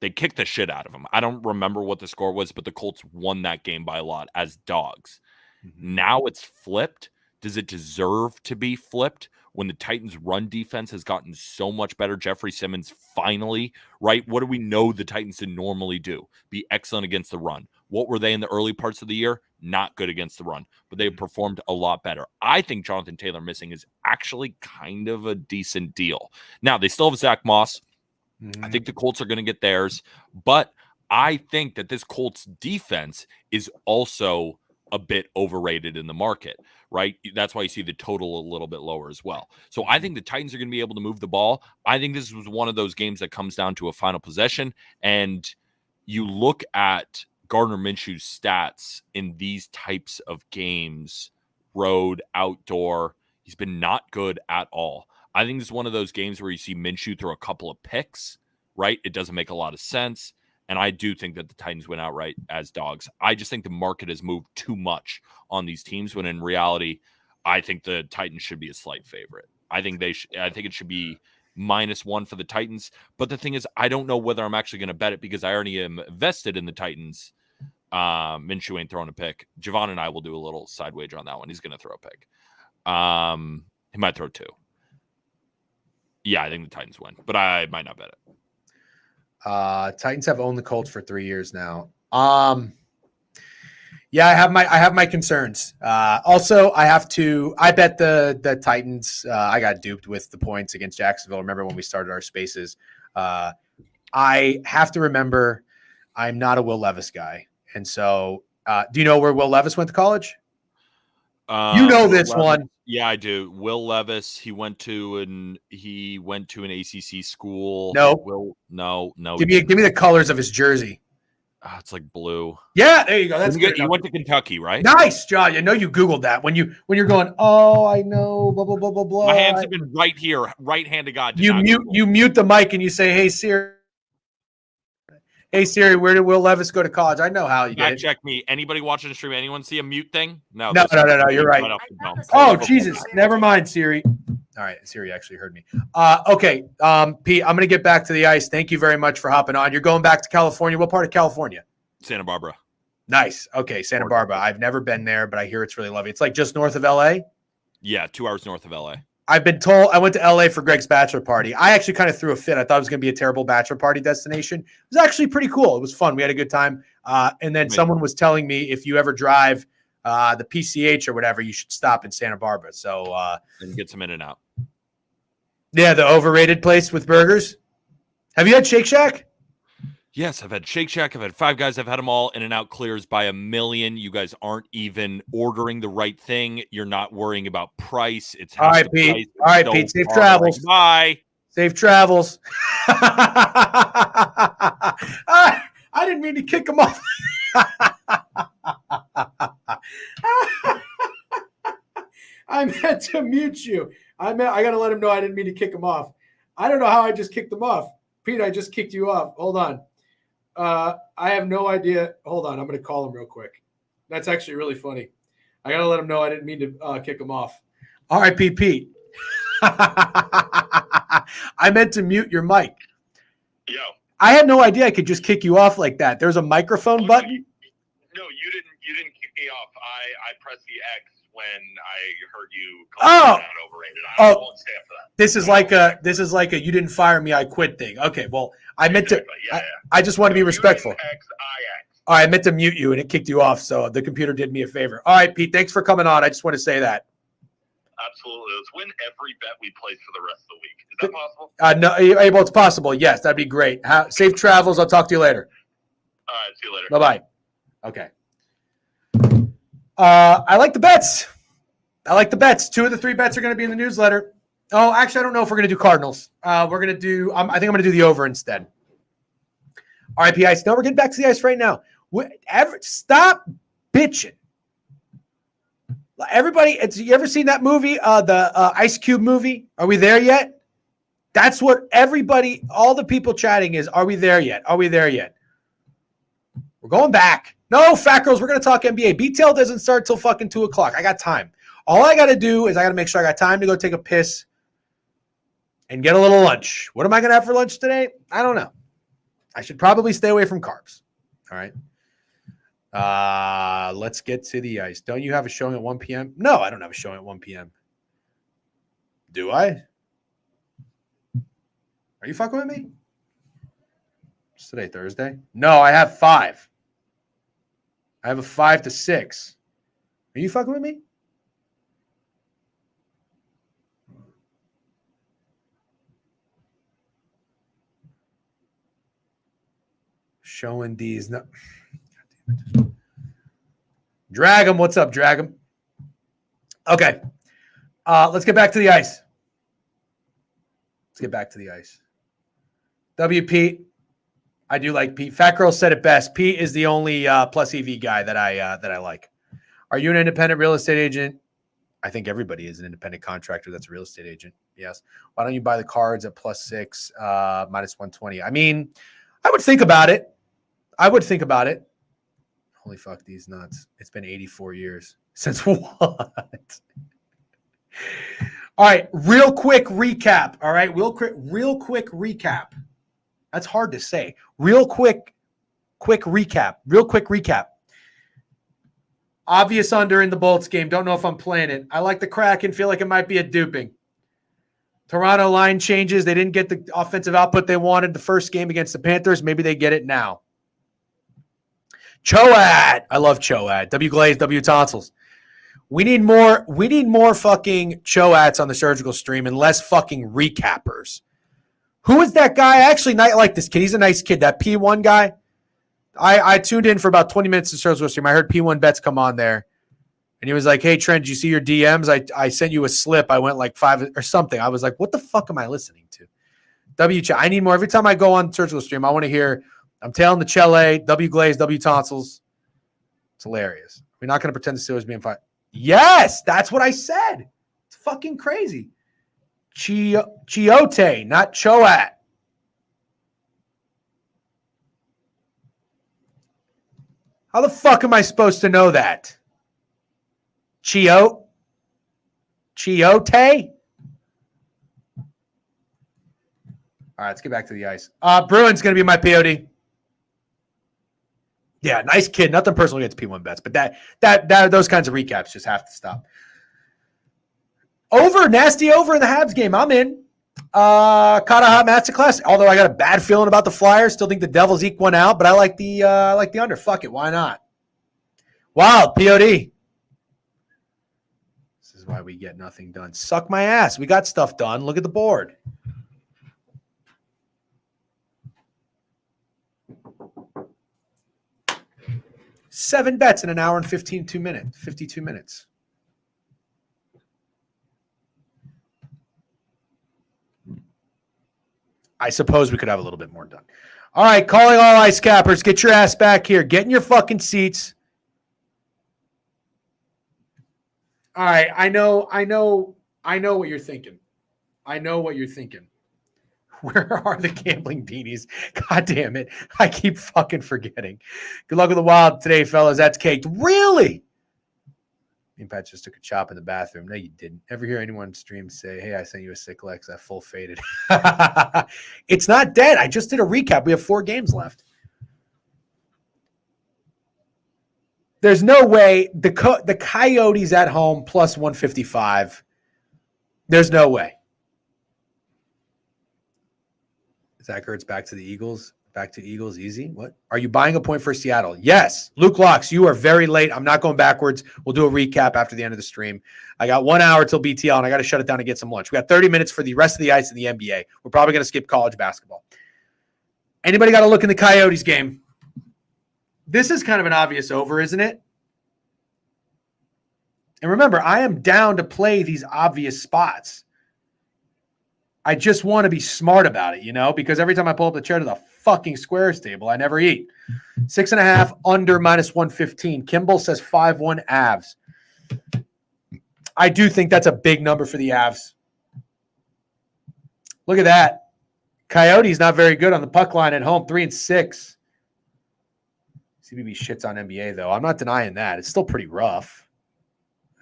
they kicked the shit out of them. I don't remember what the score was, but the Colts won that game by a lot as dogs. Mm-hmm. Now it's flipped. Does it deserve to be flipped when the Titans' run defense has gotten so much better? Jeffrey Simmons finally, right? What do we know the Titans to normally do? Be excellent against the run. What were they in the early parts of the year? Not good against the run, but they performed a lot better. I think Jonathan Taylor missing is actually kind of a decent deal. Now, they still have Zach Moss. Mm-hmm. I think the Colts are going to get theirs, but I think that this Colts defense is also a bit overrated in the market, right? That's why you see the total a little bit lower as well. So I think the Titans are going to be able to move the ball. I think this was one of those games that comes down to a final possession. And you look at Gardner Minshew's stats in these types of games, road, outdoor, he's been not good at all. I think this is one of those games where you see Minshew throw a couple of picks, right? It doesn't make a lot of sense. And I do think that the Titans went outright as dogs. I just think the market has moved too much on these teams when in reality, I think the Titans should be a slight favorite. I think it should be -1 for the Titans. But the thing is, I don't know whether I'm actually going to bet it because I already am vested in the Titans. Minshew ain't throwing a pick. Javon and I will do a little side wager on that one. He's going to throw a pick. He might throw 2. Yeah, I think the Titans win, but I might not bet it. Titans have owned the Colts for 3 years now. Yeah, I have my concerns. Also, I bet the Titans. I got duped with the points against Jacksonville. Remember when we started our spaces? I have to remember I'm not a Will Levis guy. And so do you know where Will Levis went to college? You know this one. Yeah, I do. Will Levis, he went to an ACC school. No. No. Give me the colors of his jersey. it's like blue. Yeah, there you go. That's good. You went to Kentucky, right? Nice, John. I know you Googled that when you're going, oh, I know, blah, blah, blah, blah, blah. My hands have been right here, right hand to God. You mute the mic and you say, hey, Siri, where did Will Levis go to college? I know how you did it. Check me. Anybody watching the stream, anyone see a mute thing? No. No, you're right. Oh, Jesus. Never mind, Siri. All right, Siri actually heard me. Okay, Pete, I'm going to get back to the ice. Thank you very much for hopping on. You're going back to California. What part of California? Santa Barbara. Nice. Okay, Santa Barbara. I've never been there, but I hear it's really lovely. It's like just north of L.A.? Yeah, 2 hours north of L.A. I've been told I went to L.A. for Greg's bachelor party. I actually kind of threw a fit. I thought it was going to be a terrible bachelor party destination. It was actually pretty cool. It was fun. We had a good time. And then someone was telling me if you ever drive the PCH or whatever, you should stop in Santa Barbara. So and get some In-N-Out. Yeah, the overrated place with burgers. Have you had Shake Shack? Yes, I've had Shake Shack. I've had Five Guys. I've had them all. In-N-Out clears by a million. You guys aren't even ordering the right thing. You're not worrying about price. It's all right, Pete. All right, Pete. Safe travels. Bye. Safe travels. I didn't mean to kick him off. I meant to mute you. I got to let him know I didn't mean to kick him off. I don't know how I just kicked him off. Pete, I just kicked you off. Hold on. I have no idea. Hold on. I'm going to call him real quick. That's actually really funny. I got to let him know I didn't mean to kick him off. R.I.P. Pete. I meant to mute your mic. Yo. I had no idea I could just kick you off like that. There's a microphone button. No, you didn't kick me off. I pressed the X when I heard you call it overrated. I won't stand for that. This is like a you didn't fire me, I quit thing. Okay, well, I meant to. Yeah. I just want to be respectful. All right, I meant to mute you and it kicked you off, so the computer did me a favor. All right, Pete, thanks for coming on. I just want to say that. Absolutely. Let's win every bet we place for the rest of the week. Is that possible? No, well, it's possible. Yes, that'd be great. Safe travels. I'll talk to you later. All right, see you later. Bye-bye. Okay. I like the bets. 2 of the 3 bets are going to be in the newsletter. Oh, actually, I don't know if we're going to do Cardinals. We're going to do I think I'm going to do the over instead. RIP Ice. No, we're getting back to the ice right now. Stop bitching. Everybody, you ever seen that movie, the Ice Cube movie? Are we there yet? That's what everybody, all the people chatting is, are we there yet? Are we there yet? We're going back. No, Fat Girls, we're going to talk NBA. B-Tail doesn't start till fucking 2 o'clock. I got time. All I got to do is I got to make sure I got time to go take a piss and get a little lunch. What am I going to have for lunch today? I don't know. I should probably stay away from carbs. All right. Let's get to the ice. Don't you have a showing at 1 p.m.? No, I don't have a showing at 1 p.m. Do I? Are you fucking with me? Is today Thursday? No, I have 5. I have a 5 to 6. Are you fucking with me? Showing these. No. Drag 'em. What's up, Drag 'em? Okay. Let's get back to the ice. W. Pete. I do like Pete. Fat Girl said it best. Pete is the only plus EV guy that I like. Are you an independent real estate agent? I think everybody is an independent contractor that's a real estate agent. Yes. Why don't you buy the cards at +6, -120? I mean, I would think about it. Holy fuck, these nuts. It's been 84 years. Since what? All right, real quick recap. All right, real quick recap. That's hard to say. Real quick recap. Obvious under in the Bolts game. Don't know if I'm playing it. I like the Kraken. Feel like it might be a duping. Toronto line changes. They didn't get the offensive output they wanted the first game against the Panthers. Maybe they get it now. Choad. I love Choad. W Glaze, W Tonsils. We need more fucking Choats on the surgical stream and less fucking recappers. Who is that guy? I actually not like this kid. He's a nice kid. That P1 guy. I tuned in for about 20 minutes to surgical stream. I heard P1 Bets come on there. And he was like, hey, Trent, did you see your DMs? I sent you a slip. I went like 5 or something. I was like, what the fuck am I listening to? I need more. Every time I go on surgical stream, I want to hear I'm tailing the Chele, W Glaze, W Tonsils. It's hilarious. We're not going to pretend the Steelers being fine. Yes, that's what I said. It's fucking crazy. Chiote, not Choat. How the fuck am I supposed to know that? Chiote? All right, let's get back to the ice. Bruin's going to be my POD. Yeah, nice kid. Nothing personal against P1 bets, but that those kinds of recaps just have to stop. Nasty over in the Habs game. I'm in. Caught a hot masterclass. Although I got a bad feeling about the Flyers, still think the Devils eke one out, but I like the under. Fuck it, why not? Wild POD. This is why we get nothing done. Suck my ass. We got stuff done. Look at the board. Seven bets in an hour and 52 minutes. I suppose we could have a little bit more done. All right, calling all ice cappers. Get your ass back here. Get in your fucking seats. All right, I know what you're thinking. Where are the gambling beanies? God damn it. I keep fucking forgetting. Good luck with the Wild today, fellas. That's caked. Really? Me and Pat just took a chop in the bathroom. No, you didn't. Ever hear anyone stream say, hey, I sent you a sick Lex. I full faded. It's not dead. I just did a recap. We have 4 games left. There's no way. The Coyotes at home plus 155. There's no way. Zach Ertz back to the Eagles. Back to Eagles easy. What? Are you buying a point for Seattle? Yes. Luke Locks, you are very late. I'm not going backwards. We'll do a recap after the end of the stream. I got 1 hour till BTL, and I got to shut it down and get some lunch. We got 30 minutes for the rest of the ice in the NBA. We're probably going to skip college basketball. Anybody got to look in the Coyotes game? This is kind of an obvious over, isn't it? And remember, I am down to play these obvious spots. I just want to be smart about it, because every time I pull up the chair to the fucking squares table, I never eat. 6.5 under minus 115. Kimball says 5-1 Avs. I do think that's a big number for the Avs. Look at that. Coyotes not very good on the puck line at home, 3-6. CBB shits on NBA though. I'm not denying that. It's still pretty rough.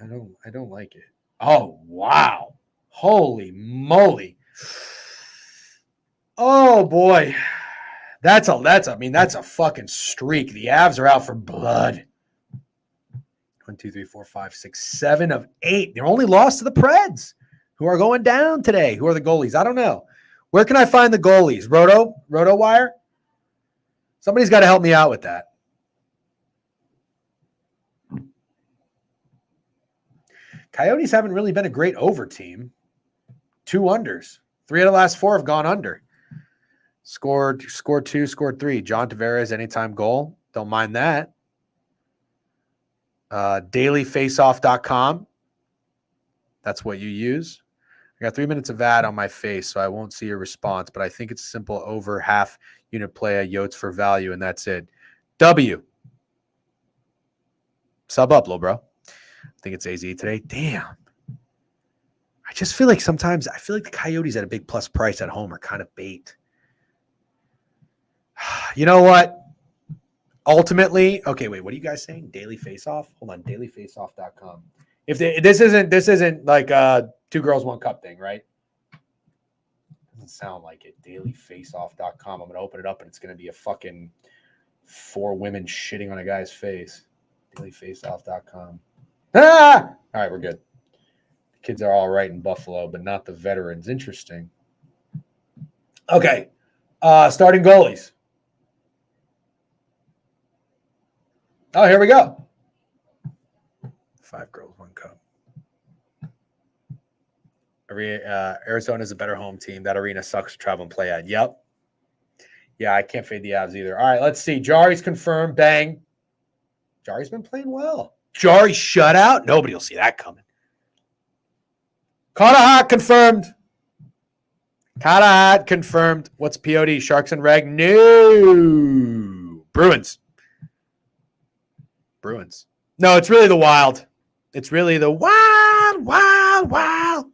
I don't like it. Oh wow. Holy moly. Oh boy. That's a fucking streak. The Avs are out for blood. 1, 2, 3, 4, 5, 6, 7 of 8. They're only lost to the Preds, who are going down today. Who are the goalies? I don't know. Where can I find the goalies? Roto Wire? Somebody's got to help me out with that. Coyotes haven't really been a great over team. 2 unders. 3 out of the last 4 have gone under. Scored 2, scored 3. John Tavares, anytime goal. Don't mind that. Dailyfaceoff.com. That's what you use. I got 3 minutes of ad on my face, so I won't see your response, but I think it's simple over half unit play at Yotes for value, and that's it. W. Sub up, little bro. I think it's AZ today. Damn. I just feel like sometimes the Coyotes at a big plus price at home are kind of bait. You know what? Ultimately, okay, wait, what are you guys saying? Daily Faceoff? Hold on, dailyfaceoff.com. This isn't like a 2 girls 1 cup thing, right? Doesn't sound like it. Dailyfaceoff.com. I'm going to open it up and it's going to be a fucking 4 women shitting on a guy's face. Dailyfaceoff.com. Ah! All right, we're good. The kids are all right in Buffalo, but not the veterans. Interesting. Okay. Starting goalies. Oh, here we go. 5 girls, 1 cup. Arizona is a better home team. That arena sucks to travel and play at. Yep. Yeah, I can't fade the Avs either. All right, let's see. Jari's confirmed. Bang. Jari's been playing well. Jari shutout. Nobody will see that coming. Connor Hart confirmed. Karat confirmed. What's POD? Sharks and Reg? No. Bruins. No, it's really the Wild. It's really the Wild. Wow.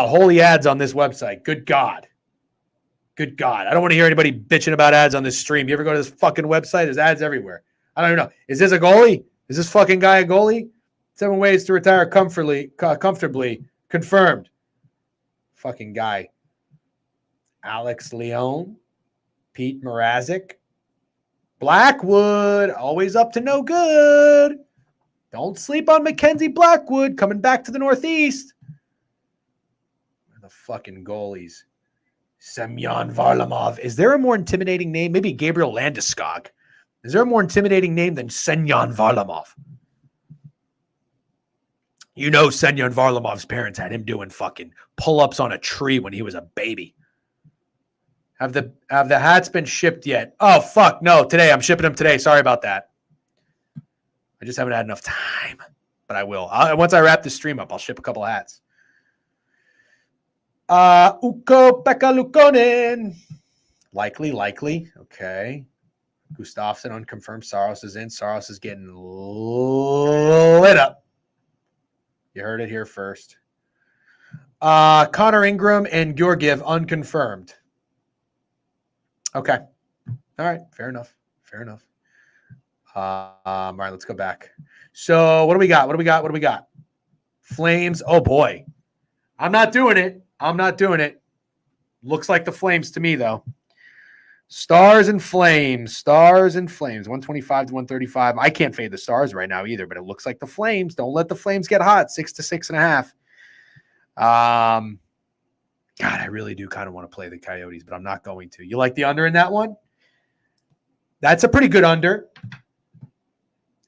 Holy ads on this website. Good God. I don't want to hear anybody bitching about ads on this stream. You ever go to this fucking website? There's ads everywhere. I don't even know. Is this a goalie? Is this fucking guy a goalie? 7 ways to retire comfortably. Confirmed. Fucking guy. Alex Leone. Pete Mrazek. Blackwood. Always up to no good. Don't sleep on Mackenzie Blackwood coming back to the Northeast. Where are the fucking goalies? Semyon Varlamov. Is there a more intimidating name? Maybe Gabriel Landeskog. Is there a more intimidating name than Semyon Varlamov? You know Semyon Varlamov's parents had him doing fucking pull-ups on a tree when he was a baby. Have the hats been shipped yet? Oh, fuck. No, today. I'm shipping them today. Sorry about that. I just haven't had enough time, but I will. Once I wrap this stream up, I'll ship a couple hats. Ukko-Pekka Luukkonen. Likely. Okay. Gustafsson unconfirmed. Saros is in. Saros is getting lit up. You heard it here first. Connor Ingram and Georgiev unconfirmed. Okay. All right. Fair enough. All right, let's go back. So what do we got? Flames. Oh, boy. I'm not doing it. Looks like the Flames to me, though. Stars and Flames. 125 to 135. I can't fade the Stars right now either, but it looks like the Flames. Don't let the Flames get hot. 6 to 6.5. God, I really do kind of want to play the Coyotes, but I'm not going to. You like the under in that one? That's a pretty good under.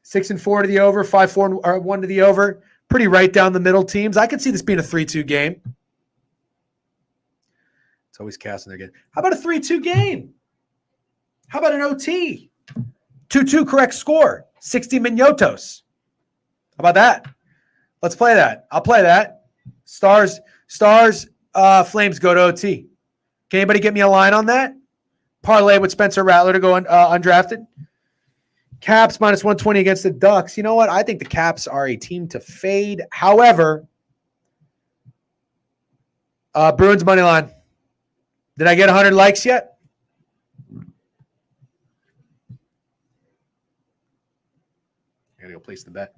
6-4 to the over, 5-4-1 to the over. Pretty right down the middle teams. I could see this being a 3-2 game. It's always casting their game. How about a 3-2 game? How about an OT? 2-2 correct score. 60 minutos. How about that? Let's play that. I'll play that. Stars, Flames go to OT. Can anybody get me a line on that? Parlay with Spencer Rattler to go undrafted. Caps minus 120 against the Ducks. You know what? I think the Caps are a team to fade. However, Bruins money line. Did I get 100 likes yet? I gotta go place the bet.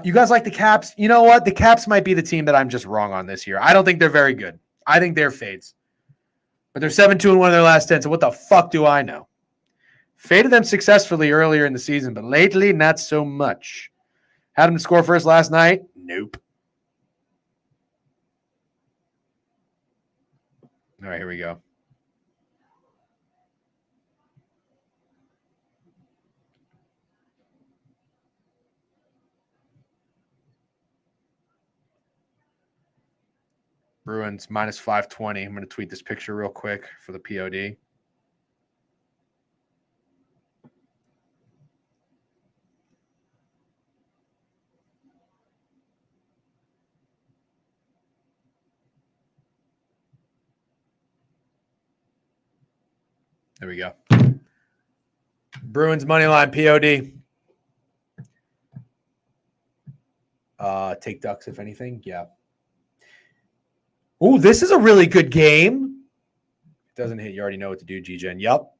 You guys like the Caps? You know what? The Caps might be the team that I'm just wrong on this year. I don't think they're very good. I think they're fades. But they're 7-2-1 in their last 10, so what the fuck do I know? Faded them successfully earlier in the season, but lately, not so much. Had them score first last night? Nope. All right, here we go. Bruins minus 520. I'm going to tweet this picture real quick for the POD. There we go. Bruins money line POD. Take Ducks if anything. Yeah. Oh, this is a really good game. It doesn't hit. You already know what to do, G-Gen. Yup.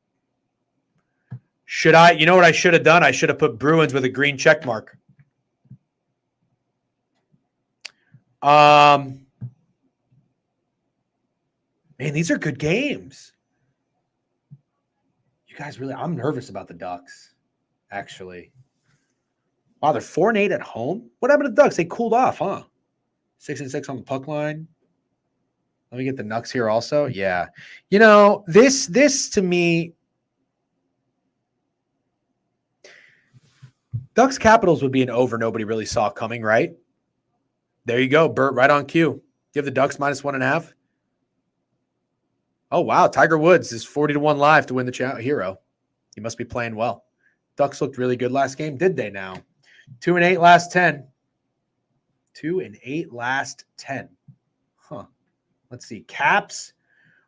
You know what I should have done? I should have put Bruins with a green check mark. Man, these are good games. You guys really, I'm nervous about the Ducks, actually. Wow, they're 4-8 at home. What happened to the Ducks? They cooled off, huh? 6-6 on the puck line. Let me get the Nucks here also. Yeah. You know, this to me, Ducks Capitals would be an over nobody really saw coming, right? There you go, Bert, right on cue. Do you have the Ducks minus 1.5? Oh, wow. Tiger Woods is 40-1 live to win the hero. He must be playing well. Ducks looked really good last game. Did they now? 2-8 last 10. 2-8 last 10. Let's see. Caps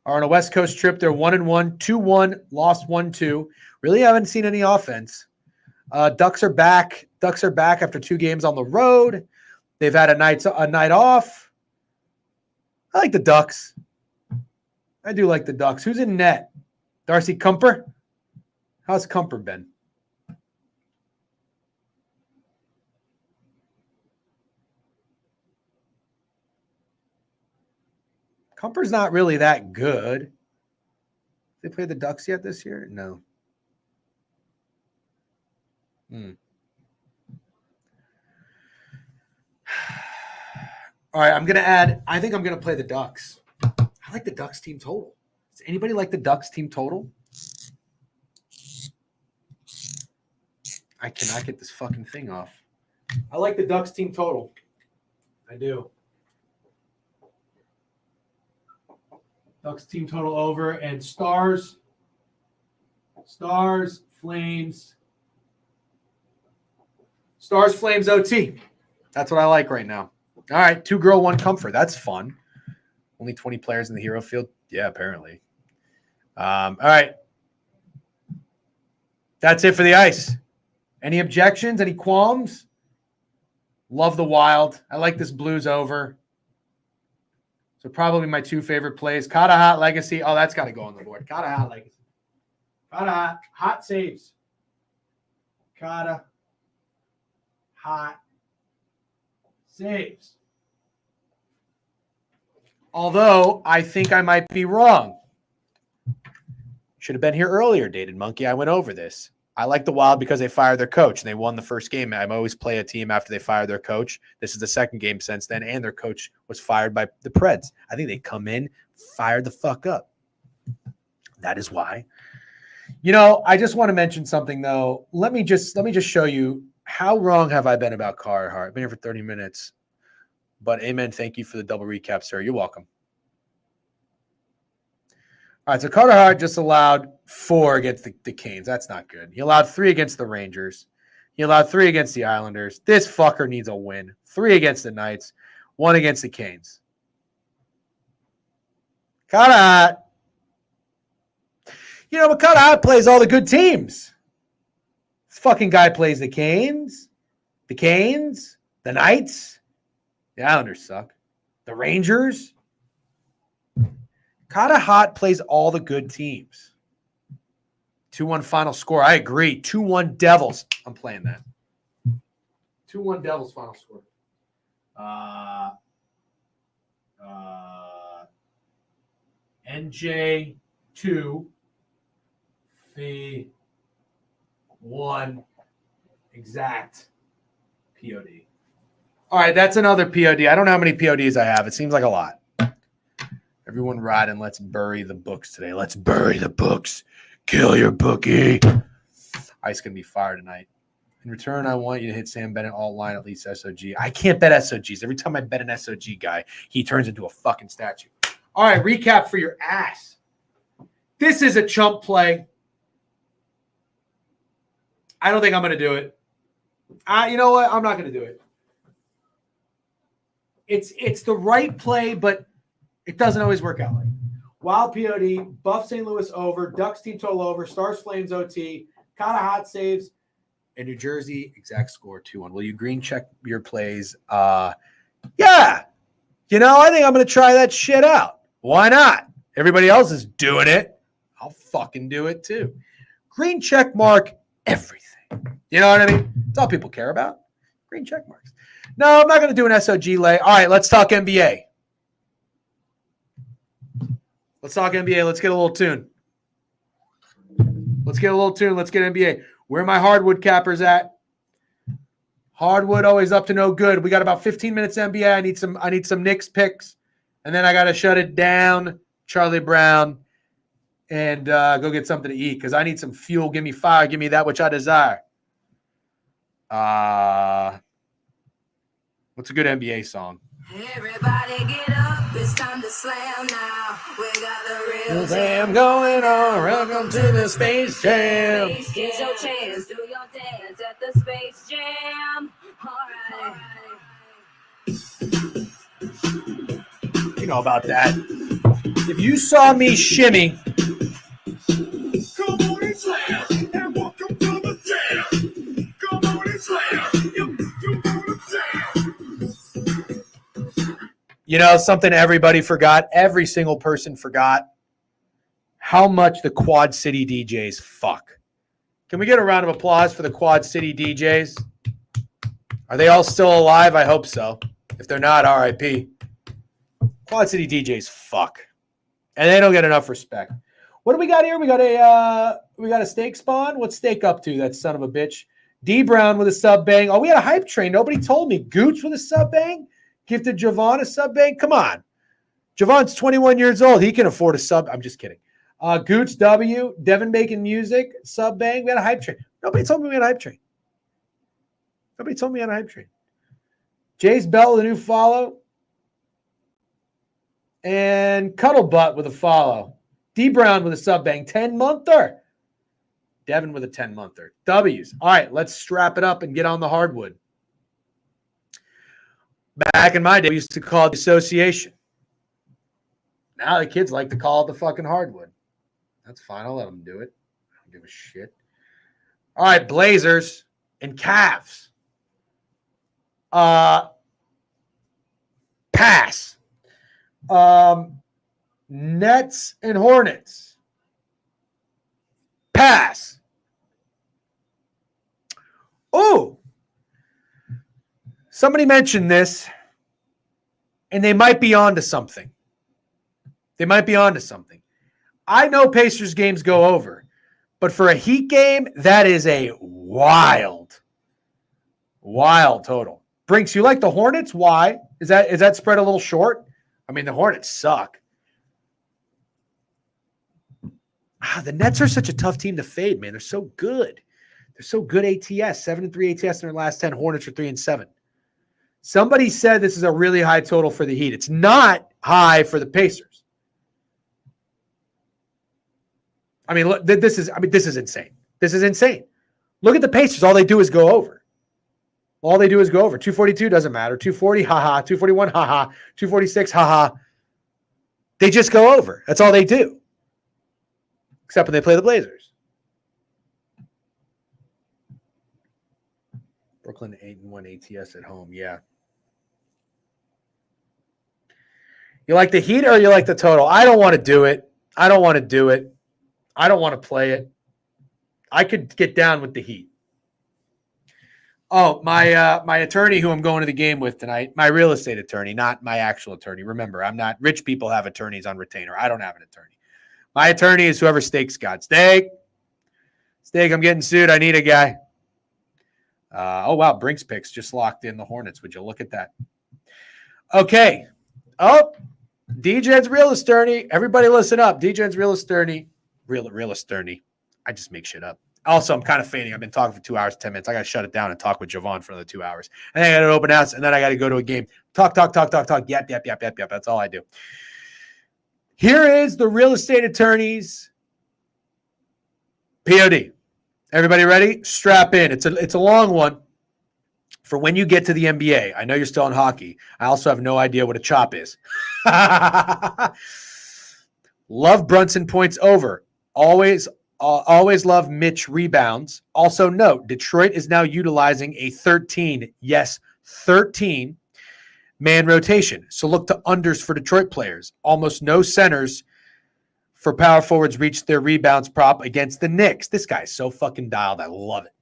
are on a West Coast trip. They're 1-1, 2-1, lost 1-2. Really haven't seen any offense. Ducks are back. Ducks are back after 2 games on the road. They've had a night off. I like the Ducks. I do like the Ducks. Who's in net? Darcy Kumper? How's Kumper been? Kumper's not really that good. They played the Ducks yet this year? No. All right, I'm going to add, I think I'm going to play the Ducks. I like the Ducks team total. Does anybody like the Ducks team total? I cannot get this fucking thing off. I like the Ducks team total. I do. Ducks team total over and Stars, Flames OT. That's what I like right now. All right, 2 girl, 1 comfort. That's fun. Only 20 players in the hero field. Yeah, apparently. All right. That's it for the ice. Any objections? Any qualms? Love the Wild. I like this Blues over. So probably my 2 favorite plays. Kata Hot Legacy. Oh, that's got to go on the board. Kata Hot Legacy. Kata Hot saves. Kata Hot saves. Although I think I might be wrong. Should have been here earlier, Dated Monkey. I went over this. I like the Wild because they fired their coach and they won the first game. I always play a team after they fire their coach. This is the second game since then, and their coach was fired by the Preds. I think they come in, fire the fuck up. That is why. You know, I just want to mention something though. Let me just show you how wrong have I been about Carter I've been here for 30 minutes. But amen. Thank you for the double recap, sir. You're welcome. All right, so Carter Hart just allowed 4 against the Canes. That's not good. He allowed 3 against the Rangers. He allowed 3 against the Islanders. This fucker needs a win. 3 against the Knights, 1 against the Canes. Carter Hart. You know, but Carter Hart plays all the good teams. This fucking guy plays the Canes, the Knights. The Islanders suck. The Rangers. Kata Hot plays all the good teams. 2-1 final score. I agree. 2-1 Devils. I'm playing that. 2-1 Devils final score. NJ 2 fee 1 exact POD. All right, that's another POD. I don't know how many PODs I have. It seems like a lot. Everyone ride and let's bury the books today. Let's bury the books. Kill your bookie. Ice going to be fired tonight. In return, I want you to hit Sam Bennett all line, at least SOG. I can't bet SOGs. Every time I bet an SOG guy, he turns into a fucking statue. All right, recap for your ass. This is a chump play. I don't think I'm going to do it. You know what? I'm not going to do it. It's the right play, but it doesn't always work out. Wild POD, Buff St. Louis over, Ducks team total over, Stars Flames OT, Kata Hot saves, and New Jersey exact score 2-1. Will you green check your plays? Yeah. You know, I think I'm going to try that shit out. Why not? Everybody else is doing it. I'll fucking do it too. Green check mark everything. You know what I mean? That's all people care about. Green check marks. No, I'm not going to do an SOG lay. All right, let's talk NBA. Let's talk NBA. Let's get a little tune. Let's get NBA. Where are my hardwood cappers at? Hardwood always up to no good. We got about 15 minutes NBA. I need some Knicks picks. And then I got to shut it down, Charlie Brown, and go get something to eat because I need some fuel. Give me fire. Give me that which I desire. What's a good NBA song? Everybody get up, it's time to slam now. We got the real jam going on. Welcome to the Space Jam. Here's your chance, do your dance at the Space Jam. All right. know about that. If you saw me shimmy, Come on and slam, and welcome to the jam. Come on and slam, you wanna jam. you know something everybody forgot, every single person forgot, how much the Quad City DJs fuck. Can we get a round of applause for the Quad City DJs? Are they all still alive? I hope so. If they're not, RIP. Quad City DJs fuck. And they don't get enough respect. What do we got here? We got a steak spawn. What's steak up to, that son of a bitch? D Brown with a sub bang. Oh, we had a hype train. Nobody told me. Gooch with a sub bang. Gifted Javon a sub bang. Come on. Javon's 21 years old. He can afford a sub. I'm just kidding. Gooch W. Devin Bacon Music. Sub bang. We had a hype train. Nobody told me we had a hype train. Nobody told me we had a hype train. Jace Bell with a new follow. And Cuddlebutt with a follow. D Brown with a sub bang. 10-monther. Devin with a 10-monther. W's. All right, let's strap it up and get on the hardwood. Back in my day, we used to call it the association. Now the kids like to call it the fucking hardwood. That's fine. I'll let them do it. I don't give a shit. All right, Blazers and Cavs. Pass. Nets and Hornets. Pass. Oh, somebody mentioned this, and they might be onto something. They might be onto something. I know Pacers games go over, but for a Heat game, that is a wild total. Brinks, you like the Hornets? Why? Is that spread a little short? I mean, the Hornets suck. The Nets are such a tough team to fade, man. They're so good. They're so good ATS. 7-3 ATS in their last 10. Hornets are 3-7. Somebody said this is a really high total for the Heat. It's not high for the Pacers. I mean, look, this is insane. This is insane. Look at the Pacers. All they do is go over. 242 doesn't matter. 240, haha. 241, haha. 246, haha. They just go over. That's all they do. Except when they play the Blazers. Brooklyn 8-1 ATS at home. Yeah. You like the Heat or you like the total? I don't want to do it. I don't want to play it. I could get down with the Heat. Oh, my attorney who I'm going to the game with tonight, my real estate attorney, not my actual attorney. Remember, I'm not – rich people have attorneys on retainer. I don't have an attorney. My attorney is whoever Steak's got. Steak, I'm getting sued. I need a guy. Oh, wow, Brinks picks just locked in the Hornets. Would you look at that? Okay. Oh, DJ's real attorney. Everybody listen up. DJ's real attorney. Real attorney. I just make shit up. Also, I'm kind of fading. I've been talking for 2 hours, 10 minutes. I got to shut it down and talk with Javon for another 2 hours. And then I got an open house, and then I got to go to a game. Talk. Yap. That's all I do. Here is the real estate attorney's POD. Everybody ready? Strap in. It's a long one for when you get to the NBA. I know you're still in hockey. I also have no idea what a chop is. Love Brunson points over. Always love Mitch rebounds. Also note, Detroit is now utilizing a 13 man rotation. So look to unders for Detroit players. Almost no centers for power forwards reach their rebounds prop against the Knicks. This guy's so fucking dialed. I love it.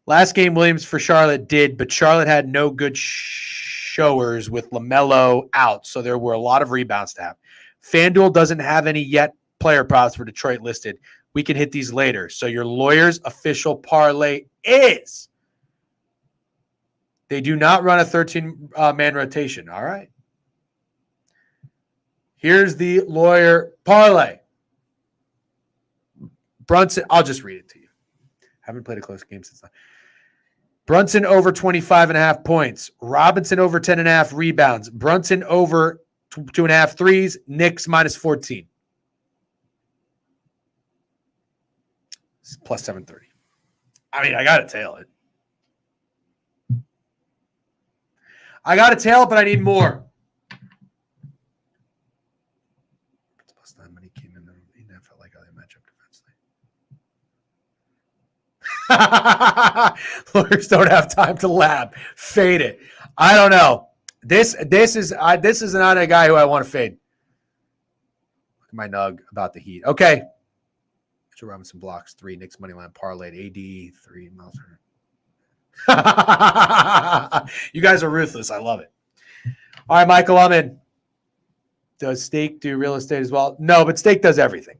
Last game, Williams for Charlotte did, but Charlotte had no good showers with LaMelo out, so there were a lot of rebounds to have. FanDuel doesn't have any yet player props for Detroit listed. We can hit these later. So your lawyer's official parlay is they do not run a 13-man rotation. All right. Here's the lawyer parlay. Brunson, I'll just read it to you. Haven't played a close game since then. Brunson over 25.5 points. Robinson over 10.5 rebounds. Brunson over 2.5 threes. Knicks minus 14. Plus 730. I mean, I got to tail it. But I need more. Lawyers don't have time to lab. Fade it. I don't know. This is not a guy who I want to fade. Look at my nug about the Heat. Okay. Mitchell Robinson blocks 3. Knicks money line parlayed. AD 3 miles. You guys are ruthless. I love it. All right, Michael, I'm in. Does Steak do real estate as well? No, but Steak does everything.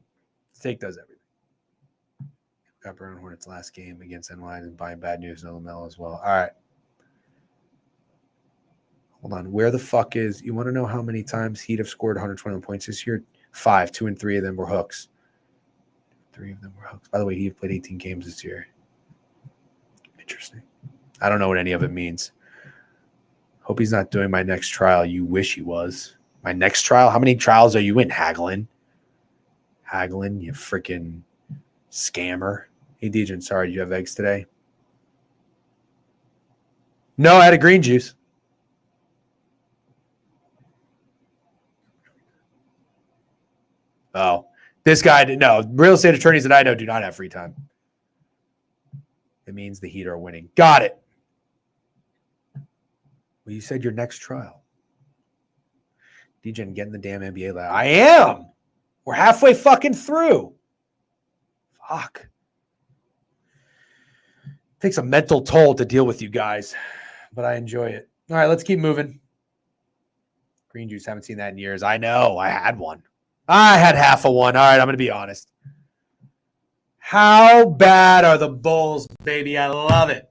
Steak does everything. Got Brown Hornets last game against NY and buying bad news in LML as well. All right. Hold on. Where the fuck is – you want to know how many times Heat have scored 121 points this year? 5. 2 and 3 of them were hooks. 3 of them were hooks. By the way, Heat played 18 games this year. Interesting. I don't know what any of it means. Hope he's not doing my next trial. You wish he was. My next trial? How many trials are you in, Hagelin? Hagelin, you freaking scammer. Hey, Dejan, sorry, do you have eggs today? No, I had a green juice. Oh, this guy, no. Real estate attorneys that I know do not have free time. It means the Heat are winning. Got it. Well, you said your next trial. DJ, get in the damn NBA lab. I am. We're halfway fucking through. Fuck. Takes a mental toll to deal with you guys, but I enjoy it. All right, let's keep moving. Green juice, haven't seen that in years. I know. I had one. I had half a one. All right, I'm going to be honest. How bad are the Bulls, baby? I love it.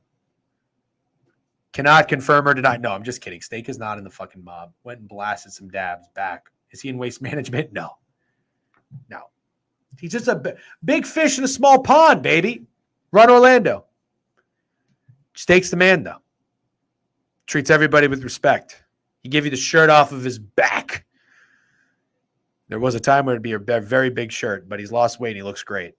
Cannot confirm or deny. No, I'm just kidding. Steak is not in the fucking mob. Went and blasted some dabs back. Is he in waste management? No. No. He's just a big fish in a small pond, baby. Run Orlando. Steak's the man, though. Treats everybody with respect. He gave you the shirt off of his back. There was a time where it'd be a very big shirt, but he's lost weight and he looks great.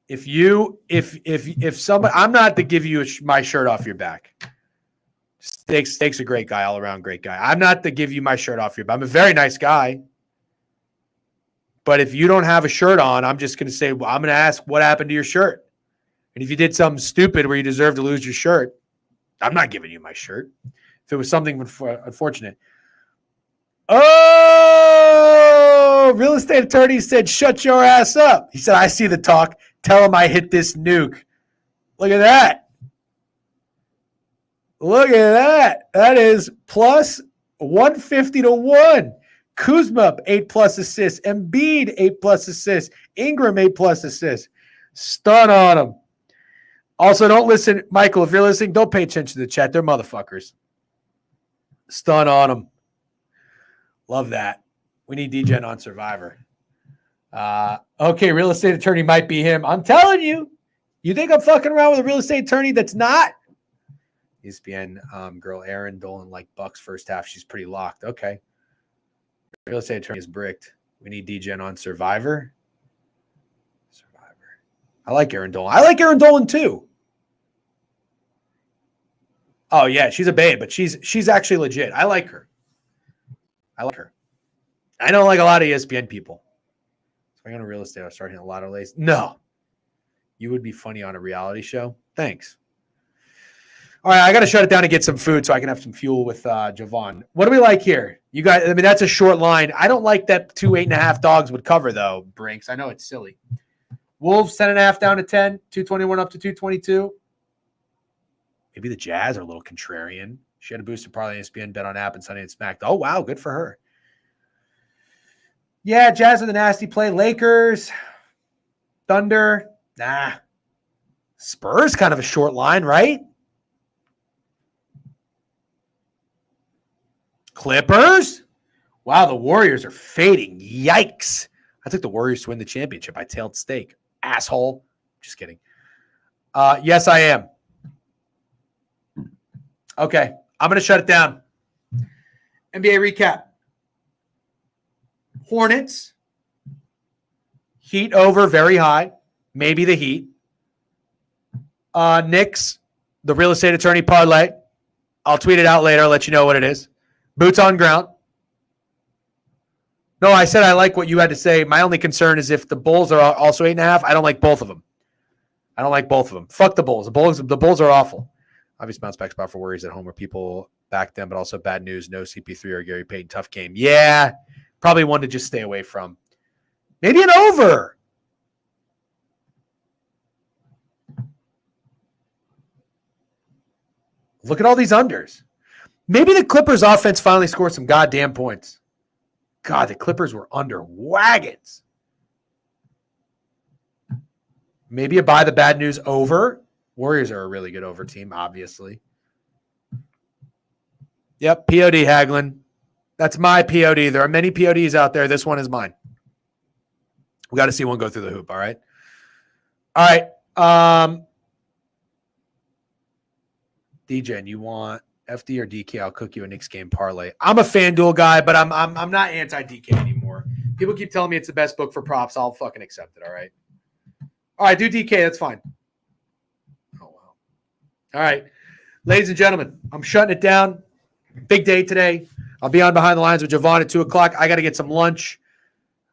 If somebody, I'm not to give you my shirt off your back. Steak's a great guy, all around great guy. I'm not to give you my shirt off your back. I'm a very nice guy. But if you don't have a shirt on, I'm just going to say, well, I'm going to ask what happened to your shirt. And if you did something stupid where you deserve to lose your shirt, I'm not giving you my shirt. If it was something unfortunate. Oh, real estate attorney said, shut your ass up. He said, I see the talk. Tell him I hit this nuke. Look at that. Look at that. That is plus 150 to 1. Kuzma, 8+ assists. Embiid, 8+ assists. Ingram, 8+ assists. Stun on him. Also, don't listen. Michael, if you're listening, don't pay attention to the chat. They're motherfuckers. Stun on them. Love that. We need DGen on Survivor. Okay, real estate attorney might be him. I'm telling you. You think I'm fucking around with a real estate attorney that's not? ESPN girl Aaron Dolan like Bucks first half. She's pretty locked. Okay. Real estate attorney is bricked. We need DGen on Survivor. I like Aaron Dolan. I like Aaron Dolan too. Oh yeah, she's a babe, but she's actually legit. I like her. I like her. I don't like a lot of ESPN people. So I'm going to real estate. I was starting a lot of lays. No. You would be funny on a reality show. Thanks. All right, I got to shut it down and get some food so I can have some fuel with Javon. What do we like here? You guys, I mean, that's a short line. I don't like that 2 8.5 dogs would cover, though, Brinks. I know it's silly. Wolves, 10.5 down to 10. 221 up to 222. Maybe the Jazz are a little contrarian. She had a boosted parlay ESPN bet on app and Sunday and smacked. Oh, wow, good for her. Yeah, Jazz are the nasty play. Lakers, Thunder, nah. Spurs kind of a short line, right? Clippers? Wow, the Warriors are fading. Yikes. I took the Warriors to win the championship. I tailed Steak. Asshole. Just kidding. Yes, I am. Okay, I'm going to shut it down. NBA recap. Hornets. Heat over, very high. Maybe the Heat. Knicks, the real estate attorney parlay. I'll tweet it out later. I'll let you know what it is. Boots on ground. No, I said I like what you had to say. My only concern is if the Bulls are also 8.5, I don't like both of them. Fuck the Bulls. The Bulls are awful. Obviously, bounce back spot for Warriors at home where people back them, but also bad news. No CP3 or Gary Payton. Tough game. Yeah, probably one to just stay away from. Maybe an over. Look at all these unders. Maybe the Clippers offense finally scored some goddamn points. God, the Clippers were under wagons. Maybe a buy the bad news over. Warriors are a really good over team, obviously. Yep, POD Haglin. That's my POD. There are many PODs out there. This one is mine. We got to see one go through the hoop, all right? All right. DJ, you want FD or DK? I'll cook you a Knicks game parlay. I'm a FanDuel guy, but I'm not anti-DK anymore. People keep telling me it's the best book for props. I'll fucking accept it, all right? All right, do DK. That's fine. Oh, wow. All right. Ladies and gentlemen, I'm shutting it down. Big day today. I'll be on Behind the Lines with Javon at 2 o'clock. I got to get some lunch.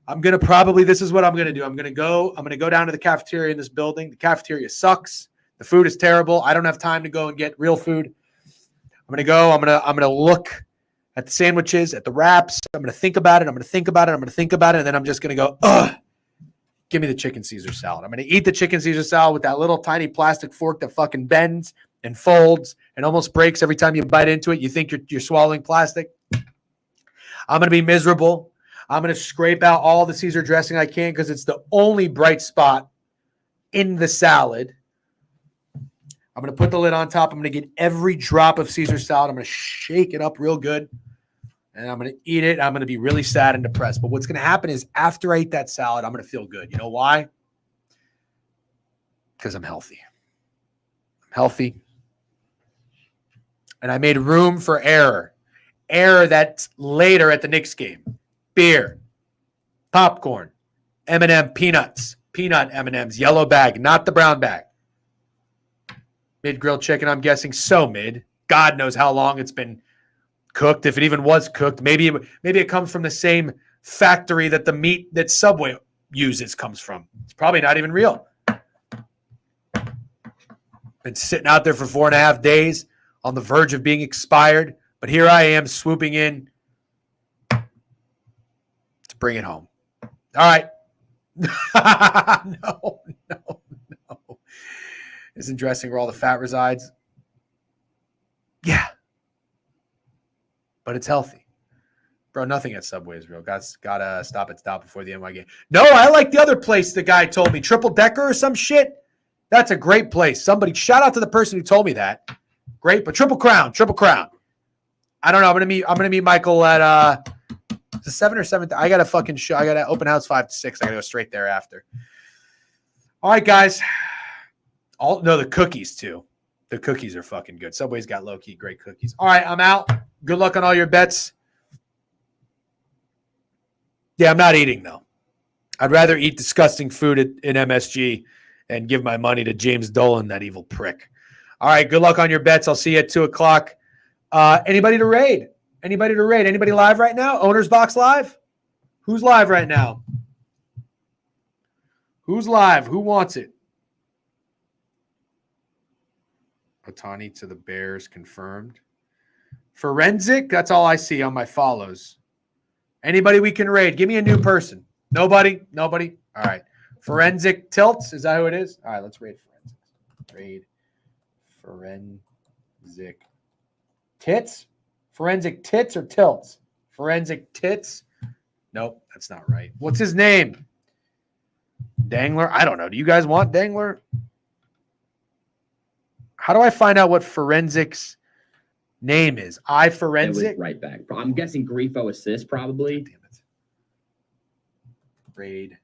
I'm going to probably – this is what I'm going to do. I'm going to go down to the cafeteria in this building. The cafeteria sucks. The food is terrible. I don't have time to go and get real food. I'm going to go. I'm going to look at the sandwiches, at the wraps. I'm going to think about it. I'm going to think about it. And then I'm just going to go, ugh. Give me the chicken Caesar salad. I'm going to eat the chicken Caesar salad with that little tiny plastic fork that fucking bends and folds and almost breaks every time you bite into it. You think you're swallowing plastic. I'm going to be miserable. I'm going to scrape out all the Caesar dressing I can because it's the only bright spot in the salad. I'm going to put the lid on top. I'm going to get every drop of Caesar salad. I'm going to shake it up real good. And I'm going to eat it. I'm going to be really sad and depressed. But what's going to happen is after I eat that salad, I'm going to feel good. You know why? Because I'm healthy. I'm healthy. And I made room for error. Error that's later at the Knicks game. Beer. Popcorn. M&M peanuts. Peanut M&Ms. Yellow bag, not the brown bag. Mid-grilled chicken, I'm guessing so mid. God knows how long it's been cooked, if it even was cooked. Maybe it comes from the same factory that the meat that Subway uses comes from. It's probably not even real. Been sitting out there for 4.5 days on the verge of being expired, but here I am swooping in to bring it home. All right. No. Isn't dressing where all the fat resides? Yeah. But it's healthy. Bro, nothing at Subway is real. Gotta stop before the NY game. No, I like the other place the guy told me. Triple Decker or some shit. That's a great place. Somebody, shout out to the person who told me that. Great, but Triple Crown. I don't know. I'm gonna meet Michael at the 7 or 7. I got a fucking show. I got an open house 5 to 6. I gotta go straight there after. All right, guys. The cookies too. The cookies are fucking good. Subway's got low-key great cookies. All right, I'm out. Good luck on all your bets. Yeah, I'm not eating, though. I'd rather eat disgusting food in MSG and give my money to James Dolan, that evil prick. All right, good luck on your bets. I'll see you at 2 o'clock. Anybody to raid? Anybody live right now? Owner's Box live? Who's live right now? Who's live? Who wants it? Otani to the Bears confirmed. Forensic, that's all I see on my follows. Anybody we can raid? Give me a new person. Nobody? All right. Forensic Tilts, is that who it is? All right, let's raid Forensics. Raid Forensic Tits? Forensic Tits or Tilts? Forensic Tits? Nope, that's not right. What's his name? Dangler? I don't know. Do you guys want Dangler? How do I find out what Forensic's name is? iForensic? Right back. I'm guessing Grifo assist probably. Damn it. Raid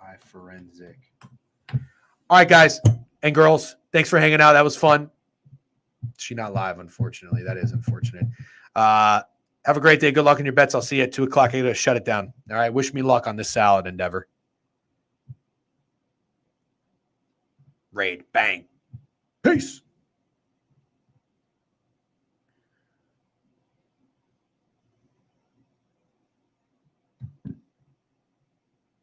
iForensic. All right, guys and girls, thanks for hanging out. That was fun. She's not live, unfortunately. That is unfortunate. Have a great day. Good luck in your bets. I'll see you at 2 o'clock. I got to shut it down. All right. Wish me luck on this salad endeavor. Raid. Bang. Peace.